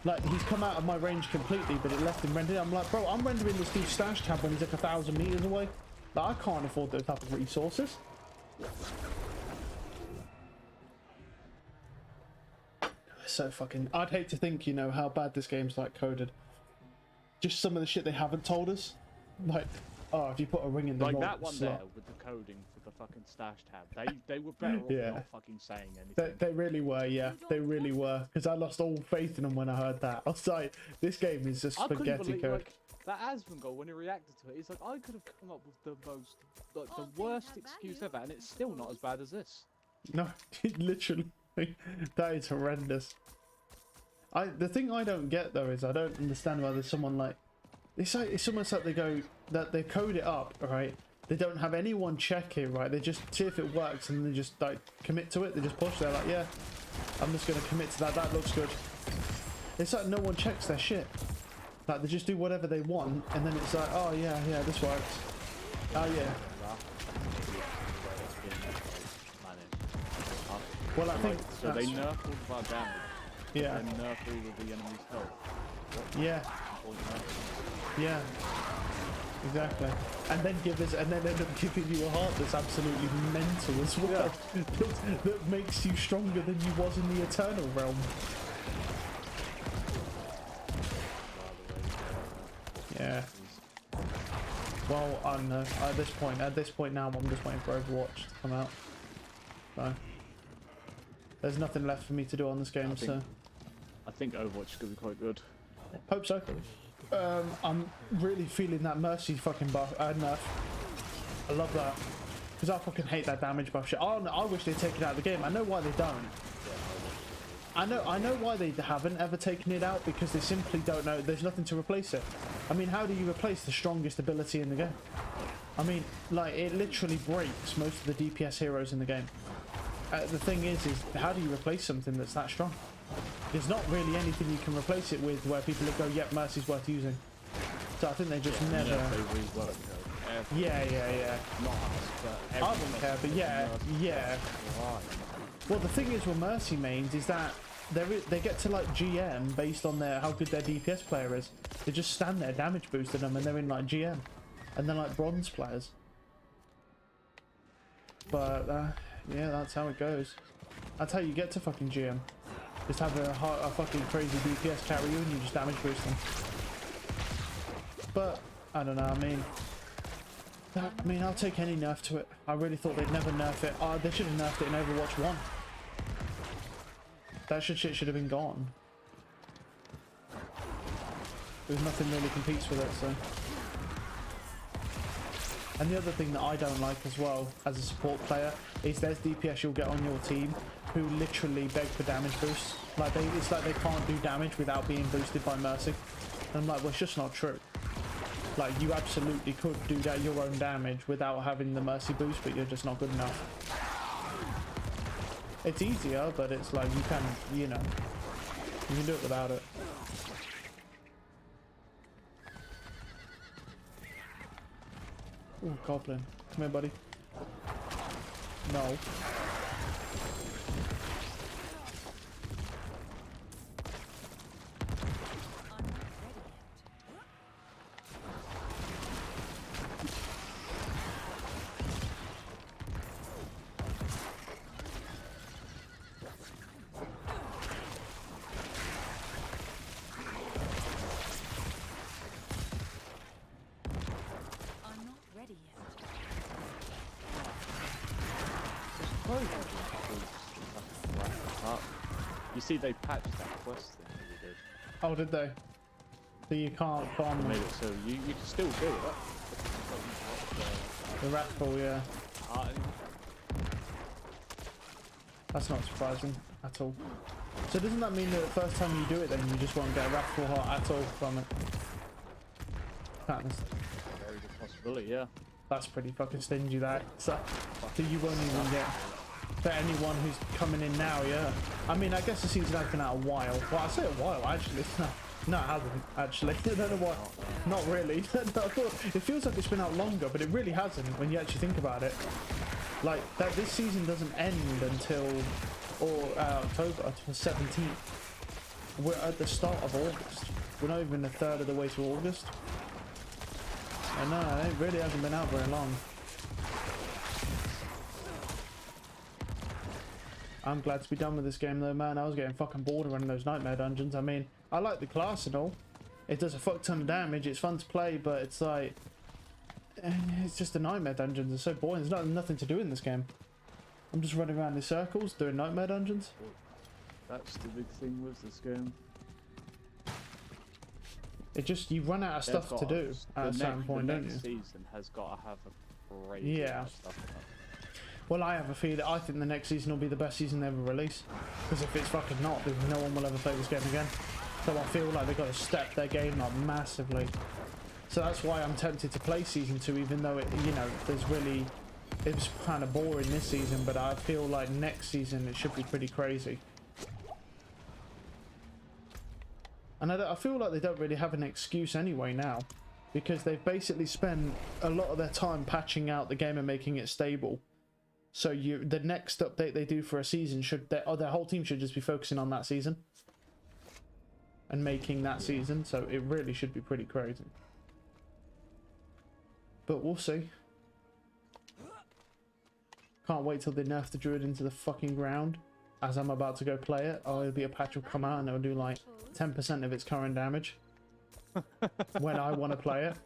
Like, he's come out of my range completely, but it left him rendered. I'm like, bro, I'm rendering this dude's stash tab when he's like 1,000 meters away. Like, I can't afford those type of resources. So fucking... I'd hate to think, you know, how bad this game's, like, coded. Just some of the shit they haven't told us. Like, oh, if you put a ring in the like that one slot. there with the coding for the fucking stash tab, they were better off not fucking saying anything. They really were, yeah. They really were. Because I lost all faith in them when I heard that. I was like, this game is just spaghetti code. Like, that Asmongold, when he reacted to it, he's like, I could have come up with the most, like, the worst excuse ever, and it's still not as bad as this. No, literally. That is horrendous. The thing I don't get though is I don't understand why there's someone like it's almost like they code it up, right? They don't have anyone check it, right? They just see if it works and they just like commit to it. They just push. They're like, yeah, I'm just gonna commit to that. That looks good. It's like no one checks their shit. Like they just do whatever they want, and then it's like, oh yeah, this works. Oh yeah. Well, I think so. They nerf all of our damage. Yeah. And nerf all of the enemy's health. Yeah. Yeah. Exactly. And then end up giving you a heart that's absolutely mental as well. Yeah. that makes you stronger than you was in the Eternal realm. Yeah. Well, I don't know. At this point now, I'm just waiting for Overwatch to come out. So there's nothing left for me to do on this game. So I think Overwatch is gonna be quite good. hope so. I'm really feeling that Mercy fucking buff nerf. I love that because I fucking hate that damage buff shit. I wish they'd taken it out of the game. I know why they don't. I know why they haven't ever taken it out, because they simply don't know. There's nothing to replace it. I mean, how do you replace the strongest ability in the game? I mean, like, it literally breaks most of the DPS heroes in the game. The thing is how do you replace something that's that strong? There's not really anything you can replace it with where people go, yep, Mercy's worth using. So I think they just never... Yeah, they rework it. Yeah. Not us, but I wouldn't care, but yeah. Well, the thing is with Mercy mains is that they get to like GM based on how good their DPS player is. They just stand there damage boosting them and they're in like GM. And they're like bronze players. But yeah, that's how it goes. That's how you get to fucking GM. Just have a fucking crazy DPS carry you and you just damage boost them. But I don't know, I mean, I'll take any nerf to it. I really thought they'd never nerf it. They should have nerfed it in Overwatch 1. That shit should have been gone. There's nothing really competes with it, so. And the other thing that I don't like as well, as a support player, is there's DPS you'll get on your team who literally beg for damage boosts. Like it's like they can't do damage without being boosted by Mercy. And I'm like, well, it's just not true. Like, you absolutely could do that your own damage without having the Mercy boost, but you're just not good enough. It's easier, but it's like you can do it without it. Ooh, Goblin. Come here, buddy. No. You see, they patched that quest thing that we did. Oh, did they? So you can't bomb They made it so you can still do it. the Wrathful, yeah. That's not surprising at all. So doesn't that mean that the first time you do it, then you just won't get a Wrathful heart at all from it? Very good possibility, yeah. That's pretty fucking stingy, that. So you won't even get... For anyone who's coming in now, yeah. I mean, I guess the season has been out a while. Well, I say a while, actually. No, it hasn't, actually. I don't know why. Not really. It feels like it's been out longer, but it really hasn't when you actually think about it. Like, this season doesn't end until October 17th. We're at the start of August. We're not even a third of the way to August. And no, it really hasn't been out very long. I'm glad to be done with this game though, man. I was getting fucking bored of running those nightmare dungeons. I mean, I like the class and all. It does a fuck ton of damage. It's fun to play, but it's like... It's just the nightmare dungeons. They're so boring. There's nothing to do in this game. I'm just running around in circles doing nightmare dungeons. That's the big thing with this game. It just... You run out of stuff to do at a certain point, don't you? The next season has got to have a great deal of stuff in it. Well, I have a feeling. I think the next season will be the best season they ever release. Because if it's fucking not, then no one will ever play this game again. So I feel like they've got to step their game up massively. So that's why I'm tempted to play season 2, even though it was kind of boring this season. But I feel like next season it should be pretty crazy. And I feel like they don't really have an excuse anyway now, because they've basically spent a lot of their time patching out the game and making it stable. So the next update they do for a season their whole team should just be focusing on that season and making that season. So it really should be pretty crazy. But we'll see. Can't wait till they nerf the druid into the fucking ground. As I'm about to go play it, it'll be a patch will come out and it'll do like 10% of its current damage when I want to play it.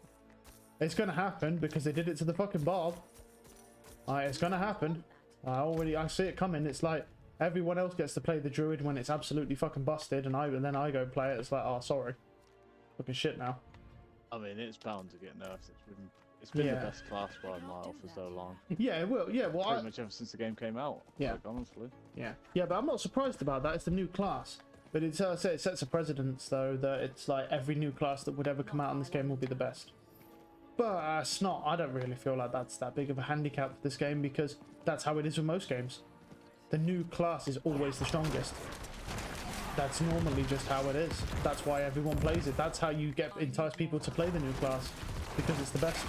It's gonna happen because they did it to the fucking Barb. It's gonna happen. I see it coming. It's like everyone else gets to play the Druid when it's absolutely fucking busted, and then I go play it. It's like, oh, sorry, fucking shit now. I mean, it's bound to get nerfed. It's been the best class by a mile for so long. Yeah, it will. Yeah, well, pretty much ever since the game came out. Yeah, like, honestly. Yeah, but I'm not surprised about that. It's the new class. But it sets a precedence, though, that it's like every new class that would ever come out in this game will be the best. But it's not. I don't really feel like that's that big of a handicap for this game because that's how it is with most games. The new class is always the strongest. That's normally just how it is. That's why everyone plays it. That's how you entice people to play the new class, because it's the best.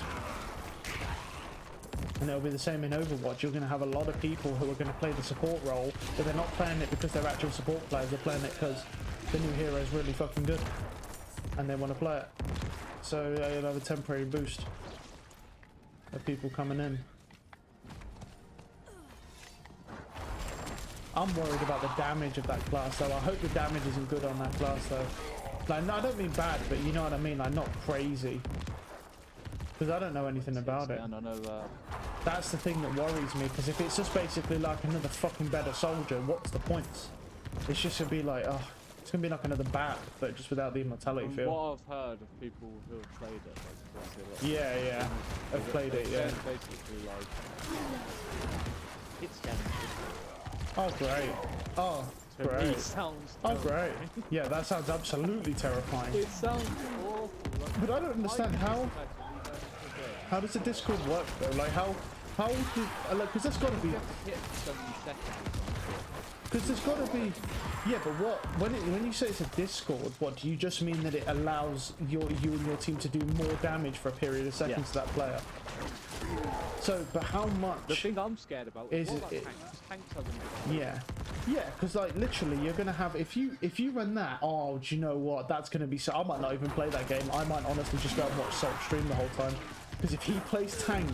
And it'll be the same in Overwatch. You're going to have a lot of people who are going to play the support role, but they're not playing it because they're actual support players. They're playing it because the new hero is really fucking good, and they want to play it. So you'll have a temporary boost of people coming in. I'm worried about the damage of that class, though. I hope the damage isn't good on that class, though. Like, no, I don't mean bad, but you know what I mean. Like, not crazy. Because I don't know anything about it. And I know that's the thing that worries me, because if it's just basically like another fucking better soldier, what's the point? It's just gonna be like, oh, it's gonna be like another bat, but just without the immortality feel. What I've heard of people who have played it, like, yeah, I've played it, yeah. Basically, like, it's damage. Oh, great. Oh, great. It sounds oh, great. Yeah, that sounds absolutely terrifying. It sounds awful. Like, but I don't understand how does the Discord work though? Like how do like, because there's got to be, because there's got to be, yeah, but what when you say it's a Discord, what do you just mean that it allows you and your team to do more damage for a period of seconds to that player? So, but how much? The thing I'm scared about is what about tanks are gonna do. Yeah, because like literally you're gonna have, if you run that, oh, do you know what? That's gonna be so. I might not even play that game. I might honestly just go and watch Salt stream the whole time. Because if he plays tank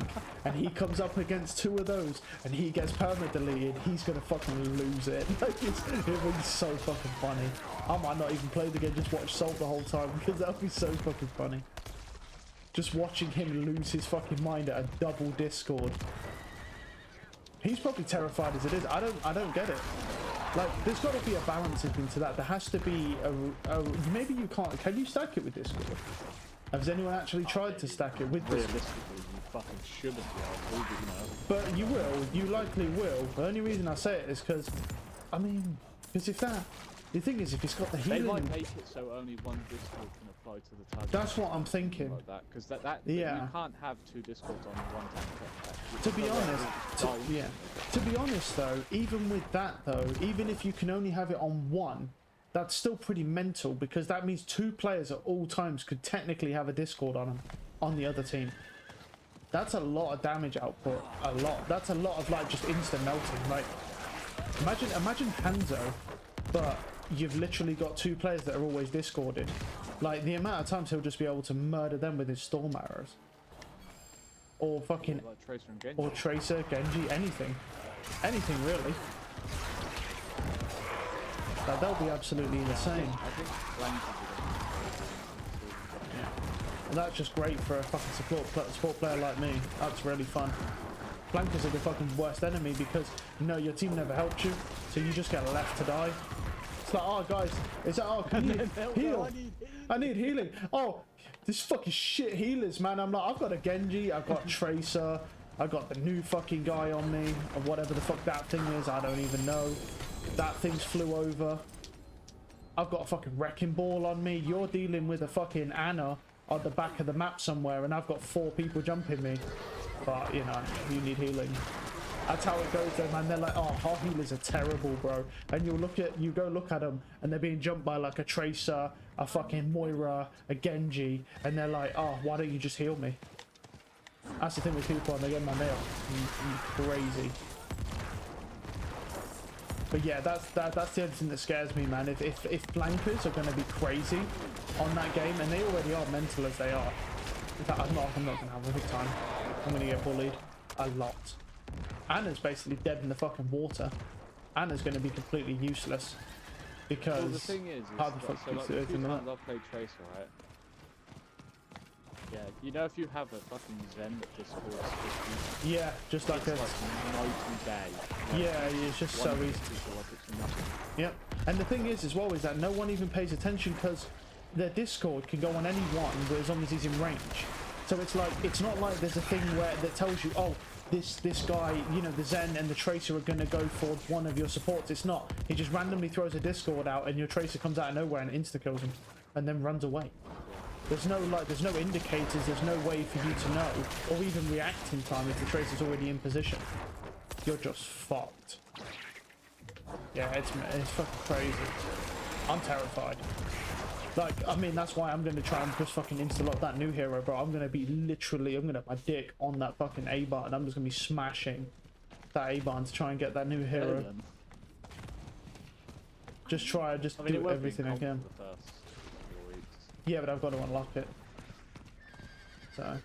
and he comes up against two of those and he gets perma-deleted, he's gonna fucking lose it. Like it'll be so fucking funny. I might not even play the game, just watch Salt the whole time because that'll be so fucking funny. Just watching him lose his fucking mind at a double Discord. He's probably terrified as it is. I don't get it. Like, there's got to be a balance into that. There has to be a maybe you can't. Can you stack it with Discord? Has anyone actually tried to stack it with Discord? Realistically, you fucking shouldn't be able to, you know. But you will. You likely will. The only reason I say it is because, I mean, because if that, the thing is, if it's got the healing, they might make it so only one Discord can apply to the target. That's what I'm thinking. Like that, because that yeah. You can't have two Discords on one tank. To be honest, to be honest though, even with that though, even if you can only have it on one, that's still pretty mental, because that means two players at all times could technically have a Discord on them, on the other team. That's a lot of damage output. A lot. That's a lot of like just instant melting. Like, imagine Hanzo, but you've literally got two players that are always Discorded. Like, the amount of times he'll just be able to murder them with his storm arrows. Or fucking, like Tracer and Genji. or Tracer, Genji, anything. Anything really. Like, they'll be absolutely insane. I think Blank yeah. And that's just great for a fucking support player like me. That's really fun. Flankers are the fucking worst enemy because, you know, your team never helped you, so you just get left to die. It's like, oh guys, it's like, oh, can you heal? I need healing. Oh, this fucking shit healers, man. I'm like, I've got a Genji, I've got Tracer, I've got the new fucking guy on me, or whatever the fuck that thing is, I don't even know. That thing's flew over. I've got a fucking wrecking ball on me. You're dealing with a fucking Anna on the back of the map somewhere, and I've got 4 people jumping me. But, you know, you need healing. That's how it goes though, man. They're like, oh, our healers are terrible, bro. And you go look at them, and they're being jumped by like a Tracer, a fucking Moira, a Genji, and they're like, oh, why don't you just heal me? That's the thing with people, and they get my nail. Crazy. But yeah, that's the only thing that scares me, man. If flankers are going to be crazy on that game, and they already are mental as they are. In fact, I'm not going to have a good time. I'm going to get bullied a lot. Anna's basically dead in the fucking water. Anna's going to be completely useless because well, the thing is how the fuck so like, open them up? I've played Tracer, right? Yeah, you know if you have a fucking Zen Discord, Yeah, just like it's a... like night and day. Yeah, it's just so One easy. people like it's nothing. Yep. And the thing is as well is that no one even pays attention because their Discord can go on any one as long as he's in range. So it's like, it's not like there's a thing where that tells you, oh, this guy, you know, the Zen and the Tracer are going to go for one of your supports. It's not. He just randomly throws a Discord out and your Tracer comes out of nowhere and insta-kills him and then runs away. There's no there's no indicators, there's no way for you to know or even react in time if the Tracer's already in position. You're just fucked. Yeah, it's fucking crazy. I'm terrified. Like, I mean, that's why I'm going to try and just fucking insta-lock that new hero, bro. I'm going to be literally, I'm going to have my dick on that fucking A button. I'm just going to be smashing that A button to try and get that new hero. Just try, just do everything I can. Yeah, but I've got to unlock it. So.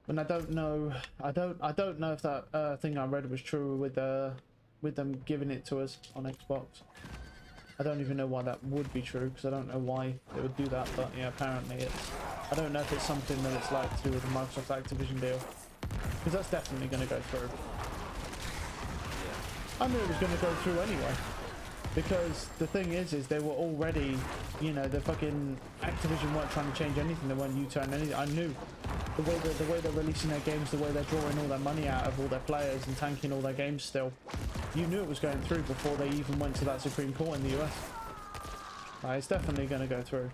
And I don't know, I don't know if that thing I read was true with them giving it to us on Xbox. I don't even know why that would be true because I don't know why they would do that, but yeah, apparently it's... I don't know if it's something that it's like to do with the Microsoft Activision deal, because that's definitely going to go through. I knew it was going to go through anyway, because the thing is they were already, you know, the fucking Activision weren't trying to change anything, they weren't U-turn anything. I knew the way they're releasing their games, the way they're drawing all their money out of all their players and tanking all their games still. You knew it was going through before they even went to that Supreme Court in the US. It's definitely going to go through.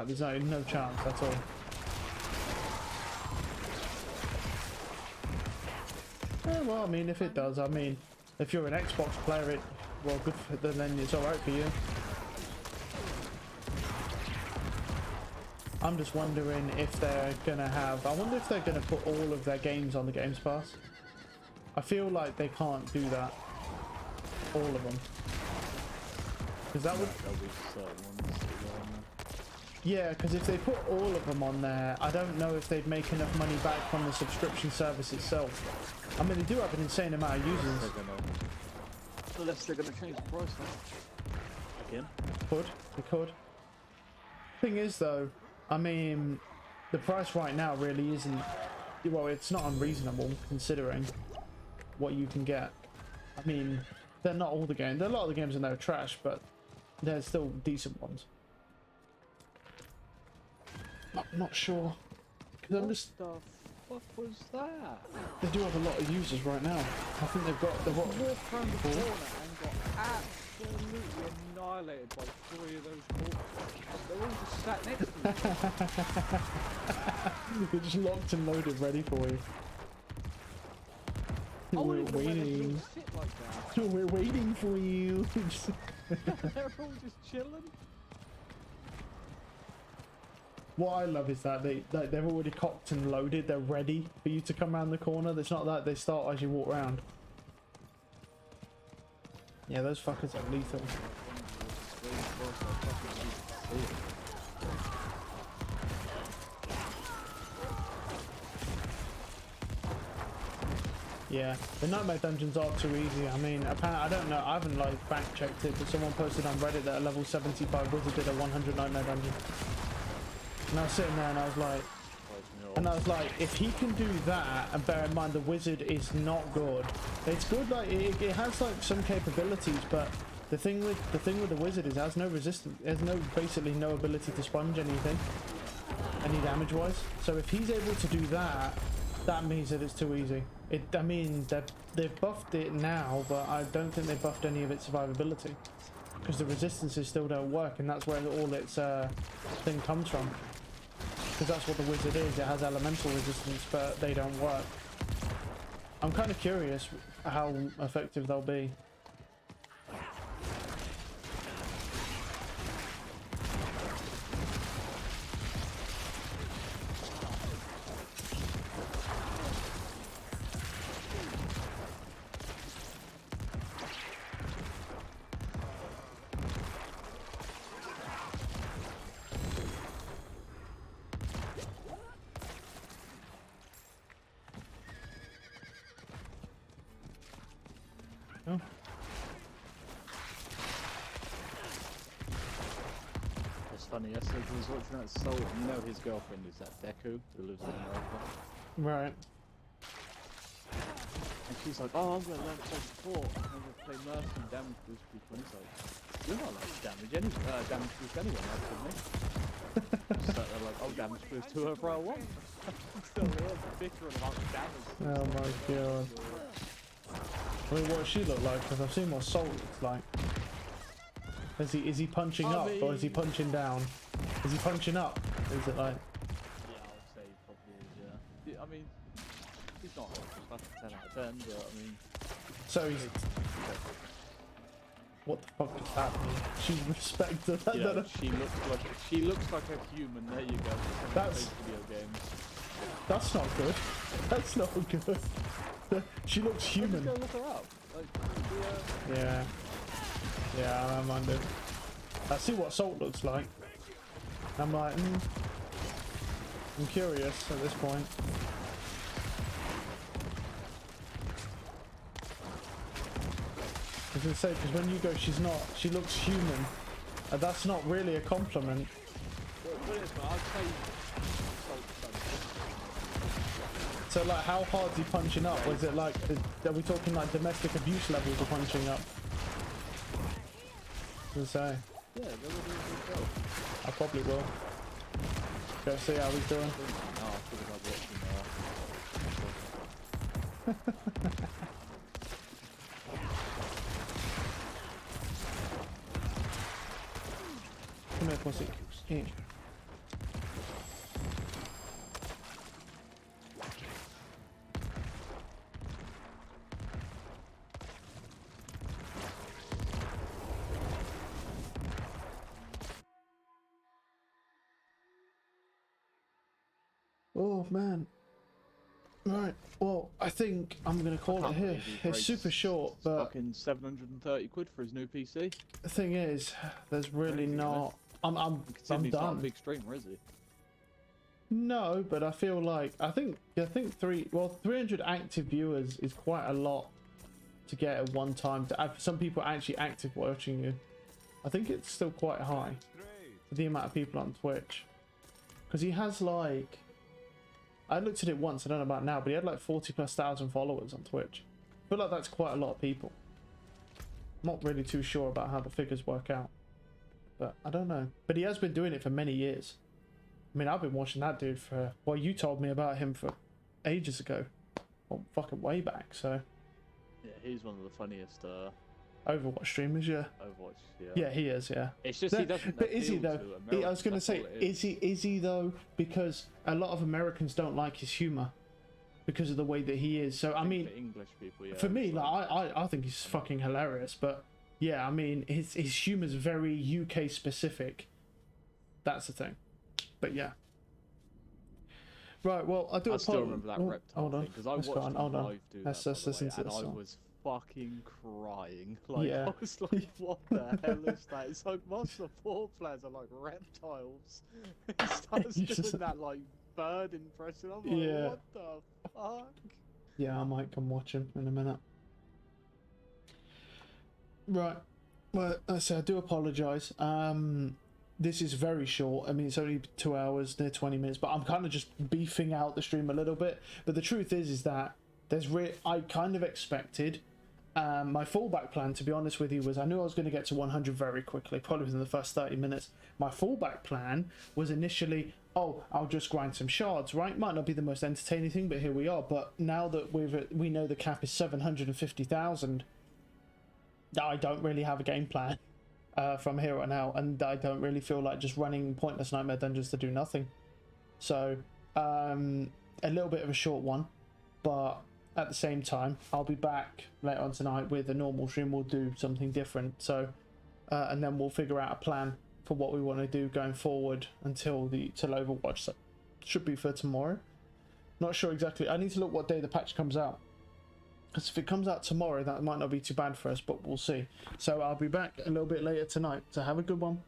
There's no chance at all. Yeah, well, I mean, if it does, I mean, if you're an Xbox player, well, good for then it's alright for you. I'm just wondering if they're gonna have... I wonder if they're gonna put all of their games on the Games Pass. I feel like they can't do that. All of them. Because that would... Yeah, because if they put all of them on there, I don't know if they'd make enough money back from the subscription service itself. I mean, they do have an insane amount of users. Unless they're going to change the price now. Again? They could. Thing is, though, I mean, the price right now really isn't... Well, it's not unreasonable, considering what you can get. I mean, they're not all the games. There are a lot of the games in there are trash, but they're still decent ones. I'm not sure. Because I'm just... What the fuck was that? They do have a lot of users right now. I think they've got... Walked around the corner and got absolutely annihilated by 3 of those corpses. They're all just sat next to me. They're just locked and loaded, ready for you. We're waiting. Like that. We're waiting for you. They're all just chilling. What I love is that they're already cocked and loaded. They're ready for you to come around the corner. It's not that they start as you walk around. Yeah, those fuckers are lethal. Yeah, the Nightmare Dungeons are too easy. I mean, apparently, I don't know, I haven't like back checked it, but someone posted on Reddit that a level 75 wizard did a 100 Nightmare Dungeon. And I was sitting there and I was like, if he can do that, and bear in mind the wizard is not good. It's good, like it has like some capabilities, but the thing with the wizard is it has no resistance. It has basically no ability to sponge anything, any damage wise. So if he's able to do that, that means that it's too easy. I mean, they've buffed it now, but I don't think they buffed any of its survivability because the resistances still don't work, and that's where all its thing comes from. Because that's what the wizard is. It has elemental resistance, but they don't work. I'm kind of curious how effective they'll be. Oh. funny. Yesterday I was watching that Soul, and you know his girlfriend is that Deku who lives in America. Right. And she's like, oh, I'm going to learn to play support. I'm going to play Mercy and damage boost people. And he's like, you're not like damage boost anyone else with me. So they're like, I'll damage boost whoever I want. Still here, bickering about damage. Oh my god. I mean, what does she look like? Because I've seen what Soul looks like. Is he punching up or is he punching down? Is he punching up? Is it like? Yeah, I'll say he probably is, yeah. I mean, he's not like a 10 out of 10, but I mean... So he's... What the fuck does that mean? She's respected. You know, she looks like a human. There you go. That's video games. That's not good. That's not good. She looks human. Go look her up. Like, Yeah. Yeah, I'm under. I see what Salt looks like. I'm like, I'm curious at this point. I was gonna say, because when you go, she looks human. That's not really a compliment. So like, how hard is he punching up? Was it like, are we talking like domestic abuse levels of punching up? To say. Yeah, they will do a good job. I probably will. Go see how he's doing. No, I feel like I'm watching Come here, pussy. Here. Oh man. Right. Well, I think I'm gonna call it here. It's super short, but fucking 730 quid for his new PC. the thing is, there's really not. I'm He's not a done. big streamer, is he? No, but I feel like I think 300 active viewers is quite a lot to get at one time. To have some people actually active watching you, I think it's still quite high for the amount of people on Twitch. Because he has like, I looked at it once, I don't know about now, but he had like 40,000+ followers on Twitch. I feel like that's quite a lot of people. I'm not really too sure about how the figures work out, but I don't know. But he has been doing it for many years. I mean, I've been watching that dude for, well, you told me about him for ages ago. Well, fucking way back, so. Yeah, he's one of the funniest Overwatch streamers, yeah. Overwatch, yeah. Yeah, he is, yeah. It's just he doesn't. But is he though? I was gonna say, is is he though? Because a lot of Americans don't like his humor because of the way that he is. So I mean, for English people, yeah. for me, like I think he's fucking hilarious. But yeah, I mean, his humor's very UK specific. That's the thing. But yeah. Right. Well, I still remember that reptile thing because I watched him live do that, Let's listen to and this I song. was fucking crying. Like, Yeah. I was like, what the hell is that? It's like most support players are like reptiles. He starts You doing just- that like bird impression. I'm like, Yeah. what the fuck? Yeah, I might come watch him in a minute. Right. Well, I do apologise. This is very short. I mean, it's only 2 hours, near 20 minutes, but I'm kind of just beefing out the stream a little bit. But the truth is that I kind of expected. My fallback plan, to be honest with you, was I knew I was going to get to 100 very quickly, probably within the first 30 minutes. My fallback plan was initially, oh, I'll just grind some shards, right? Might not be the most entertaining thing, but here we are. But now that we know the cap is 750,000, I don't really have a game plan from here on out, and I don't really feel like just running pointless nightmare dungeons to do nothing. So a little bit of a short one, but at the same time, I'll be back later on tonight with a normal stream. We'll do something different. So, and then we'll figure out a plan for what we want to do going forward till Overwatch. So should be for tomorrow. Not sure exactly. I need to look what day the patch comes out. Because if it comes out tomorrow, that might not be too bad for us, but we'll see. So I'll be back a little bit later tonight. So have a good one.